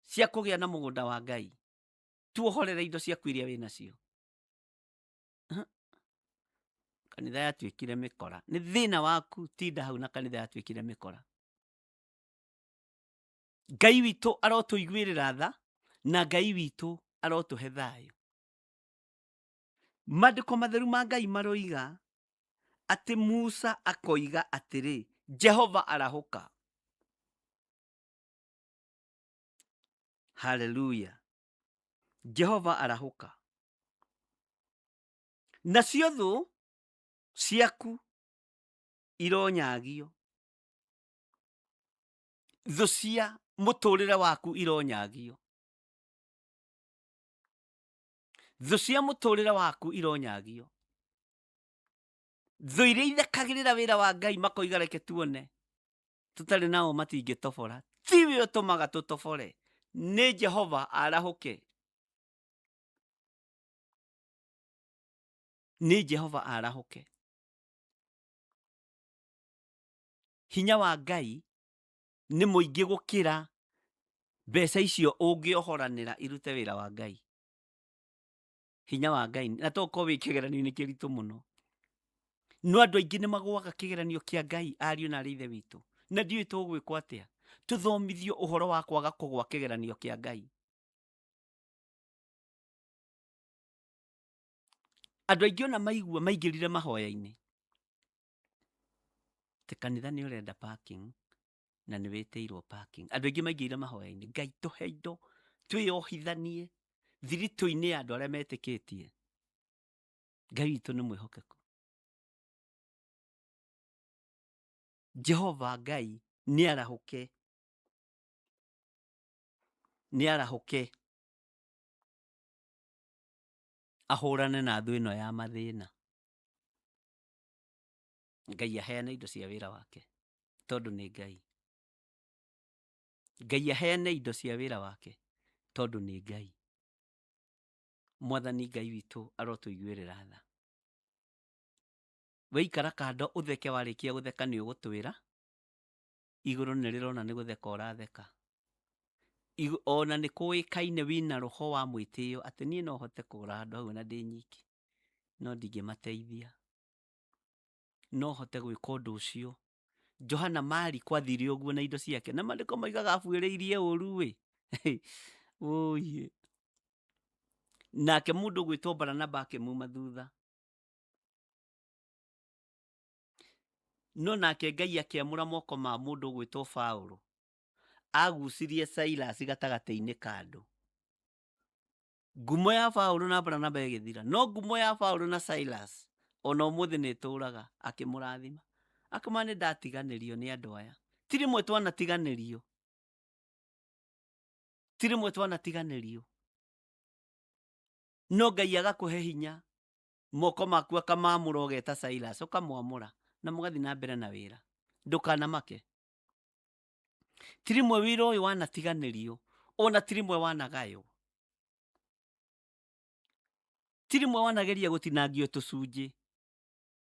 cia kũgĩa na mũgũnda wa Ngai. Tuohorere indo ciaku iria wĩ nacio. Kanitha yatuĩkire mĩkora. Nĩ thĩna waku, tinda hau na kanitha yatuĩkire mĩkora. Ngai witũ arotũiguĩrĩra tha, na Ngai witũ arotũhe thayũ. Maandĩko matheru ma Ngai maroiga atĩ Musa akoiga atĩrĩ, Jehova arahũka. Haleluya. Jehova arahũka. Nacio thũ ciaku ironyagio. Thũ cia mũtũrĩre waku ironyagio. Thũ cia mũtũrĩre waku ironyagio. Thũ iria ithekagĩrĩra wĩra wa Ngai makoiga reke tuone, tũtarĩ nao matingĩtobora. Tiwe ũtũmaga tũtobore. Nĩ Jehova arahũke. Nĩ Jehova arahũke. Hinya wa Ngai nĩ mũingĩ gũkĩra mbeca icio ũngĩohoranĩra irute wĩra wa Ngai. Hinya wa Ngai, na toko wĩ kĩgeranio-inĩ kĩritũ mũno. No andũ aingĩ nĩ magũaga kĩgeranio kĩa Ngai, ariũ na arĩ ithe witũ. Na ndiũĩ tũgwĩkwo atĩa. Tũthomithio ũhoro wa kwaga kũgwa kĩgeranio kĩa Ngai. Andũ aingĩ ona maigua maingĩrire mahoya-inĩ. Te kanitha nĩ ũrenda parking na nĩ wĩtĩirwo parking. Andũ aingĩ maingĩrire mahoya-inĩ. Ngai tũhe indo, twĩyohithanie thiritũ-inĩ ya andũ arĩa metĩkĩtie. Ngai witũ nĩ mwĩhokeku. Jehova Ngai nĩ arahũke. Nĩ arahũke. Ahũrane na thũ ĩno ya mathĩna. Ngai aheane indo cia wĩra wake, tondũ nĩ Ngai. Ngai aheane indo cia wĩra wake, tondũ nĩ Ngai. Mwathani Ngai witũ arotũiguĩrĩra tha. Waikara kando ũtheke, warĩkia gũtheka nĩ ũgũtwĩra. Igũrũ nĩ rĩrona nĩ gũtheka ũratheka. Ona nĩ kũĩkaine wĩna roho wa mwĩtĩyo atĩ niĩ no hote kũgũra andũ hau na ndĩ nyiki, no ndingĩmateithia. No hote gwĩka ũndũ ũcio. Johana Mari kwathire ũguo na indo ciake, na maandĩko moigaga abuĩrĩirie ũru we. Ũye. Nake mũndũ gwĩtwo Baranaba akĩmuma thutha. No nake Ngai akĩamũra moko ma mũndũ gwĩtwo Paũlũ, agucirie Silas gatagatĩ-inĩ ka andũ. ngumo ya Paulo na Barnaba ĩgĩthira, no ngumo ya Paulo na Silas ona ũmũthĩ nĩ ĩtũũraga akĩmũrathima. Akĩmwĩra nĩ ndatiganĩrio nĩ andũ aya. Ti rĩmwe twanatiganĩrio, ti rĩmwe twanatiganĩrio, no Ngai agakũhe hinya, moko maku akamamũra ũgeta Silas, ũkamwamũra na mũgathiĩ na mbere na wĩra. Ndũkanamake. Ti rĩmwe wĩra ũyũ wanatiganĩrio, ona ti rĩmwe wanagaywo. Ti rĩmwe wanageria gũtinangio tũcunjĩ.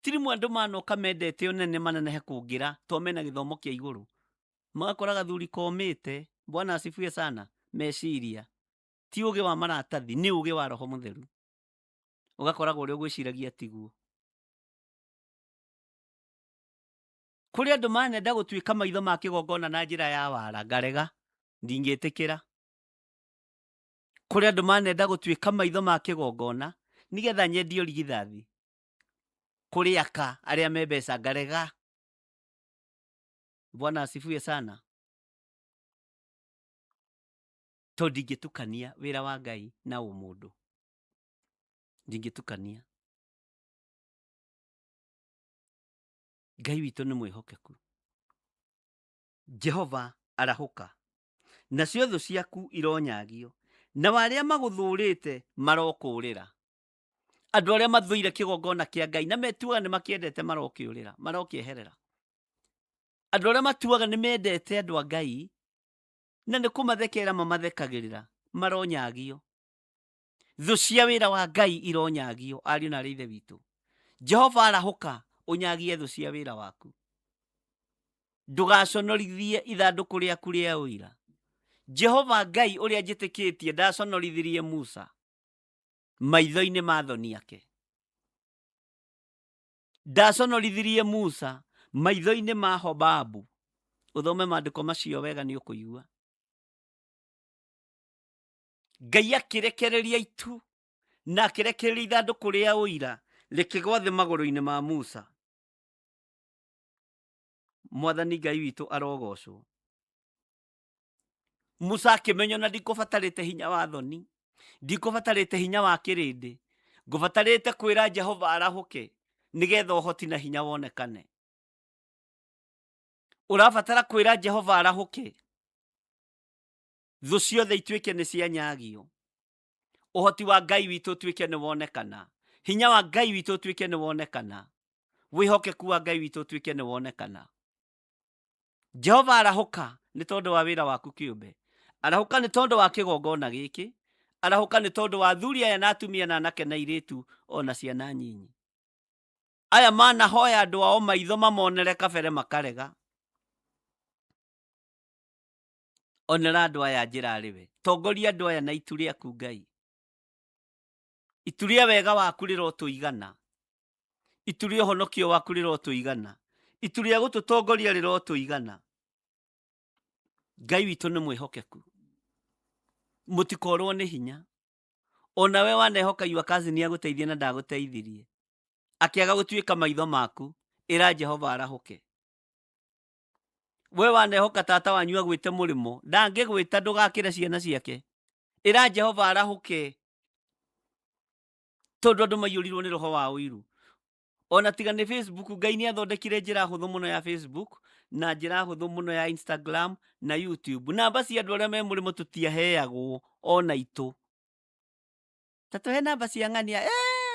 Ti rĩmwe andũ manoka mendete ũnene manenehe kũngĩra to mena gĩthomo kĩa igũrũ. Magakora gathuri komĩte, Bwana asifiwe sana, meciria. Ti ũgĩ wa maratathi, nĩ ũgĩ wa Roho Mũtheru. Ũgakoragwo ũrĩa ũgwĩciragia tiguo. Kũrĩ andũ manenda gũtuĩka maitho ma kĩgongona na njĩra ya wara, ngarega, ndingĩtĩkĩra. Kũrĩ andũ manenda gũtuĩka maitho ma kĩgongona nĩgetha nyendio rigithathi. Kũrĩ aka arĩa me mbeca, ngarega. Bwana asifiwe sana. To ndingĩtukania wĩra wa Ngai na ũmũndũ. Ndingĩtukania. Ngai witũ nĩ mwĩhokeku. Jehova arahũka. Nacio thũ ciaku ironyagio. Na arĩa magũthũrĩte marokũũrĩra. Andũ arĩa mathũire kĩgongona kĩa Ngai na metuaga nĩ makĩendete marokĩũrĩra, marokĩeherera. Andũ arĩa matuaga nĩ mendete andũ a Ngai na nĩ kũmathekera mamathekagĩrĩra, maronyagio. Thũ cia wĩra wa Ngai ironyagio, ariũ na aarĩ a Ithe witũ. Jehova arahũka, ũnyagie thũ cia wĩra waku. Ndũgaconorithie ithandũkũ rĩaku rĩa ũira. Jehova Ngai ũrĩa njĩtĩkĩtie ndaconorithirie Musa maitho-inĩ ma thoni ake. Ndaconorithirie Musa maitho-inĩ ma Hobabu. Ũthome maandĩko macio wega nĩ ũkũigua. Ngai akĩrekereria itu na akĩrekereria ithandũkũ rĩa ũira rĩkĩgwa thĩ magũrũ-inĩ ma Musa. Mwathani Ngai witũ arogocwo. Musa akĩmenya na ndikũbatarĩte hinya wa thoni, ndikũbatarĩte hinya wa kĩrĩndĩ, ngũbatarĩte kwĩra Jehova arahũke nĩgetha ũhoti na hinya wonekane. Ũrabatara kwĩra Jehova arahũke, thũ ciothe ituĩke nĩ cianyagio, ũhoti wa Ngai witũ ũtuĩke nĩ wonekana, hinya wa Ngai witũ ũtuĩke nĩ wonekana, wĩhokeku wa Ngai witũ ũtuĩke nĩ wonekana. Jehova arahũka nĩ tondũ wa wĩra waku kĩũmbe. Arahũka nĩ tondũ wa kĩgongona gĩkĩ. Arahũka nĩ tondũ wa athuri aya na atumia na anake na airĩtu ona ciana nyinyi. Aya manahoya andũ ao maitho mamonere kabere makarega. Onera andũ aya njĩra arĩwe. Tongoria andũ aya na itu rĩaku Ngai. Itu rĩa wega waku rĩrotũigana. Itu rĩa ũhonokio waku rĩrotũigana. Itu rĩa gũtũtongoria rĩrotũigana. Ngai witũ nĩ mwĩhokeku. Mũtikorwo nĩ hinya. Ona we wanehoka yua kazi nĩ agũteithia na ndagũteithirie. Akĩaga gũtuĩka maitho maku, ĩra Jehova arahũke. We wanehoka tata wanyu agwĩte mũrĩmo, ndangĩgwĩta ndũgakĩre ciana ciake. Ĩra Jehova arahũke. Tondũ andũ maiyũrirwo nĩ roho wa ũiru. Ona tiga nĩ Facebook, Ngai nĩ athondekire njĩra hũthũ mũno ya Facebook na njĩra hũthũ mũno ya Instagram na YouTube. Namba cia andũ arĩa me mũrĩmo tũtiaheagwo ona itũ. Tatũhe namba cia ng'ania,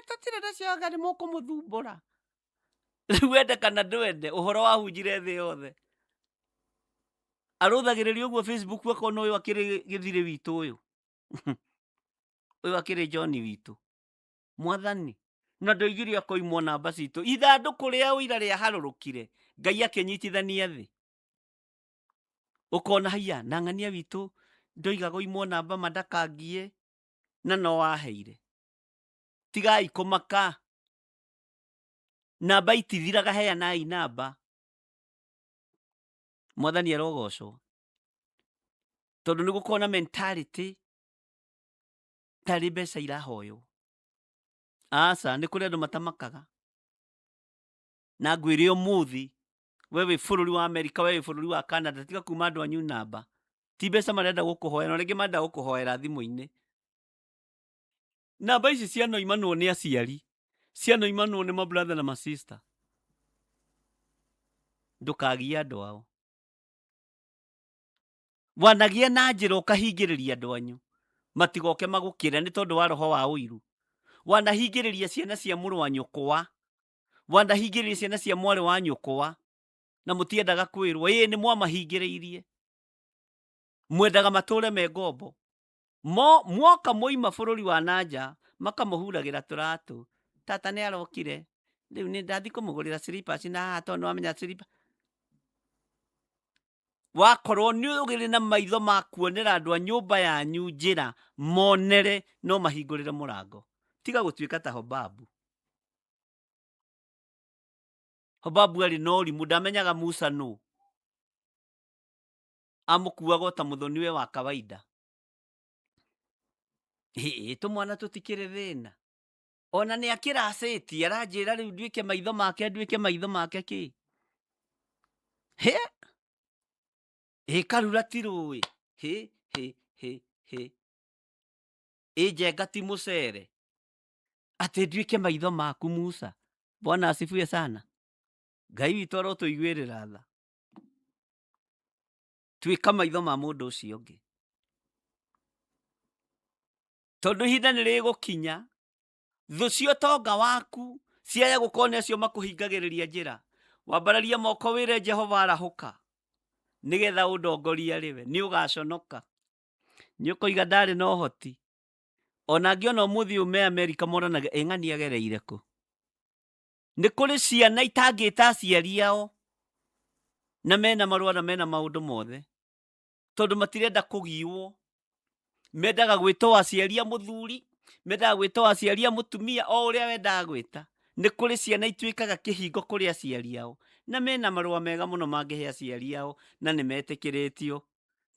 tũtirĩ nacio ng'ani mũkũmũthumbũra. Rĩu wende kana ndwende, ũhoro wahunjire thĩ yothe. Arũthagĩrĩria ũguo Facebook akona ũyũ akĩrĩ gĩthirĩ witũ ũyũ. Ũyũ akĩrĩ John witũ. Mwathani. Na ndoigire akoimwo namba citũ. Ithandũkũ rĩa ũira rĩa harũrũkire. Ngai akĩnyitithania thĩ. Ũkona haiya na ng'ania witũ ndoigaga oimwo namba mandakangie na no waheire. Tigai kũmaka. Namba itithiraga, heanai namba. Mwathani arogocwo. Tondũ nĩ gũkorwo na mentality tarĩ mbeca irahoywo. Aca, nĩ kũrĩ andũ matamakaga. Na ngwĩre ũmũthĩ, we wĩ bũrũri wa Amerika, we wĩ bũrũri wa Canada, tiga kuma andũ anyu namba. Ti mbeca marenda gũkũhoera, no rĩngĩ marenda gũkũhoera thimũ-inĩ. namba ici cianoimanwo nĩ aciari, cianoimanwo nĩ mabrother na masista. Ndũkagia andũ ao. Wanagia na njĩra ũkahingĩrĩria andũ anyu matigoke magũkĩre nĩ tondũ wa roho wa ũiru. Wanahingĩrĩria ciana cia mũrũ wa nyũkwa, wanahingĩrĩria ciana cia mwarĩ wa nyũkwa, na mũtiendaga kwĩrwo. Nĩ mwamahingĩrĩirie, mwendaga matũre me ngombo. Mwoka moima bũrũri wa nanja makamũhuragĩra tũratũ. Tata nĩ arokire, rĩu nĩ ndathi kũmũgũrĩra slippers na haha tondũ nĩwamenya slippers. Wakorwo nĩ ũgĩrĩ na maitho ma kuonera andũ a nyũmba yanyu njĩra monere, no mahingũrĩre mũrango. Tiga gũtuĩka ta Hobabu. Hobabu arĩ na ũrimũ, ndamenyaga Musa nũ. Amũkuaga o ta mũthoniwe wa kawaida. Tũmwana tũtikĩrĩ thĩna. Ona nĩ akĩracĩtie, aranjĩra rĩu nduĩke maitho make, nduĩke maitho make kĩ? Karura ti rũĩ. Njenga ti mũcere. Atĩ nduĩke maitho maku Musa. Bwana asifiwe sana. Ngai witũ arotũiguĩrĩra tha. Tuĩka maitho ma mũndũ ũcio ũngĩ. Tondũ ihinda nĩ rĩgũkinya, thũ cia ũtonga waku ciaya gũkorwo nĩ acio makũhingagĩrĩria njĩra. Wambararia moko wĩre Jehova arahũka, nĩgetha ũndongoria rĩwe, nĩ ũgaconoka. Nĩ ũkoiga ndarĩ na ũhoti. Ona angĩona ũmũthĩ me Amerika moranaga ng'ani agereire kũ. Nĩ kũrĩ ciana itangĩta aciari ao, na mena marũa na mena maũndũ mothe, tondũ matirenda kũgiwo. Mendaga gwĩtwo aciari a mũthuri, mendaga gwĩtwo aciari a mũtumia, o ũrĩa wendaga gwĩta. Nĩ kũrĩ ciana ituĩkaga kĩhingo kũrĩ aciari ao, na mena marũa mega mũno mangĩhe aciari ao, na nĩ metĩkĩrĩtio.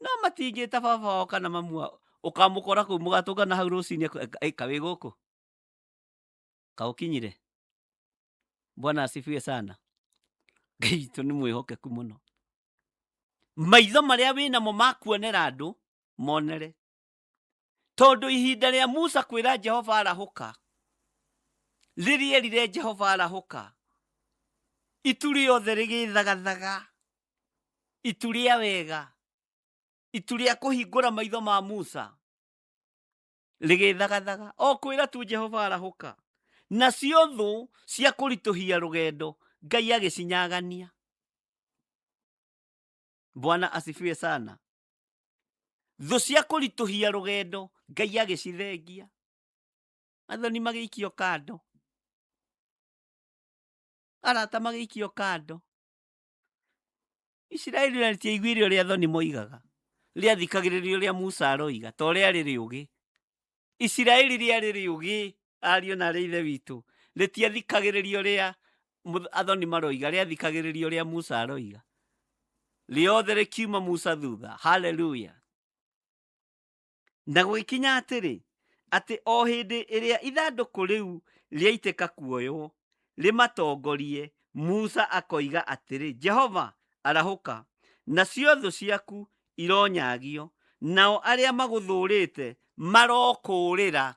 No matingĩta baba wao kana mamu wao. Ũkamũkora kũu mũgatũngana hau rũcinĩ, kawĩ gũkũ, kaũkinyire. Bwana asifiwe sana. Ngai witũ nĩ mwĩhokeku mũno. Maitho marĩa wĩnamo ma kuonera andũ monere. Tondũ ihinda rĩa Musa kwĩra Jehova arahũka, rĩrĩa erire Jehova arahũka, itu rĩothe rĩgĩthagathaga, itu rĩa wega, itu rĩa kũhingũra maitho ma Musa rĩgĩthagathaga, o kwĩra tu Jehova arahũka. Nacio thũ cia kũritũhia rũgendo Ngai agĩcinyagania. Bwana asifiwe sana. Thũ cia kũritũhia rũgendo Ngai agĩcithengia. Athoni magĩikio kando, arata magĩikio kando. Isiraeli rĩtiaiguire ũrĩa athoni moigaga, rĩathikagĩrĩria ũrĩa Musa aroiga, ta ũrĩa rĩrĩ ũgĩ. Isiraeli rĩarĩ rĩũgĩ, ariũ na arĩ ithe witũ, rĩtiathikagĩrĩria ũrĩa athoni maroiga, rĩathikagĩrĩria ũrĩa Musa aroiga. Rĩothe rĩkiuma Musa thutha. Hallelujah. Na gũgĩkinya atĩrĩ, atĩ o hĩndĩ ĩrĩa ithandũkũ rĩu rĩaitĩka kuoywo rĩmatongorie, Musa akoiga atĩrĩ, Jehova arahũka, nacio thũ ciaku ironyagio, nao arĩa magũthũrĩte marokũũrĩra.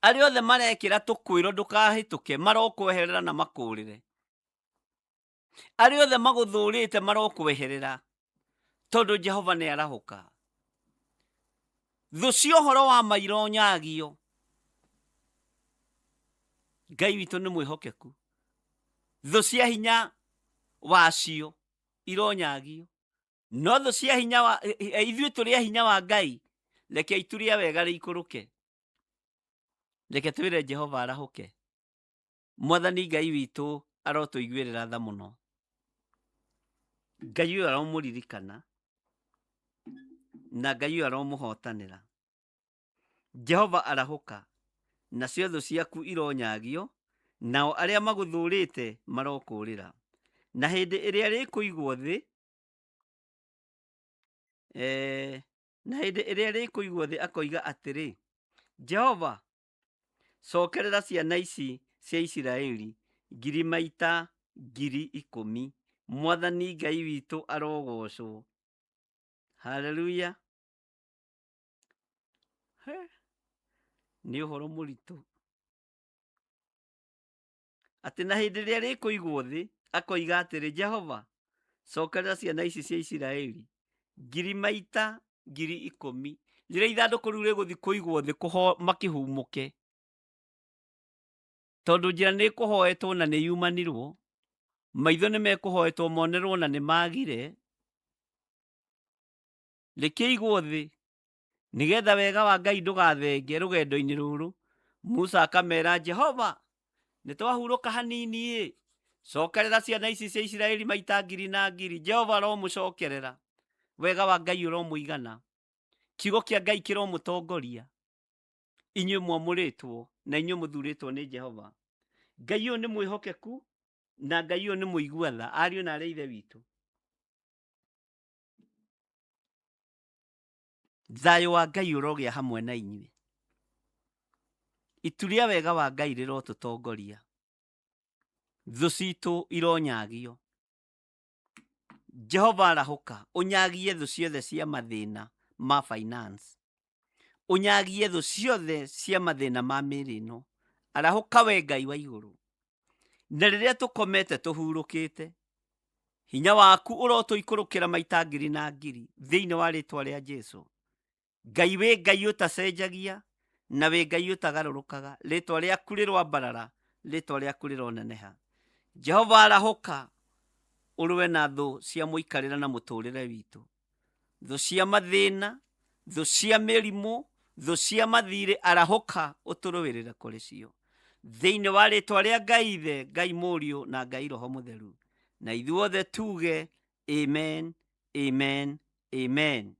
Arĩa othe marekĩra tũkwĩro ndũkahĩtũke marokweherera na makũũrĩre. Arĩa othe magũthũrĩte marokweherera, tondũ Jehova nĩ arahũka. Thũ cia ũhoro wa ma ironyagio. Ngai witũ nĩ mwĩhokeku. Thũ cia hinya wacio ironyagio. No thũ cia hinya wa ithuĩ tũrĩ hinya wa Ngai, reke itu rĩa wega rĩikũrũke. Reke twĩre Jehova arahũke. Mwathani Ngai witũ arotũiguĩrĩra tha mũno. Ngai ũyũ aromũririkana, na Ngai ũyũ aromũhotanĩra. Jehova arahũka, nacio thũ ciaku ironyagio, nao arĩa magũthũrĩte marokũũrĩra. Na hĩndĩ ĩrĩa rĩkũigwo thĩ, akoiga atĩrĩ, Jehova, cokerera ciana ici cia Isiraeli 10,000. Mwathani Ngai witũ arogocwo. Hallelujah. nĩ ũhoro mũritũ atĩ na hĩndĩ ĩrĩa rĩkũigwo thĩ akoiga atĩrĩ, Jehova, cokerera ciana ici cia Isiraeli 10,000 rĩrĩa ithandũkũ rĩu rĩgũthiĩ kũigwo thĩ makĩhumũke, tondũ njĩra nĩ ĩkũhoetwo na nĩ yumanirwo, maitho nĩ mekũhoetwo monerwo na nĩ magire, rĩkĩigwo thĩ nĩgetha wega wa Ngai ndũgathenge rũgendo-inĩ rũrũ. Musa akamera, Jehova, nĩ twahurũka hanini, cokerera ciana ici cia Isiraeli maita 10,000. Jehova aromũcokerera, wega wa Ngai ũromũigana, kiugo kĩa Ngai kĩromũtongoria, inyuĩ mwamũrĩtwo na inyuĩ mũthurĩtwo nĩ Jehova. Ngai ũyũ nĩ mwĩhokeku na Ngai ũyũ nĩ mũigua tha. Ariũ na arĩ ithe witũ, thayũ wa Ngai ũrogĩa hamwe na inyuĩ. Itu rĩa wega wa Ngai rĩrotũtongoria, thũ citũ ironyagio. Jehova arahũka, ũnyagie thũ ciothe cia mathĩna ma finance, ũnyagie thũ ciothe cia mathĩna ma mĩrĩ ĩno. Arahũka we Ngai wa igũrũ, na rĩrĩa tũkomete tũhurũkĩte, hinya waku ũrotũikũrũkĩra maita 10,000 thĩinĩ wa rĩtwa rĩa Jesũ. Ngai wĩ Ngai ũtacenjagia na wĩ Ngai ũtagarũrũkaga. Rĩtwa rĩaku rĩrwambarara, rĩtwa rĩaku rĩroneneha. Jehova arahũka, ũrũwe na thũ cia mũikarĩra na mũtũrĩre witũ, thũ cia mathĩna, thũ cia mĩrimũ, thũ cia mathirĩ. Arahũka ũtũrũwĩrĩre kũrĩ cio thĩinĩ wa rĩtwa rĩa Ngai Ithe, Ngai Mũriũ na Ngai Roho Mũtheru. Na ithuothe tuge amen, amen, amen.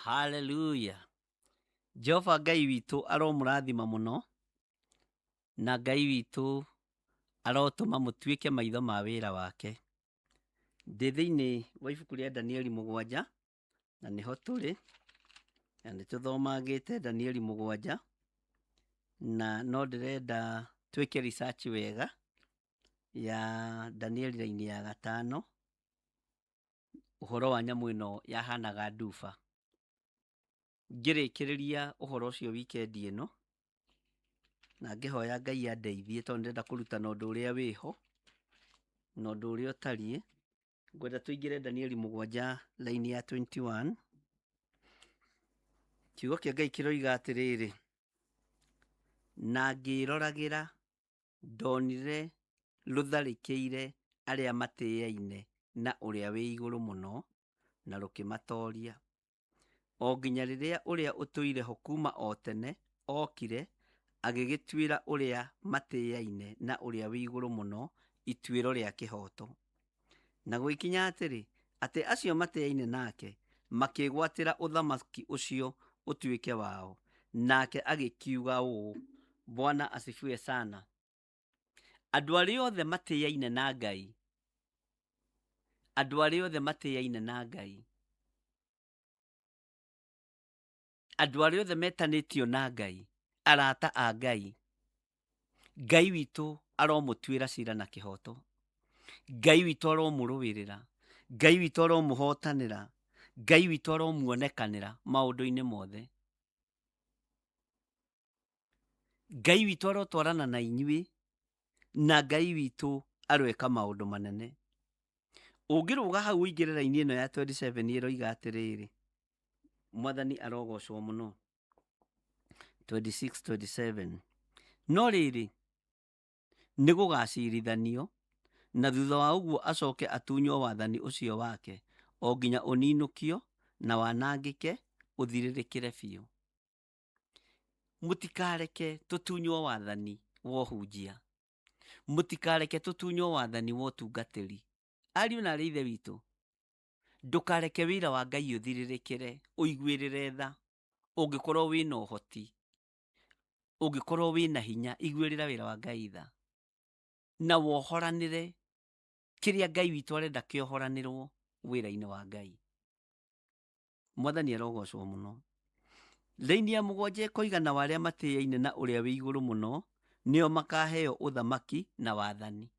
Hallelujah. Jehova Ngai witũ aromũrathima mũno, na Ngai witũ arotũma mũtuĩke maitho ma wĩra wake. Ndĩ thĩinĩ wa ibuku rĩa Danieli 7, na nĩho tũrĩ, na nĩ tũthomagĩte Danieli 7, na no ndĩrenda twĩke research wega ya Danieli raini ya 5, ũhoro wa nyamũ ĩno yahanaga nduba. Ngĩrĩkĩrĩria ũhoro ũcio weekend ĩno, na ngĩhoya Ngai andeithie tondũ ndĩrenda kũruta na ũndũ ũrĩa wĩho na ũndũ ũrĩa ũtariĩ. Ngwenda tũingĩre Danieli 7 raini ya 21. Kiugo kĩa Ngai kĩroiga atĩrĩrĩ, na ngĩroragĩra ndonire rũtharĩkĩire arĩa matĩĩaine na ũrĩa wĩ igũrũ mũno, na rũkĩmatooria, o nginya rĩrĩa ũrĩa ũtũire ho kuuma o tene okire, agĩgĩtuĩra ũrĩa matĩĩaine na ũrĩa wĩ igũrũ mũno ituĩro rĩa kĩhooto. Na gwĩkinya atĩrĩ, atĩ acio matĩĩaine nake makĩgwatĩra ũthamaki ũcio ũtuĩke wao. Nake agĩkiuga ũũ, Bwana asifiwe sana. Andũ arĩa othe matĩĩaine na Ngai, andũ arĩa othe matĩĩaine na Ngai, andũ arĩa othe metanĩtio na Ngai, arata a Ngai, Ngai witũ aromũtuĩra cira na kĩhooto. Ngai witũ aromũrũwĩrĩra, Ngai witũ aromũhotanĩra, Ngai witũ aromuonekanĩra maũndũ-inĩ mothe. Ngai witũ arotwarana na inyuĩ, na Ngai witũ aroeka maũndũ manene. Ũngĩrũga hau ũingĩre raini ĩno ya 27 ĩroiga atĩrĩrĩ, Mwathani arogocwo mũno. 26:27. no rĩrĩ nĩ gũgacirithanio, na thutha wa ũguo acoke atunywo wathani ũcio wake, o nginya ũninũkio na wanangĩke ũthirĩrĩkĩre biũ. Mũtikareke tũtunywo wathani wa ũhunjia, mũtikareke tũtunywo wathani wa ũtungatĩri. Ariũ na aarĩ a Ithe witũ, ndũkareke wĩra wa Ngai ũthirĩrĩkĩre, ũiguĩrĩre tha. Ũngĩkorwo wĩna ũhoti, ũngĩkorwo wĩna hinya, iguĩrĩra wĩra wa Ngai tha, na wohoranĩre kĩrĩa Ngai witũ arenda kĩohoranĩrwo wĩra-inĩ wa Ngai. Mwathani arogocwo mũno. Raini ya 7 ĩkoiga, na arĩa matĩĩaine na ũrĩa wĩ igũrũ mũno nĩo makaheo ũthamaki na wathani.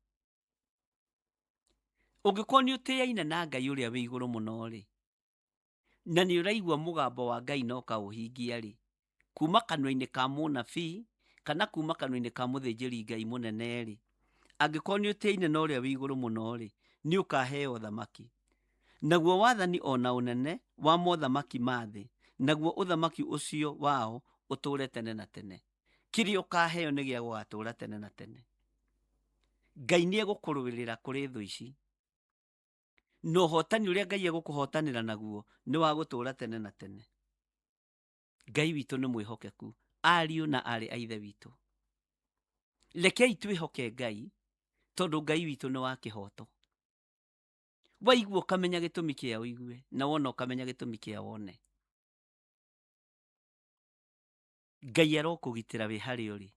Ũngĩkorwo nĩ ũtĩĩaine na Ngai ũrĩa wĩ igũrũ mũno-rĩ, na nĩ ũraigua mũgambo wa Ngai na ũkaũhingia-rĩ, kuma kanua-inĩ ka mũnabii kana kuma kanua-inĩ ka mũthĩnjĩri Ngai mũnene-rĩ, angĩkorwo nĩ ũtĩĩaine na ũrĩa wĩ igũrũ mũno-rĩ, nĩ ũkaheo ũthamaki. Naguo wathani ona ũnene wa mothamaki ma thĩ, naguo ũthamaki ũcio wao ũtũũre tene na tene. Kĩrĩa ũkaheo nĩ gĩa gũgatũũra tene na tene. Ngai nĩ egũkũrũĩrĩra kũrĩ thũ ici, na ũhotani ũrĩa Ngai egũkũhotanĩra naguo nĩ wa gũtũũra tene na tene. Ngai witũ nĩ mwĩhokeku. Ariũ na aarĩ a Ithe witũ, rekei twĩhoke Ngai, tondũ Ngai witũ nĩ wa kĩhoto. Waigua ũkamenya gĩtũmi kĩa ũigue, na wona ũkamenya gĩtũmi kĩa wone. Ngai arokũgitĩra wĩ harĩa ũrĩ.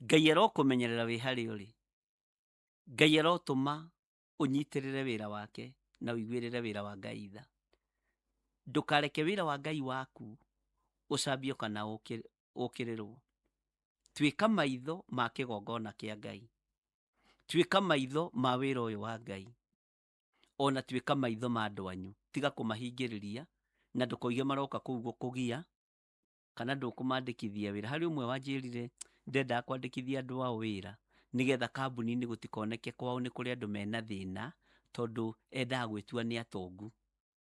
Ngai arokũmenyerera wĩ harĩa ũrĩ. Ngai arotũma ũnyitĩrĩre wĩra wake na ũiguĩrĩre wĩra wa Ngai tha. Ndũkareke wĩra wa Ngai waku ũcambio kana ũkĩrĩrwo. Tuĩka maitho ma kĩgongona kĩa Ngai. Tuĩka maitho ma wĩra ũyũ wa Ngai. Ona tuĩka maitho ma andũ anyu. Tiga kũmahingĩrĩria na ndũkoige maroka kũu gũkũgia, kana ndũkũmandĩkithia wĩra. Harĩ ũmwe wanjĩrire ndendaga kwandĩkithia andũ ao wĩra, nĩgetha kambuni-inĩ gũtikoneke kwao nĩ kũrĩ andũ mena thĩna, tondũ endaga gwĩtua nĩ atongu.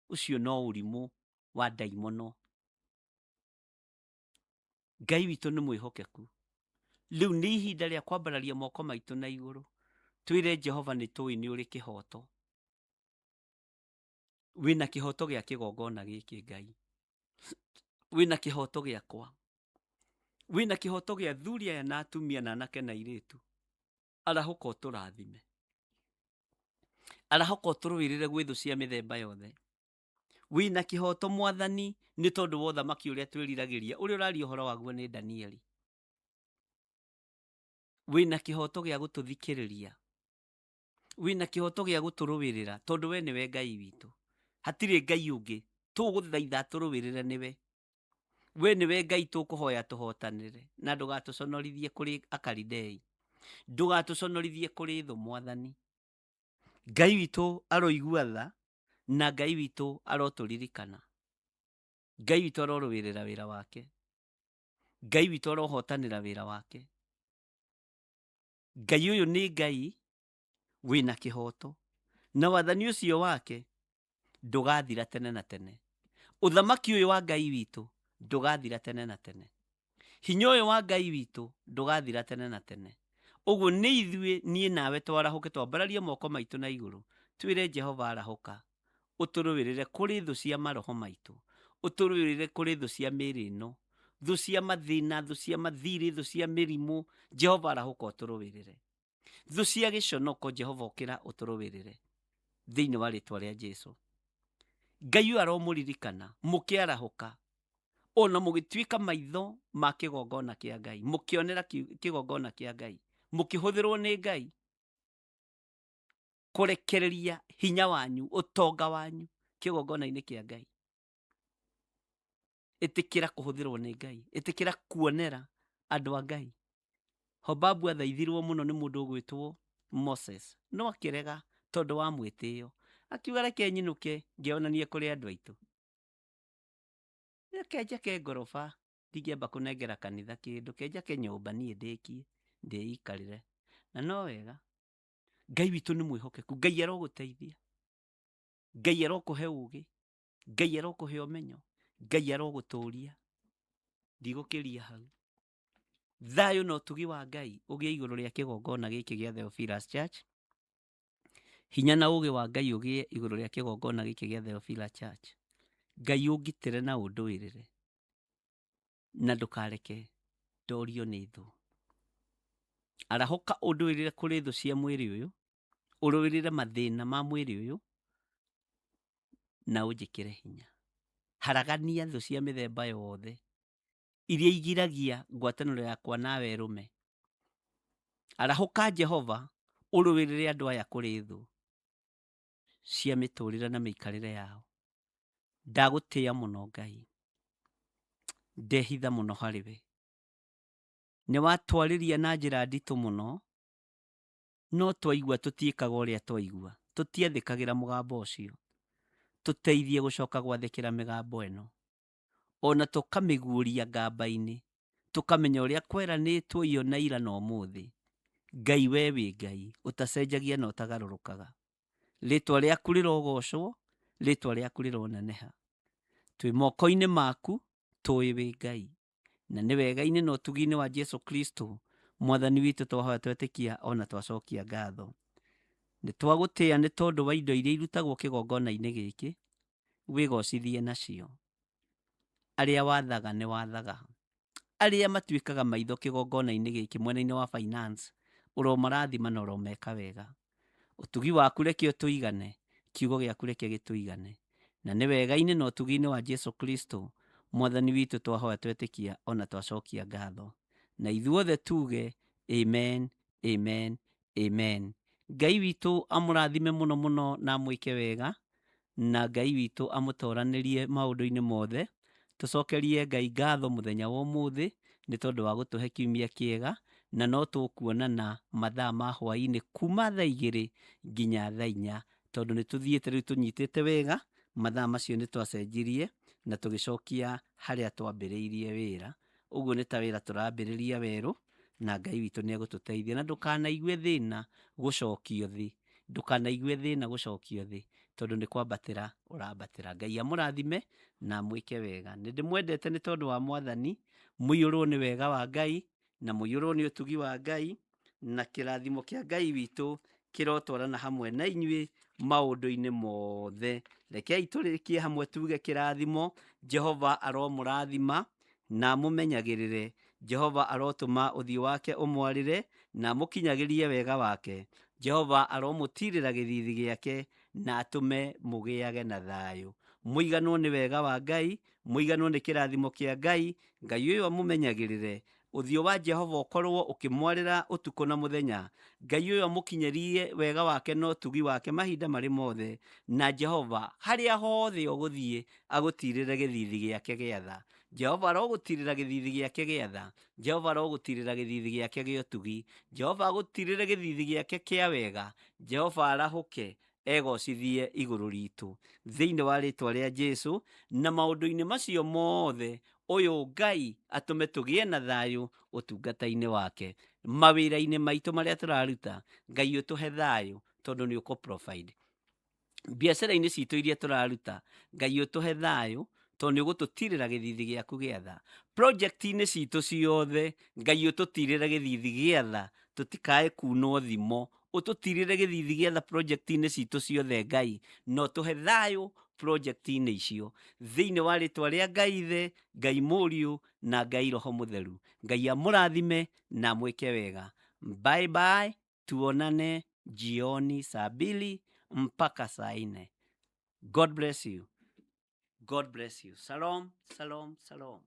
Ũcio no ũrimũ wa ndaimono. Ngai witũ nĩ mwĩhokeku. Rĩu nĩ ihinda rĩa kwambararia moko maitũ na igũrũ, twĩre Jehova nĩ tũĩ nĩ ũrĩ kĩhoto. Wĩna kĩhoto gĩa kĩgongona gĩkĩ Ngai. Wĩna kĩhoto gĩakwa. Wĩna kĩhoto gĩa athuri aya na atumia na anake na airĩtu. Arahũka ũtũrathime. Arahũka ũtũrũĩrĩre gwĩ thũ cia mĩthemba yothe. Wĩna kĩhoto Mwathani, nĩ tondũ wa ũthamaki ũrĩa twĩriragĩria, ũrĩa ũraria ũhoro waguo nĩ Danieli. Wĩna kĩhoto gĩa gũtũthikĩrĩria. Wĩna kĩhoto gĩa gũtũrũĩrĩra, tondũ we nĩwe Ngai witũ. Hatirĩ Ngai ũngĩ tũgũthaitha tũrũĩrĩre nĩwe. We nĩwe Ngai tũkũhoya tũhotanĩre, na ndũgatũconorithie kũrĩ Akalidei. Ndũgatũconorithie kũrĩ thũ Mwathani. Ngai witũ aroigua tha, na Ngai witũ arotũririkana. Ngai witũ arorũĩrĩra wĩra wake. Ngai witũ arohotanĩra wĩra wake. Ngai ũyũ nĩ Ngai wĩna kĩhoto, na wathani ũcio wake ndũgathira tene na tene. Ũthamaki ũyũ wa Ngai witũ ndũgathira tene na tene. Hinya ũyũ wa Ngai witũ ndũgathira tene na tene. Ũguo nĩ ithuĩ niĩ nawe twarahũke twambararie moko maitũ na igũrũ, twĩre Jehova arahũka, ũtũrũĩrĩre kũrĩ thũ cia maroho maitũ, ũtũrũĩrĩre kũrĩ thũ cia mĩĩrĩ ĩno, thũ cia mathĩna, thũ cia mathirĩ, thũ cia mĩrimũ. Jehova arahũka ũtũrũĩrĩre. Thũ cia gĩconoko, Jehova ũkĩra ũtũrũĩrĩre thĩinĩ wa rĩtwa rĩa Jesũ. Ngai ũyũ aromũririkana, mũkĩarahũka, ona mũgĩtuĩka maitho ma kĩgongona kĩa Ngai, mũkĩonera kĩgongona kĩa Ngai, mũkĩhũthĩrwo nĩ Ngai kũrekereria hinya wanyu, ũtonga wanyu kĩgongona-inĩ kĩa Ngai. Ĩtĩkĩra kũhũthĩrwo nĩ Ngai, ĩtĩkĩra kuonera andũ a Ngai. Hobabu athaithirwo mũno nĩ mũndũ ũgwĩtwo Moses, no akĩrega tondũ wa mwĩtĩo. Akiuga reke nyinũke ngĩonanie kũrĩ andũ aitũ. Reke njake ngoroba, ndingĩamba kũnengera kanitha kĩndũ, ke njake nyũmba niĩ ndĩkie, ndĩikarĩre. Na no wega, Ngai witũ nĩ mwĩhokeku. Ngai arogũteithia. Ngai arokũhe ũũgĩ. Ngai arokũhe ũmenyo. Ngai arogũtũũria. Ndigũkĩria hau. thayũ na ũtugi wa Ngai ũgĩe igũrũ rĩa kĩgongona gĩkĩ gĩa Theophilus Church. Hinya na ũgĩ wa Ngai ũgĩe igũrũ rĩa kĩgongona gĩkĩ gĩa Theophilus Church. Ngai ũngitĩre na ũndũĩrĩre na ndũkareke ndorio nĩ thũ. Arahũka ũndũĩrĩre kũrĩ thũ cia mwĩrĩ ũyũ, ũrũĩrĩre mathĩna ma mwĩrĩ ũyũ na ũnjĩkĩre hinya. Haragania thũ cia mĩthemba yothe iria igiragia ngwatanĩro yakwa nawe rũme. Arahũka Jehova ũrũĩrĩre andũ aya kũrĩ thũ cia mĩtũrĩre na mĩikarĩre yao. Ndagũtĩĩa mũno Ngai, ndehitha mũno harĩwe. Nĩ watwarĩria na njĩra nditũ mũno, no twaigua tũtiĩkaga ũrĩa twaigua, tũtiathĩkagĩra mũgambo ũcio. Tũteithie gũcoka gwathĩkĩra mĩgambo ĩno, ona tũkamĩguũria ngamba-inĩ, tũkamenya ũrĩa kweranĩtwo iyo na ira na ũmũthĩ. Ngai we wĩ Ngai, ũtacenjagia na ũtagarũrũkaga. Rĩtwa rĩaku rĩrogocwo, rĩtwa rĩaku rĩroneneha. Twĩ moko-inĩ maku, tũĩ wĩ Ngai, na nĩ wega-inĩ na ũtugi-inĩ wa Jesu Kristo, Mwathani witũ twahoya twetĩkia ona twacokia ngatho. Nĩ twagũtĩĩa nĩ tondũ wa indo iria irutagwo kĩgongona-inĩ gĩkĩ, wĩgocithie nacio. Arĩa wathaga nĩ wathaga. Arĩa matuĩkaga maitho kĩgongona-inĩ gĩkĩ mwena-inĩ wa finance, ũromarathima na ũromeka wega. Ũtugi waku reke ũtũigane, kiugo gĩaku reke gĩtũigane. Na nĩ wega-inĩ na ũtugi-inĩ wa Jesu Kristo, Mwathani witũ twahoya twetĩkia ona twacokia ngatho. Na ithuothe tuge amen, amen, amen. Ngai witũ amũrathime mũno mũno na amwĩke wega, na Ngai witũ amũtoranĩrie maũndũ-inĩ mothe. Tũcokerie Ngai ngatho mũthenya wa ũmũthĩ nĩ tondũ wa gũtũhe kiumia kĩega, na no tũkuonana mathaa ma hwaĩ-inĩ kuma thaa 2 nginya thaa 4, tondũ nĩ tũthiĩte rĩu tũnyitĩte wega, mathaa macio nĩ twacenjirie na tũgĩcokia harĩa twambĩrĩirie wĩra. Ũguo nĩ ta wĩra tũrambĩrĩria werũ, na Ngai witũ nĩ egũtũteithia. Na ndũkanaigue thĩna gũcokio thĩ, ndũkanaigue thĩna gũcokio thĩ, tondũ nĩ kwambatĩra ũrambatĩra. Ngai amũrathime na amwĩke wega. Nĩ ndĩmwendete nĩ tondũ wa Mwathani. Mũiyũrwo nĩ wega wa Ngai, na mũiyũrwo nĩ ũtugi wa Ngai, na kĩrathimo kĩa Ngai witũ kĩrotwarana hamwe na inyuĩ maũndũ-inĩ mothe. Rekei tũrĩkie hamwe tuge kĩrathimo. Jehova aromũrathima na mũmenyagĩrĩre. Jehova arotũma ũthiũ wake ũmwarĩre na mũkinyagĩrie wega wake. Jehova aromũtirĩra gĩthithi gĩake na atũme mũgĩage na thayũ. Mũiganwo nĩ wega wa Ngai, mũiganwo nĩ kĩrathimo kĩa Ngai. Ngai ũyũ amũmenyagĩrĩre. Ũthiũ wa Jehova ũkorwo ũkĩmwarĩra ũtukũ na mũthenya. Ngai ũyũ amũkinyerie wega wake na ũtugi wake mahinda marĩ mothe. Na Jehova harĩa hothe ũgũthiĩ agũtirĩre gĩthithi gĩake gĩa tha. Jehova arogũtirĩra gĩthithi gĩake gĩa tha. Jehova arogũtirĩra gĩthithi gĩake gĩa ũtugi. Jehova agũtirĩre gĩthithi gĩake kĩa wega. Jehova arahũke egocithie igũrũ ritũ thĩinĩ wa rĩtwa rĩa Jesu, na maũndũ-inĩ macio mothe ũyũ Ngai atũme tũgĩe na thayũ ũtungata-inĩ wake. Mawĩra-inĩ maitũ marĩa tũraruta, Ngai ũtũhe thayũ tondũ nĩ ũkũ provide. Biacara-inĩ citũ iria tũraruta, Ngai ũtũhe thayũ tondũ nĩ ũgũtũtirĩra gĩthithi gĩaku gĩa tha. Project-inĩ citũ ciothe, Ngai ũtũtirĩra gĩthithi gĩa tha, tũtikae kunwo thimo. Ũtũtirĩre gĩthithi gĩa tha project-inĩ citũ ciothe Ngai, no tũhe thayũ project-inĩ icio. Thĩinĩ wa rĩtwa rĩa Ngai Ithe, Ngai Mũriũ na Ngai Roho Mũtheru. Ngai amũrathime na mwĩke wega. Bye bye, tuonane jioni saa 2 mpaka saa 4. God bless you. God bless you. Shalom, shalom, shalom.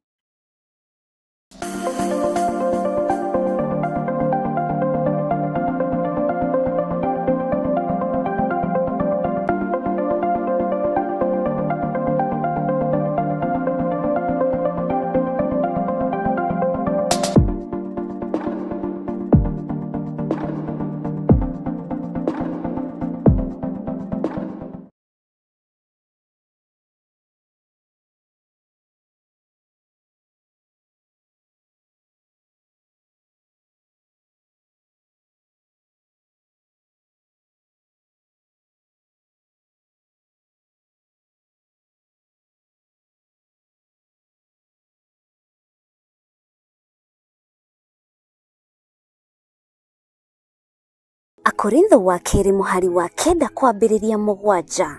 Akorintho wa kerĩ mũhari wa 9 kwambĩrĩria 7.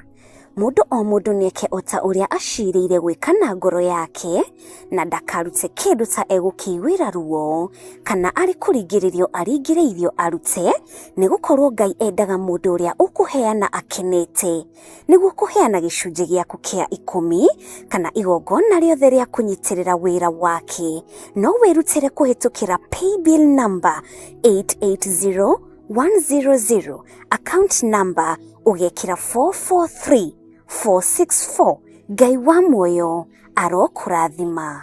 Mũndũ o mũndũ nĩeke ota ũrĩa acirĩire gwĩka na ngoro yake, na ndakarute kĩndũ ta egũkĩiguĩra ruo, kana arĩ kũringĩrĩrio aringĩrĩirio arute, nĩgũkorwo Ngai endaga mũndũ ũrĩa ũkũheana akenete, nĩguo kũheana gĩcunjĩ gĩaku kĩa 10 kana igongona rĩothe rĩa kũnyitĩrĩra wĩra wake. No wĩrutĩre kũhĩtũkĩra paybill number 880100, account number ũgekĩra 443464. Ngai wa muoyo arokũrathima.